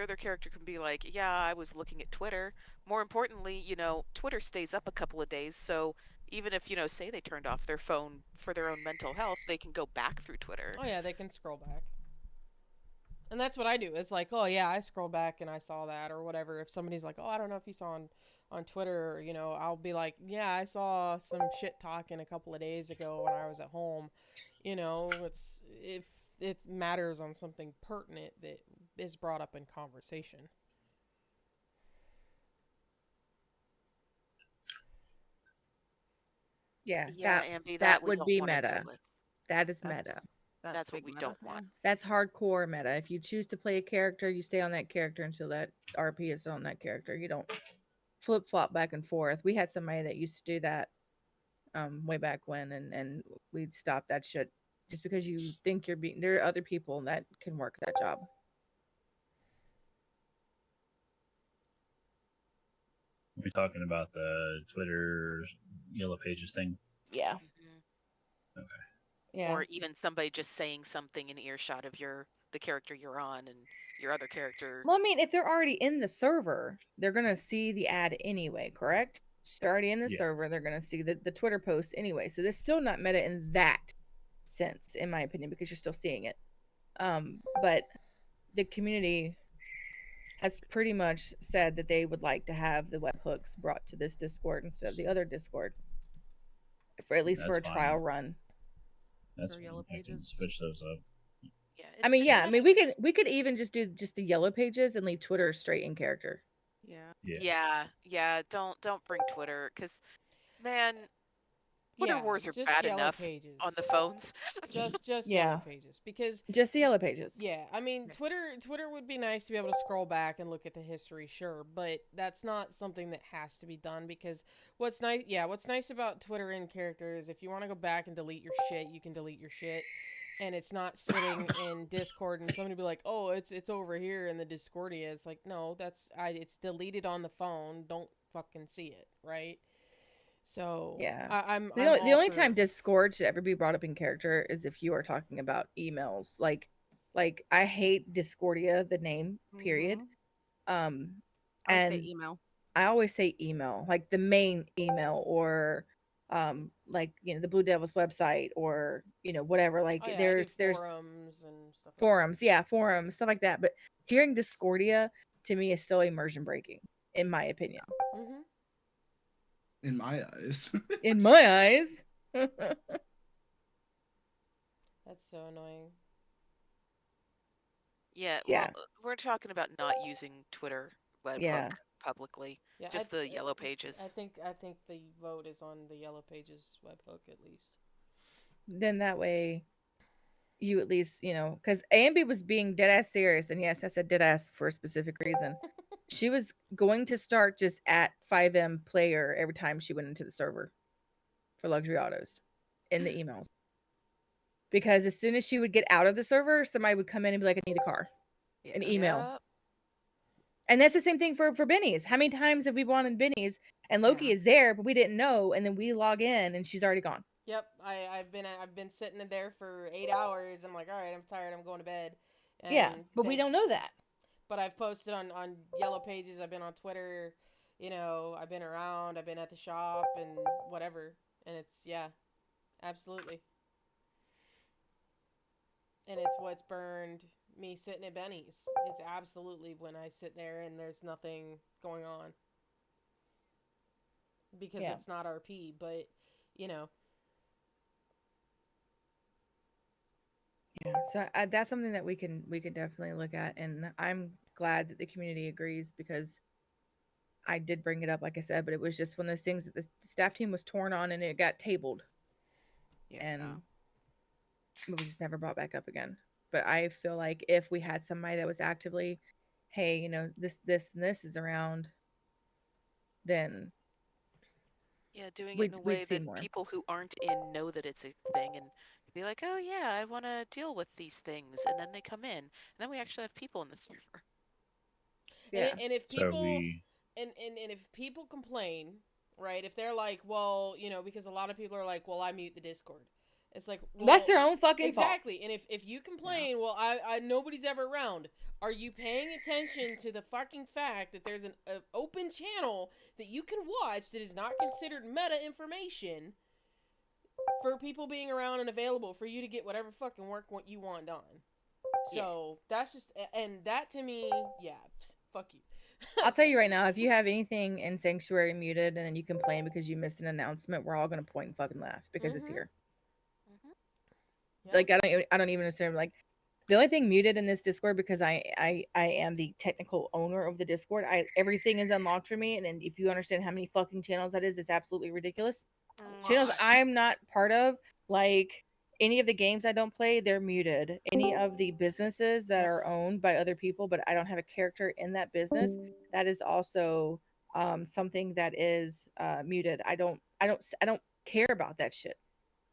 Speaker 10: other character can be like, yeah, I was looking at Twitter. More importantly, you know, Twitter stays up a couple of days, so even if, you know, say they turned off their phone for their own mental health, they can go back through Twitter.
Speaker 16: Oh yeah, they can scroll back. And that's what I do. It's like, oh yeah, I scroll back and I saw that or whatever. If somebody's like, oh, I don't know if you saw on Twitter, you know, I'll be like, yeah, I saw some shit talking a couple of days ago when I was at home. You know, it's if it matters on something pertinent that is brought up in conversation.
Speaker 2: Yeah,
Speaker 10: Yeah, Ambi,
Speaker 2: that
Speaker 10: we
Speaker 2: would
Speaker 10: don't
Speaker 2: be
Speaker 10: want to deal
Speaker 2: meta.
Speaker 10: with.
Speaker 2: That is meta.
Speaker 10: That's what we don't want.
Speaker 2: That's hardcore meta. If you choose to play a character, you stay on that character until that RP is on that character. You don't flip flop back and forth. We had somebody that used to do that way back when, and we'd stop that shit just because you think you're being. There are other people that can work that job.
Speaker 6: We're talking about the Twitter Yellow Pages thing.
Speaker 2: Yeah.
Speaker 6: Okay.
Speaker 2: Yeah.
Speaker 10: Or even somebody just saying something in earshot of the character you're on, and your other character.
Speaker 2: Well, I mean, if they're already in the server, they're gonna see the ad anyway, correct? They're already in the server, they're gonna see the Twitter post anyway. So it's still not meta in that sense, in my opinion, because you're still seeing it. But the community has pretty much said that they would like to have the webhooks brought to this Discord instead of the other Discord, for at least for a trial run.
Speaker 6: That's fine. I can switch those up.
Speaker 10: Yeah,
Speaker 2: I mean, we could even just do just the yellow pages and leave Twitter straight in character.
Speaker 10: Yeah. Don't bring Twitter, because man, Twitter
Speaker 16: Yeah,
Speaker 10: wars are
Speaker 16: just
Speaker 10: bad
Speaker 16: yellow
Speaker 10: enough
Speaker 16: pages.
Speaker 10: on the phones.
Speaker 16: Just yellow
Speaker 2: Yeah.
Speaker 16: pages because
Speaker 2: Just the yellow pages.
Speaker 16: yeah, I mean Twitter would be nice to be able to scroll back and look at the history, sure, but that's not something that has to be done because what's nice about Twitter in character is if you want to go back and delete your shit, you can delete your shit. And it's not sitting in Discord and somebody be like, "Oh, it's over here in the Discordia." It's like, "No, it's deleted on the phone. Don't fucking see it, right?" So,
Speaker 2: Yeah.
Speaker 16: I'm
Speaker 2: The
Speaker 16: all
Speaker 2: only
Speaker 16: for
Speaker 2: time Discord should ever be brought up in character is if you are talking about emails. Like I hate Discordia, the name, period.
Speaker 1: I say
Speaker 2: And
Speaker 1: email.
Speaker 2: I always say email, like the main email or like the Blue Devils website or whatever. Like
Speaker 16: Oh yeah, I do
Speaker 2: there's
Speaker 16: forums and stuff like
Speaker 2: forums, yeah, forums, stuff like that. But hearing Discordia to me is still immersion breaking, in my opinion.
Speaker 16: that. Mhm.
Speaker 13: In my eyes.
Speaker 2: In my eyes.
Speaker 16: That's so annoying.
Speaker 10: Yeah, well,
Speaker 2: Yeah.
Speaker 10: we're talking about not using Twitter webhook
Speaker 2: Yeah.
Speaker 10: publicly,
Speaker 16: Yeah,
Speaker 10: just the yellow pages.
Speaker 16: I think the vote is on the Yellow Pages webhook at least.
Speaker 2: Then that way you at least, because Ambi was being dead ass serious. And yes, I said dead ass for a specific reason. She was going to start just at FiveM player every time she went into the server for luxury autos in the emails. Because as soon as she would get out of the server, somebody would come in and be like, I need a car. An email.
Speaker 10: Yep.
Speaker 2: And that's the same thing for Benny's. How many times have we wanted Benny's and Loki is there, but we didn't know, and then we log in and she's already gone.
Speaker 16: Yep, I've been sitting in there for 8 hours. I'm like, all right, I'm tired. I'm going to bed. And
Speaker 2: Yeah, but we don't know that.
Speaker 16: But I've posted on Yellow Pages. I've been on Twitter. I've been around. I've been at the shop and whatever. And it's absolutely. And it's what's burned me sitting at Benny's. It's absolutely when I sit there and there's nothing going on because it's not RP, but
Speaker 2: Yeah, so that's something that we can definitely look at, and I'm glad that the community agrees because I did bring it up, like I said, but it was just one of those things that the staff team was torn on and it got tabled, and it was just never brought back up again. But I feel like if we had somebody that was actively, hey, this and this is around, then
Speaker 10: Yeah, doing it in a
Speaker 2: we'd
Speaker 10: way
Speaker 2: see
Speaker 10: that
Speaker 2: more.
Speaker 10: people who aren't in know that it's a thing and be like, oh yeah, I want to deal with these things, and then they come in, and then we actually have people in the server.
Speaker 2: Yeah.
Speaker 16: And if
Speaker 6: So
Speaker 16: people
Speaker 6: we
Speaker 16: and if people complain, right? If they're like, well, because a lot of people are like, well, I mute the Discord. It's like, well,
Speaker 2: That's their own fucking fault.
Speaker 16: exactly. And if you complain, well, I nobody's ever around. Are you paying attention to the fucking fact that there's an open channel that you can watch that is not considered meta information for people being around and available for you to get whatever fucking work what you want done? So that's just, and that to me, fuck you.
Speaker 2: I'll tell you right now, if you have anything in Sanctuary muted and then you complain because you missed an announcement, we're all gonna point and fucking laugh because it's here. Like I don't even assume like the only thing muted in this Discord because I am the technical owner of the Discord. Everything is unlocked for me, and then if you understand how many fucking channels that is, it's absolutely ridiculous. Channels I'm not part of, like any of the games I don't play, they're muted. Any of the businesses that are owned by other people, but I don't have a character in that business, that is also something that is muted. I don't care about that shit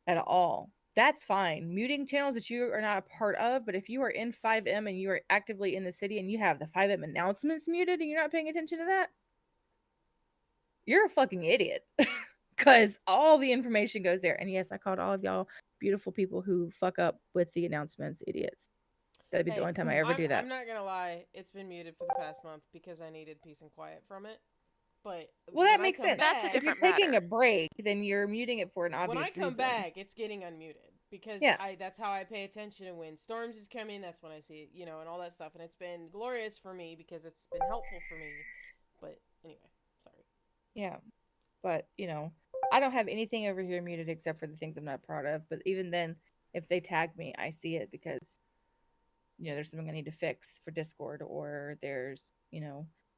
Speaker 2: at all. That's fine. Muting channels that you are not a part of, but if you are in FiveM and you are actively in the city and you have the FiveM announcements muted and you're not paying attention to that, you're a fucking idiot. Because all the information goes there. And yes, I called all of y'all beautiful people who fuck up with the announcements idiots. That'd be the only time I ever do that.
Speaker 16: I'm not gonna lie, it's been muted for the past month because I needed peace and quiet from it. But
Speaker 2: well, that makes sense.
Speaker 10: That's a
Speaker 2: If
Speaker 10: different
Speaker 2: you're taking
Speaker 10: matter.
Speaker 2: a break, then you're muting it for an obvious
Speaker 16: when I come
Speaker 2: reason.
Speaker 16: back, it's getting unmuted because that's how I pay attention. And when storms is coming, that's when I see it, and all that stuff. And it's been glorious for me because it's been helpful for me. But anyway, sorry.
Speaker 2: Yeah, but I don't have anything over here muted except for the things I'm not proud of. But even then, if they tag me, I see it because there's something I need to fix for Discord, or there's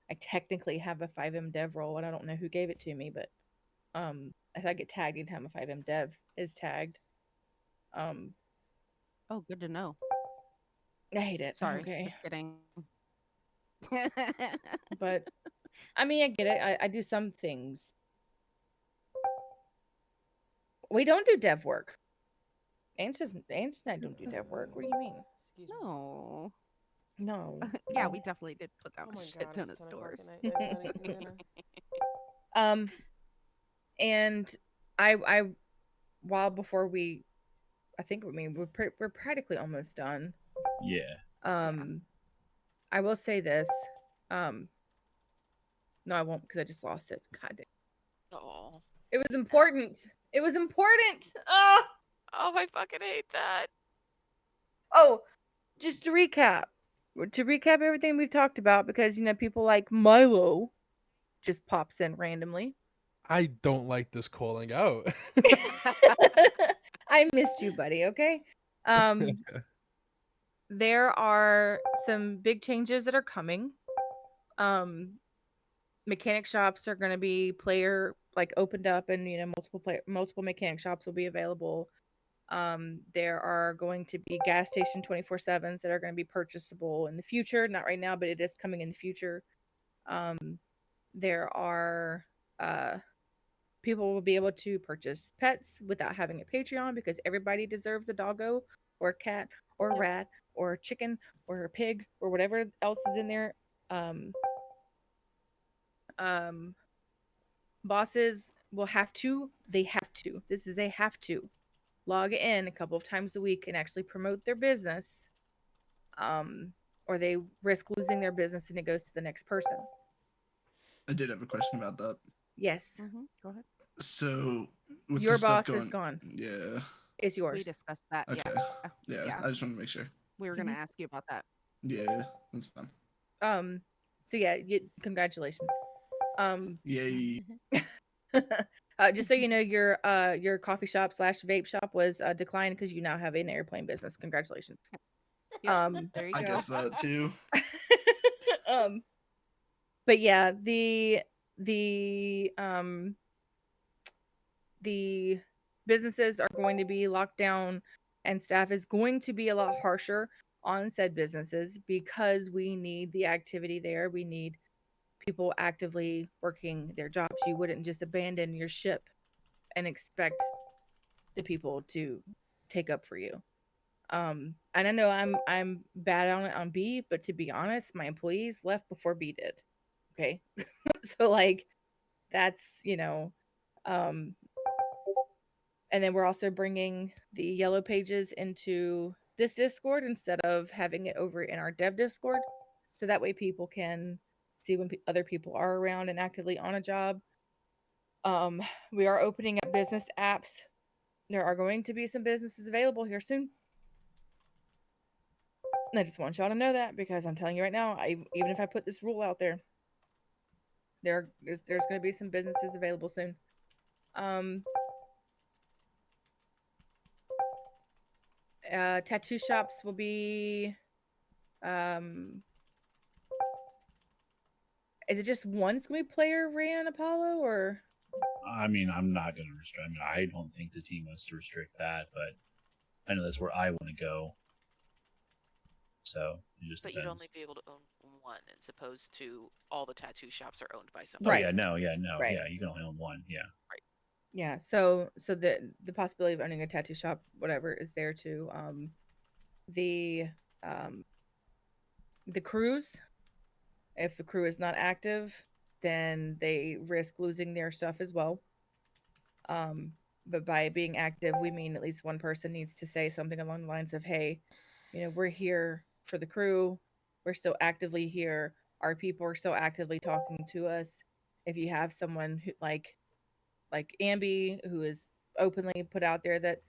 Speaker 2: I technically have a FiveM dev role, and I don't know who gave it to me, but As I get tagged anytime a FiveM dev is tagged.
Speaker 1: Oh, good to know.
Speaker 2: I hate it.
Speaker 1: Sorry,
Speaker 2: Okay.
Speaker 1: just kidding.
Speaker 2: But I mean, I get it. I do some things. We don't do dev work. Ange and I don't do dev work. What do you mean?
Speaker 16: Excuse me.
Speaker 1: No.
Speaker 2: No.
Speaker 1: Yeah, we definitely did put down
Speaker 16: Oh
Speaker 1: a
Speaker 16: my
Speaker 1: shit
Speaker 16: god,
Speaker 1: ton
Speaker 16: it's
Speaker 1: of
Speaker 16: 10 o'clock at
Speaker 1: stores.
Speaker 16: night. I've not eaten dinner.
Speaker 2: And I while before we, I think we're practically almost done.
Speaker 6: Yeah.
Speaker 2: I will say this. No, I won't because I just lost it. God damn.
Speaker 10: Oh.
Speaker 2: It was important. It was important. Oh,
Speaker 10: I fucking hate that.
Speaker 2: oh, just to recap. To recap everything we've talked about, because people like Milo just pops in randomly.
Speaker 18: I don't like this calling out.
Speaker 2: I missed you, buddy. Okay. There are some big changes that are coming. Mechanic shops are going to be opened up, and multiple mechanic shops will be available. There are going to be gas station 24/7s that are going to be purchasable in the future. Not right now, but it is coming in the future. There are people will be able to purchase pets without having a Patreon, because everybody deserves a doggo or a cat or a rat or a chicken or a pig or whatever else is in there. Um, Bosses will they have to, this is a have to, log in a couple of times a week and actually promote their business, or they risk losing their business and it goes to the next person.
Speaker 13: I did have a question about that.
Speaker 2: Yes.
Speaker 1: Go ahead.
Speaker 13: So with
Speaker 2: Your
Speaker 13: the stuff
Speaker 2: boss is
Speaker 13: going,
Speaker 2: gone.
Speaker 13: yeah,
Speaker 2: It's yours.
Speaker 1: We discussed that.
Speaker 13: okay,
Speaker 1: Yeah.
Speaker 13: yeah. I just want to make sure.
Speaker 1: We were going to ask you about that.
Speaker 13: Yeah, that's fine.
Speaker 2: So yeah, congratulations.
Speaker 13: Yay.
Speaker 2: Just so you know, your coffee shop / vape shop was declined because you now have an airplane business. Congratulations.
Speaker 1: Yep, there you
Speaker 13: I
Speaker 1: go.
Speaker 13: guess that too.
Speaker 2: But yeah, the businesses are going to be locked down, and staff is going to be a lot harsher on said businesses, because we need the activity there. We need people actively working their jobs. You wouldn't just abandon your ship and expect the people to take up for you. And I know I'm bad on it on B, but to be honest, my employees left before B did. Okay. So like that's, and then we're also bringing the yellow pages into this Discord instead of having it over in our dev Discord. So that way people can see when other people are around and actively on a job. We are opening up business apps. There are going to be some businesses available here soon. And I just want y'all to know that, because I'm telling you right now, even if I put this rule out there, there's going to be some businesses available soon. Tattoo shops will be. Is it just one? It's gonna be player ran Apollo, or?
Speaker 6: I mean, I'm not going to restrict. I mean, I don't think the team wants to restrict that, but I know that's where I want to go. So it just
Speaker 10: But
Speaker 6: depends.
Speaker 10: you'd only be able to own one, as opposed to all the tattoo shops are owned by
Speaker 6: Oh
Speaker 10: somebody.
Speaker 6: yeah, no,
Speaker 2: Right.
Speaker 6: yeah. You can only own one. Yeah.
Speaker 10: Right.
Speaker 2: Yeah. So the possibility of owning a tattoo shop, whatever, is there too. The um, the crews. If the crew is not active, then they risk losing their stuff as well. But by being active, we mean at least one person needs to say something along the lines of, "Hey, we're here for the crew. We're still actively here. Our people are still actively talking to us. If you have someone who like Ambi, who is openly put out there that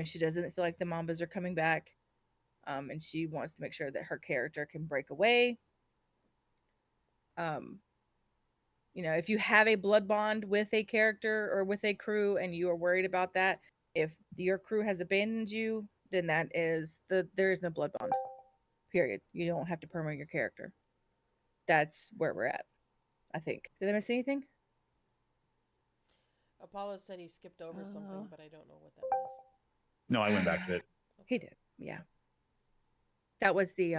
Speaker 2: she doesn't feel like the Mambas are coming back, and she wants to make sure that her character can break away. Um, if you have a blood bond with a character or with a crew and you are worried about that, if your crew has abandoned you, then there is no blood bond. Period. You don't have to perma your character. That's where we're at, I think. Did I miss anything?
Speaker 16: Apollo said he skipped over something,
Speaker 1: Uh,
Speaker 16: but I don't know what that was.
Speaker 6: No, I went back to it.
Speaker 2: He did. Yeah. That was
Speaker 1: see.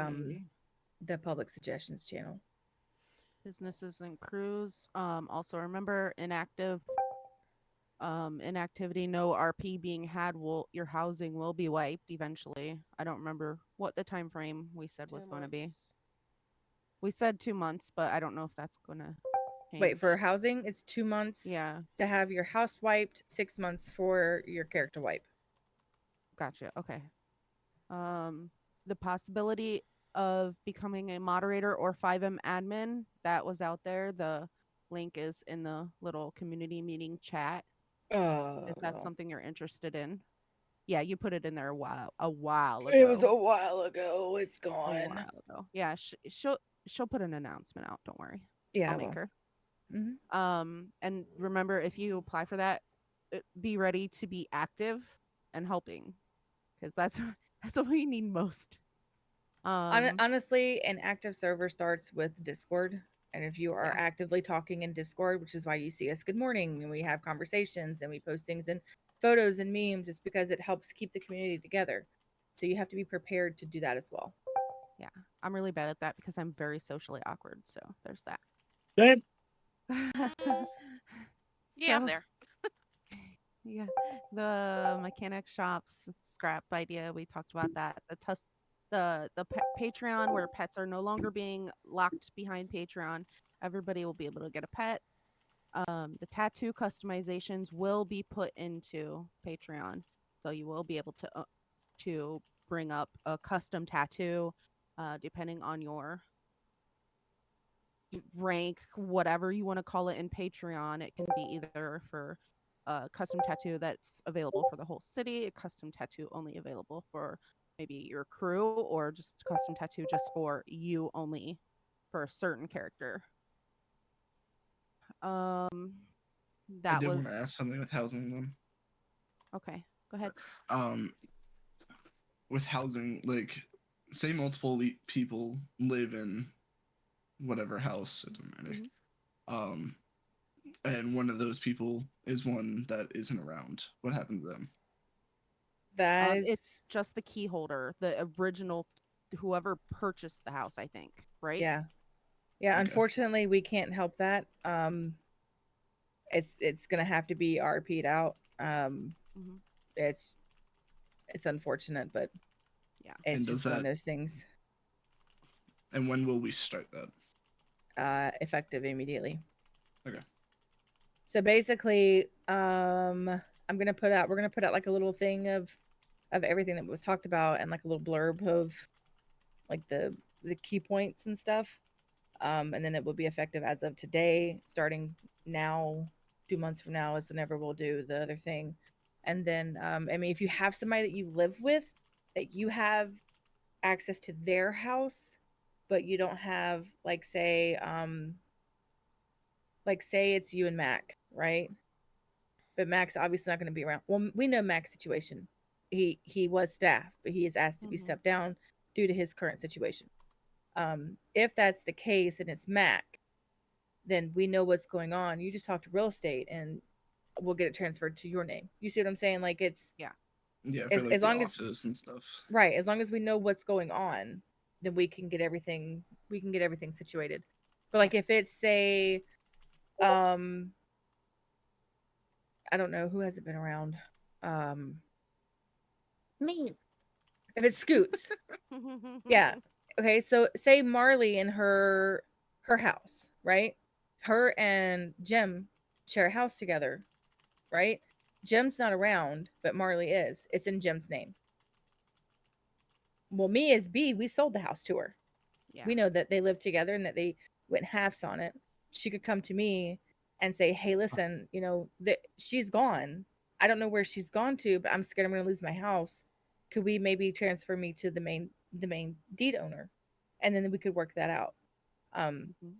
Speaker 2: the public suggestions channel.
Speaker 1: Businesses and crews. Also remember inactivity, no RP being had, will your housing will be wiped eventually. I don't remember what the time frame we said
Speaker 16: 2
Speaker 1: was going to be.
Speaker 16: months.
Speaker 1: We said 2 months, but I don't know if that's going to
Speaker 2: Wait, for
Speaker 1: change.
Speaker 2: housing, it's 2 months
Speaker 1: Yeah,
Speaker 2: to have your house wiped, 6 months for your character wipe.
Speaker 1: gotcha. Okay. The possibility of becoming a moderator or FiveM admin, that was out there. The link is in the little community meeting chat if that's
Speaker 2: Well,
Speaker 1: something you're interested in. Yeah, you put it in there a while
Speaker 2: it was
Speaker 1: ago.
Speaker 2: a while ago. It's
Speaker 1: A
Speaker 2: gone.
Speaker 1: while ago. Yeah, she'll put an announcement out. Don't worry.
Speaker 2: Yeah,
Speaker 1: I'll make
Speaker 2: well.
Speaker 1: her.
Speaker 2: Mhm.
Speaker 1: And remember, if you apply for that, be ready to be active and helping, because that's that's what we need most.
Speaker 2: Honestly, an active server starts with Discord. And if you are
Speaker 1: Yeah.
Speaker 2: actively talking in Discord, which is why you see us good morning and we have conversations and we post things and photos and memes, it's because it helps keep the community together. So you have to be prepared to do that as well.
Speaker 1: Yeah, I'm really bad at that because I'm very socially awkward. So there's that.
Speaker 7: Same.
Speaker 10: Yeah, I'm
Speaker 1: So
Speaker 10: there.
Speaker 1: yeah, the mechanic shops scrap idea, we talked about that. The Patreon, where pets are no longer being locked behind Patreon, everybody will be able to get a pet. The tattoo customizations will be put into Patreon, so you will be able to bring up a custom tattoo, depending on your rank, whatever you want to call it in Patreon. It can be either for a custom tattoo that's available for the whole city, a custom tattoo only available for maybe your crew, or just a custom tattoo just for you only for a certain character. Um,
Speaker 13: I
Speaker 1: that
Speaker 13: did want to
Speaker 1: was
Speaker 13: ask something with housing then.
Speaker 1: okay. Go ahead.
Speaker 13: Um, with housing, like, say multiple people live in whatever house, it doesn't matter.
Speaker 1: Mhm.
Speaker 13: Um, and one of those people is one that isn't around. What happens to them?
Speaker 2: That
Speaker 1: It's
Speaker 2: is,
Speaker 1: just the key holder, the original, whoever purchased the house, I think, right?
Speaker 2: yeah. Yeah,
Speaker 13: Okay.
Speaker 2: unfortunately we can't help that. It's gonna have to be RP'd out.
Speaker 1: Mhm.
Speaker 2: It's unfortunate, but
Speaker 1: Yeah.
Speaker 2: it's
Speaker 13: And does
Speaker 2: just one of
Speaker 13: that?
Speaker 2: those things.
Speaker 13: And when will we start that?
Speaker 2: Effective immediately.
Speaker 13: Okay.
Speaker 1: Yes.
Speaker 2: So basically, we're gonna put out like a little thing of everything that was talked about and like a little blurb of like the key points and stuff. And then it will be effective as of today, starting now. 2 months from now is whenever we'll do the other thing. And then, I mean, if you have somebody that you live with, that you have access to their house, but you don't have, like say it's you and Mac, right? But Mac's obviously not going to be around. Well, we know Mac's situation. He was staff, but he is asked to be
Speaker 1: Mhm.
Speaker 2: stepped down due to his current situation. If that's the case and it's Mac, then we know what's going on. You just talk to real estate and we'll get it transferred to your name. You see what I'm saying? Like it's
Speaker 1: Yeah.
Speaker 13: Yeah, for like
Speaker 2: as
Speaker 13: the
Speaker 2: long as
Speaker 13: office and stuff.
Speaker 2: right, as long as we know what's going on, then we can get everything situated. But
Speaker 1: Yeah.
Speaker 2: like if it's say um I don't know who hasn't been around. Um
Speaker 8: Me.
Speaker 2: if it's Scoots. Yeah. Okay, so say Marley in her house, right? Her and Jim share a house together, right? Jim's not around, but Marley is. It's in Jim's name. Well, me as B, we sold the house to her.
Speaker 1: Yeah.
Speaker 2: We know that they live together and that they went halves on it. She could come to me and say, "Hey, listen, that she's gone. I don't know where she's gone to, but I'm scared I'm going to lose my house. Could we maybe transfer me to the main deed owner?" And then we could work that out. Um,
Speaker 1: Mhm.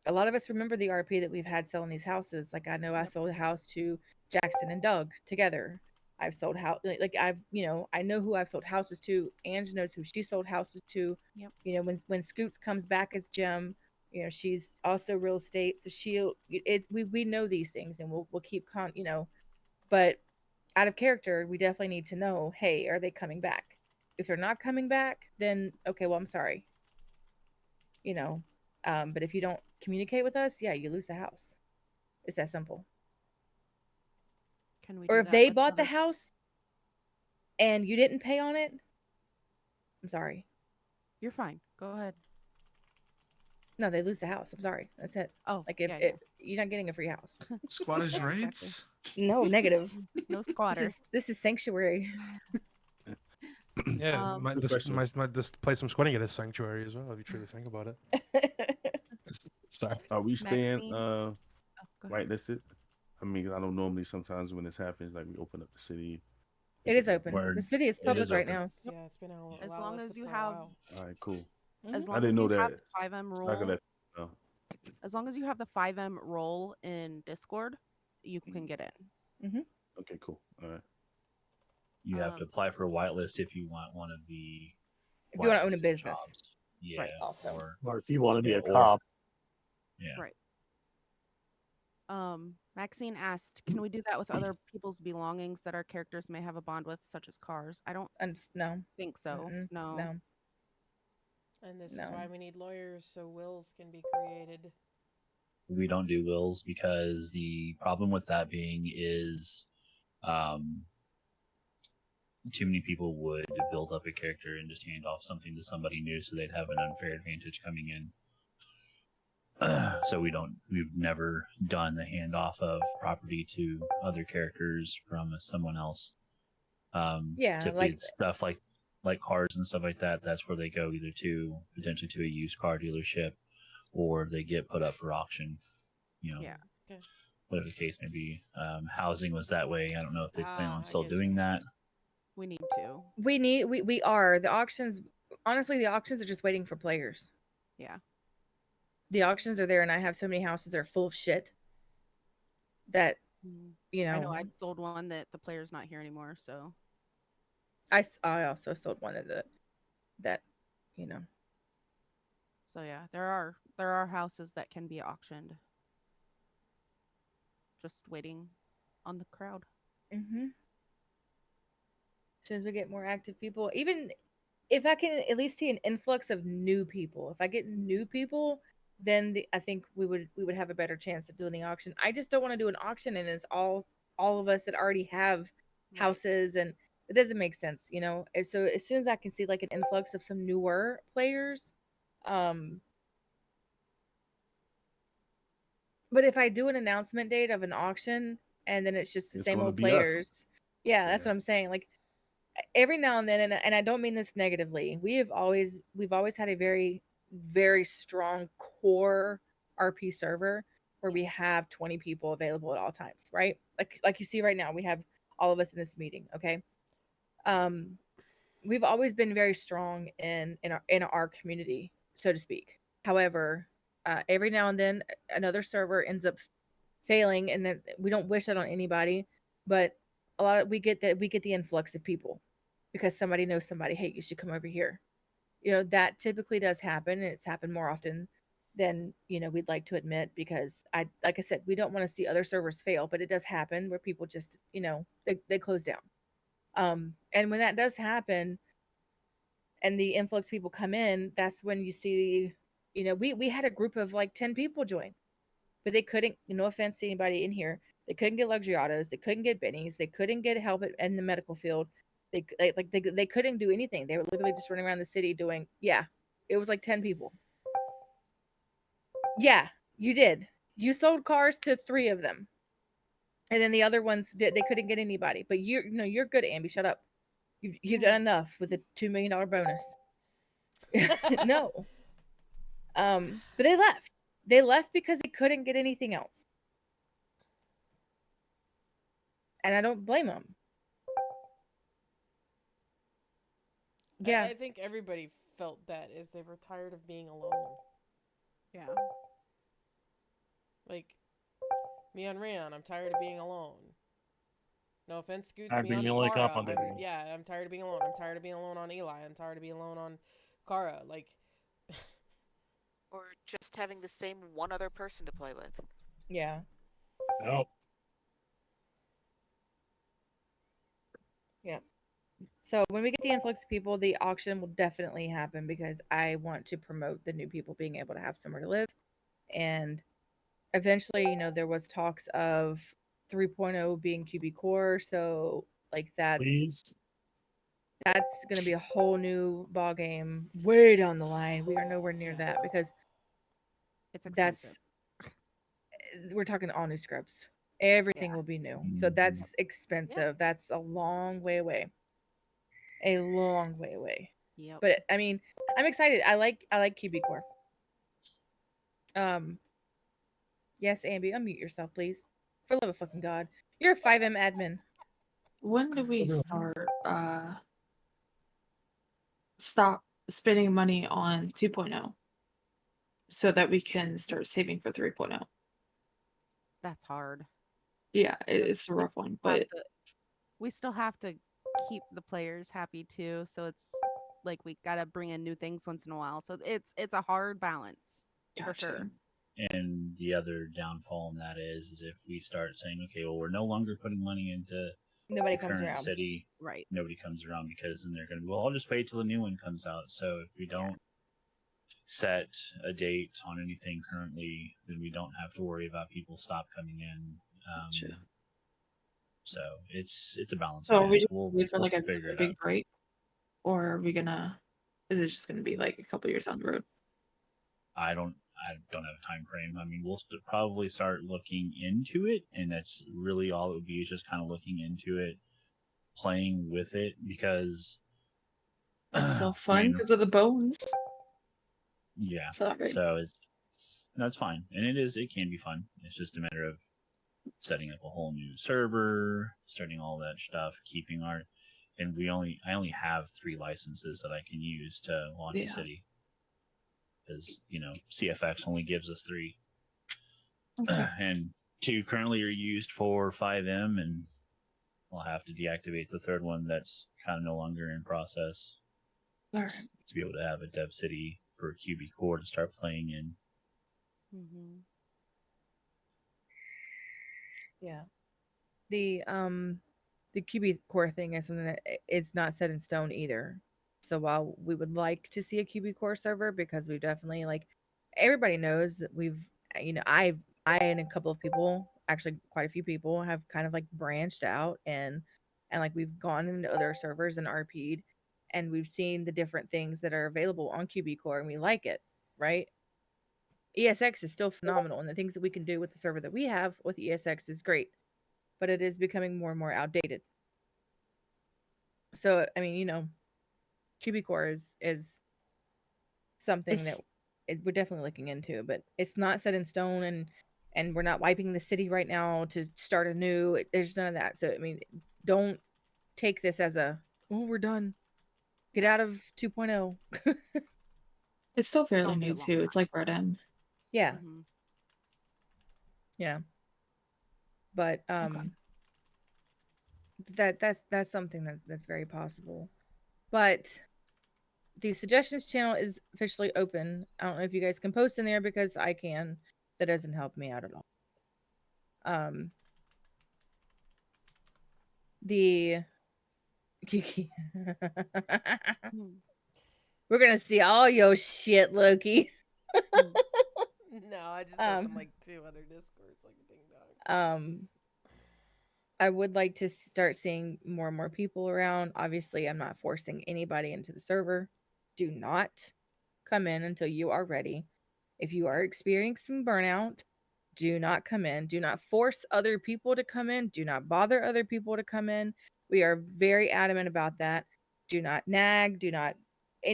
Speaker 2: a lot of us remember the RP that we've had selling these houses. Like I know I
Speaker 1: Yep.
Speaker 2: sold a house to Jackson and Doug together. I've sold house like I know who I've sold houses to. Ange knows who she sold houses to.
Speaker 1: Yep.
Speaker 2: When Scoots comes back as Jim, You know, she's also real estate, so we know these things, and we'll keep but out of character, we definitely need to know, hey, are they coming back? If they're not coming back, then okay, well, I'm sorry. You know, but if you don't communicate with us, yeah, you lose the house. It's that simple.
Speaker 1: Can we
Speaker 2: Or
Speaker 1: do
Speaker 2: if
Speaker 1: that
Speaker 2: they
Speaker 1: with
Speaker 2: bought the
Speaker 1: other?
Speaker 2: house and you didn't pay on it, I'm sorry.
Speaker 1: You're fine. Go ahead.
Speaker 2: No, they lose the house. I'm sorry. That's it.
Speaker 1: Oh,
Speaker 2: Like if
Speaker 1: yeah,
Speaker 2: it, you're not getting a free house.
Speaker 13: Squatters'
Speaker 1: yeah, exactly.
Speaker 13: rights.
Speaker 2: No, negative.
Speaker 1: No
Speaker 2: This
Speaker 1: squatter.
Speaker 2: is sanctuary.
Speaker 18: Yeah,
Speaker 1: Um,
Speaker 18: might
Speaker 9: Good
Speaker 18: this
Speaker 9: question.
Speaker 18: might this place I'm squatting at a sanctuary as well, if you truly think about it. Sorry.
Speaker 9: Are we staying
Speaker 1: Maxine. Oh, go ahead.
Speaker 9: whitelisted? I mean, I know normally sometimes when this happens, like we open up the city,
Speaker 2: It
Speaker 9: make it
Speaker 2: is
Speaker 9: like
Speaker 2: open. The
Speaker 6: Word.
Speaker 2: city is
Speaker 6: It
Speaker 2: public
Speaker 6: is
Speaker 2: right
Speaker 6: open.
Speaker 2: now.
Speaker 16: Yeah, it's been a
Speaker 1: As
Speaker 16: while
Speaker 1: long as
Speaker 16: listed
Speaker 1: you
Speaker 16: for a
Speaker 1: have,
Speaker 16: while.
Speaker 9: all right, cool.
Speaker 1: as
Speaker 9: I
Speaker 1: long
Speaker 9: didn't
Speaker 1: as
Speaker 9: know
Speaker 1: you have
Speaker 9: that.
Speaker 1: the FiveM
Speaker 9: So I could
Speaker 1: role,
Speaker 9: let no.
Speaker 1: as long as you have the FiveM role in Discord, you can get in.
Speaker 2: Mm-hmm.
Speaker 9: Okay, cool. All right.
Speaker 6: You have to
Speaker 1: Um,
Speaker 6: apply for a whitelist if you want one of the
Speaker 2: If you want to own a
Speaker 6: whitelisted
Speaker 2: business,
Speaker 6: jobs. Yeah,
Speaker 1: right,
Speaker 2: also.
Speaker 7: Or if you want to be a
Speaker 6: or
Speaker 7: cop.
Speaker 6: yeah.
Speaker 1: right. Maxine asked, "Can we do that with other people's belongings that our characters may have a bond with, such as cars?" I don't
Speaker 2: And no,
Speaker 1: think so.
Speaker 2: mm-mm,
Speaker 1: No.
Speaker 2: no,
Speaker 16: And this is
Speaker 2: no.
Speaker 16: why we need lawyers so wills can be created.
Speaker 6: We don't do wills because the problem with that being is um, too many people would build up a character and just hand off something to somebody new so they'd have an unfair advantage coming in. So we've never done the handoff of property to other characters from someone else.
Speaker 2: Yeah,
Speaker 6: Typically
Speaker 2: like
Speaker 6: it's stuff like cars and stuff like that. That's where they go either to potentially to a used car dealership or they get put up for auction. You know,
Speaker 1: Yeah.
Speaker 16: Okay.
Speaker 6: whatever the case may be. Housing was that way. I don't know if they plan on
Speaker 16: I
Speaker 6: still
Speaker 16: get
Speaker 6: doing
Speaker 16: you.
Speaker 6: that.
Speaker 1: We need to.
Speaker 2: we are the auctions. Honestly, the auctions are just waiting for players.
Speaker 1: Yeah.
Speaker 2: The auctions are there, and I have so many houses that are full of shit that you
Speaker 1: I know
Speaker 2: know.
Speaker 1: I've sold one that the player's not here anymore, so
Speaker 2: I also sold one of that you know.
Speaker 1: yeah, there are houses that can be auctioned. Just waiting on the crowd.
Speaker 2: Mm-hmm. As soon as we get more active people, even if I can at least see an influx of new people, if I get new people, then I think we would have a better chance of doing the auction. I just don't want to do an auction and it's all of us that already have
Speaker 16: Right.
Speaker 2: houses, and it doesn't make sense, you know. And so as soon as I can see like an influx of some newer players, um, but if I do an announcement date of an auction and then it's just the
Speaker 9: It's
Speaker 2: same
Speaker 9: going to
Speaker 2: old
Speaker 9: be us.
Speaker 2: players, yeah, that's
Speaker 9: Yeah.
Speaker 2: what I'm saying. Like every now and then, and I don't mean this negatively, we've always had a very strong core RP server where we have 20 people available at all times, right? Like you see right now, we have all of us in this meeting, okay? Um, we've always been very strong in our community, so to speak. However, every now and then another server ends up failing, and then we don't wish that on anybody, but a lot of we get the influx of people because somebody knows somebody. Hey, you should come over here. You know that typically does happen, and it's happened more often than we'd like to admit, because like I said, we don't want to see other servers fail, but it does happen where people just they close down. And when that does happen and the influx of people come in, that's when you see, we had a group of like 10 people join, but they couldn't, no offense to anybody in here, they couldn't get luxury autos, they couldn't get bennies, they couldn't get help in the medical field. They couldn't do anything. They were literally just running around the city doing, yeah, it was like 10 people. Yeah, you did. You sold cars to 3 of them. And then the other ones they couldn't get anybody. But you're good, Ambi. Shut up. You've done enough with a $2 million bonus. No. But they left. They left because they couldn't get anything else. And I don't blame them. Yeah.
Speaker 16: I think everybody felt that as they were tired of being alone.
Speaker 1: Yeah.
Speaker 16: Like me on Rayon, I'm tired of being alone. No offense, Scoots,
Speaker 7: I'm
Speaker 16: me
Speaker 7: being
Speaker 16: on
Speaker 7: the only cop
Speaker 16: Kara.
Speaker 7: on there.
Speaker 16: I'm tired of being alone. I'm tired of being alone on Eli. I'm tired of being alone on Kara. Like
Speaker 10: Or just having the same one other person to play with.
Speaker 2: Yeah.
Speaker 7: No.
Speaker 2: Yeah. So when we get the influx of people, the auction will definitely happen because I want to promote the new people being able to have somewhere to live. And eventually, there was talks of 3.0 being QB core, so like
Speaker 7: Please.
Speaker 2: that's going to be a whole new ball game way down the line. We are nowhere near that because
Speaker 1: It's expensive.
Speaker 2: that's we're talking all new scripts. Everything
Speaker 1: Yeah.
Speaker 2: will be new. So that's expensive. That's a long way away. A long way away.
Speaker 1: Yep.
Speaker 2: But I mean, I'm excited. I like QB core. Yes, Ambi, unmute yourself, please. For love of fucking God. You're a FiveM admin.
Speaker 17: When do we start stop spending money on 2.0 so that we can start saving for 3.0?
Speaker 1: That's hard.
Speaker 17: Yeah,
Speaker 1: 'Cause
Speaker 17: it's a
Speaker 1: we
Speaker 17: rough one,
Speaker 1: have
Speaker 17: but
Speaker 1: to we still have to keep the players happy too, so it's like we gotta bring in new things once in a while. So it's a hard balance for sure.
Speaker 6: And the other downfall in that is if we start saying, okay, well, we're no longer putting money into
Speaker 2: Nobody
Speaker 6: the
Speaker 2: comes
Speaker 6: current
Speaker 2: around.
Speaker 6: city,
Speaker 1: right?
Speaker 6: Nobody comes around because then they're going to be, well, I'll just wait till the new one comes out. So if we don't set a date on anything currently, then we don't have to worry about people stop coming in. So it's a balancing
Speaker 17: so are we
Speaker 6: act.
Speaker 17: just
Speaker 6: We'll
Speaker 17: wait for like
Speaker 6: figure
Speaker 17: another
Speaker 6: it
Speaker 17: big
Speaker 6: out.
Speaker 17: break, or are we gonna? Is it just gonna be like a couple years down the road?
Speaker 6: I don't have a time frame. I mean, we'll probably start looking into it, and that's really all it would be, is just kind of looking into it, playing with it, because
Speaker 17: It's so
Speaker 6: I
Speaker 17: fun
Speaker 6: mean,
Speaker 17: because of the bones.
Speaker 6: yeah.
Speaker 17: Sorry.
Speaker 6: So that's fine, and it can be fun. It's just a matter of setting up a whole new server, starting all that stuff, keeping our, and I only have 3 licenses that I can use to launch a city, because CFX only gives us 3.
Speaker 17: Okay.
Speaker 6: And 2 currently are used for FiveM, and I'll have to deactivate the 3rd one that's kind of no longer in process.
Speaker 17: All right.
Speaker 6: To be able to have a dev city for QB core to start playing in.
Speaker 1: Mm-hmm.
Speaker 2: Yeah. The QB core thing is something that is not set in stone either. So while we would like to see a QB core server, because we definitely like, everybody knows that I and a couple of people, actually quite a few people, have kind of like branched out and like we've gone into other servers and RP'd, and we've seen the different things that are available on QB core and we like it, right? ESX is still phenomenal, and the things that we can do with the server that we have with ESX is great, but it is becoming more and more outdated. So I mean, QB core is something that we're definitely looking into, but it's not set in stone, and we're not wiping the city right now to start anew. There's none of that. So I mean, don't take this as we're done. Get out of 2.0.
Speaker 17: It's still fairly
Speaker 1: gonna be a
Speaker 17: new
Speaker 1: long
Speaker 17: too. It's like Red M.
Speaker 2: Yeah.
Speaker 1: Mm-hmm.
Speaker 2: Yeah. But that's something that's very possible. But the suggestions channel is officially open. I don't know if you guys can post in there because I can. That doesn't help me out at all. The Kiki. We're gonna see all your shit, Loki.
Speaker 16: No, I just opened like 2 other discords like a ding dong.
Speaker 2: I would like to start seeing more and more people around. Obviously, I'm not forcing anybody into the server. Do not come in until you are ready. If you are experiencing burnout, do not come in. Do not force other people to come in. Do not bother other people to come in. We are very adamant about that. Do not nag.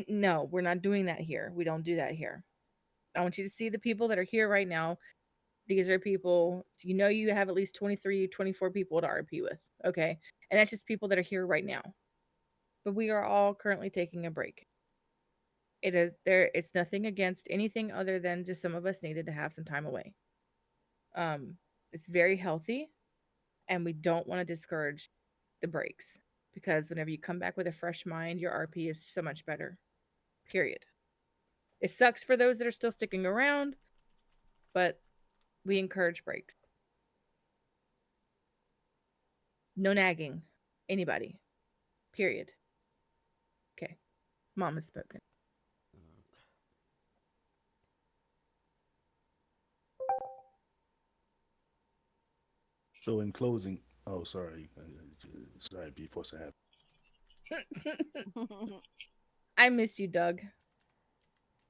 Speaker 2: No, we're not doing that here. We don't do that here. I want you to see the people that are here right now. These are people, so you have at least 23, 24 people to RP with. Okay. And that's just people that are here right now. But we are all currently taking a break. It's nothing against anything other than just some of us needed to have some time away. It's very healthy, and we don't want to discourage the breaks, because whenever you come back with a fresh mind, your RP is so much better. Period. It sucks for those that are still sticking around, but we encourage breaks. No nagging. Anybody. Period. Okay. Mom has spoken.
Speaker 9: So in closing, oh sorry, sorry, before I have.
Speaker 2: I miss you, Doug.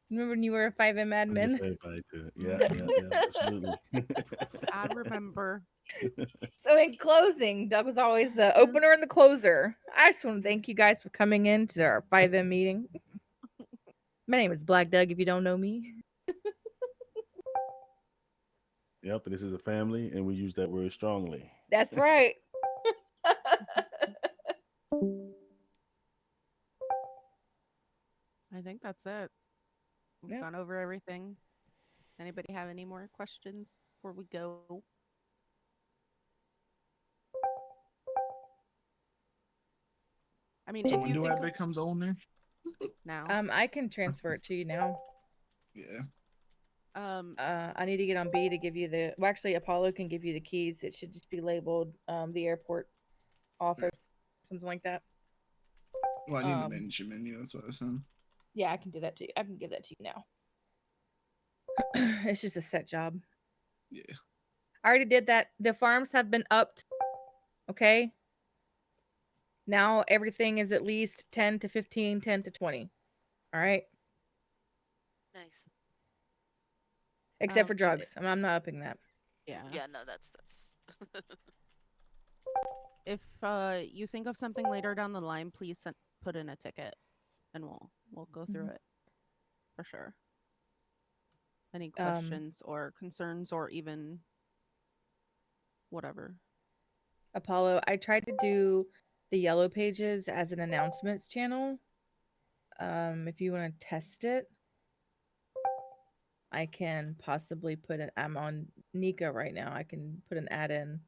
Speaker 2: Remember when you were a FiveM
Speaker 9: I miss
Speaker 2: admin?
Speaker 9: everybody too. Yeah, absolutely.
Speaker 1: I remember.
Speaker 2: So in closing, Doug was always the opener and the closer. I just want to thank you guys for coming in to our FiveM meeting. My name is Black Doug, if you don't know me.
Speaker 9: Yep, and this is a family, and we use that word strongly.
Speaker 2: That's right.
Speaker 1: I think that's it. We've
Speaker 2: Yep.
Speaker 1: gone over everything. Anybody have any more questions before we go? I mean,
Speaker 13: So
Speaker 1: if
Speaker 13: when
Speaker 1: you
Speaker 13: do I
Speaker 1: think of
Speaker 13: becomes owner?
Speaker 1: now,
Speaker 2: I can transfer it to you now.
Speaker 13: Yeah.
Speaker 2: I need to get on B to give you the. Well, actually, Apollo can give you the keys. It should just be labeled the airport office, something like that.
Speaker 13: Well, I need the management menu. That's what I was saying.
Speaker 2: Yeah, I can do that to you. I can give that to you now. It's just a set job.
Speaker 13: Yeah.
Speaker 2: I already did that. The farms have been upped. Okay. Now everything is at least 10 to 15, 10 to 20. All right.
Speaker 10: Nice.
Speaker 2: Except for drugs. I'm not upping that.
Speaker 1: yeah.
Speaker 10: Yeah, no, that's
Speaker 1: If you think of something later down the line, please put in a ticket, and we'll go through it for sure. Any questions or concerns or even whatever.
Speaker 2: Apollo, I tried to do the yellow pages as an announcements channel. If you want to test it, I can possibly put an. I'm on Nika right now. I can put an ad in.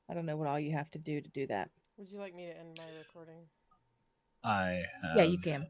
Speaker 2: I don't know what all you have to do that.
Speaker 16: Would you like me to end my recording?
Speaker 6: I have
Speaker 2: Yeah, you can.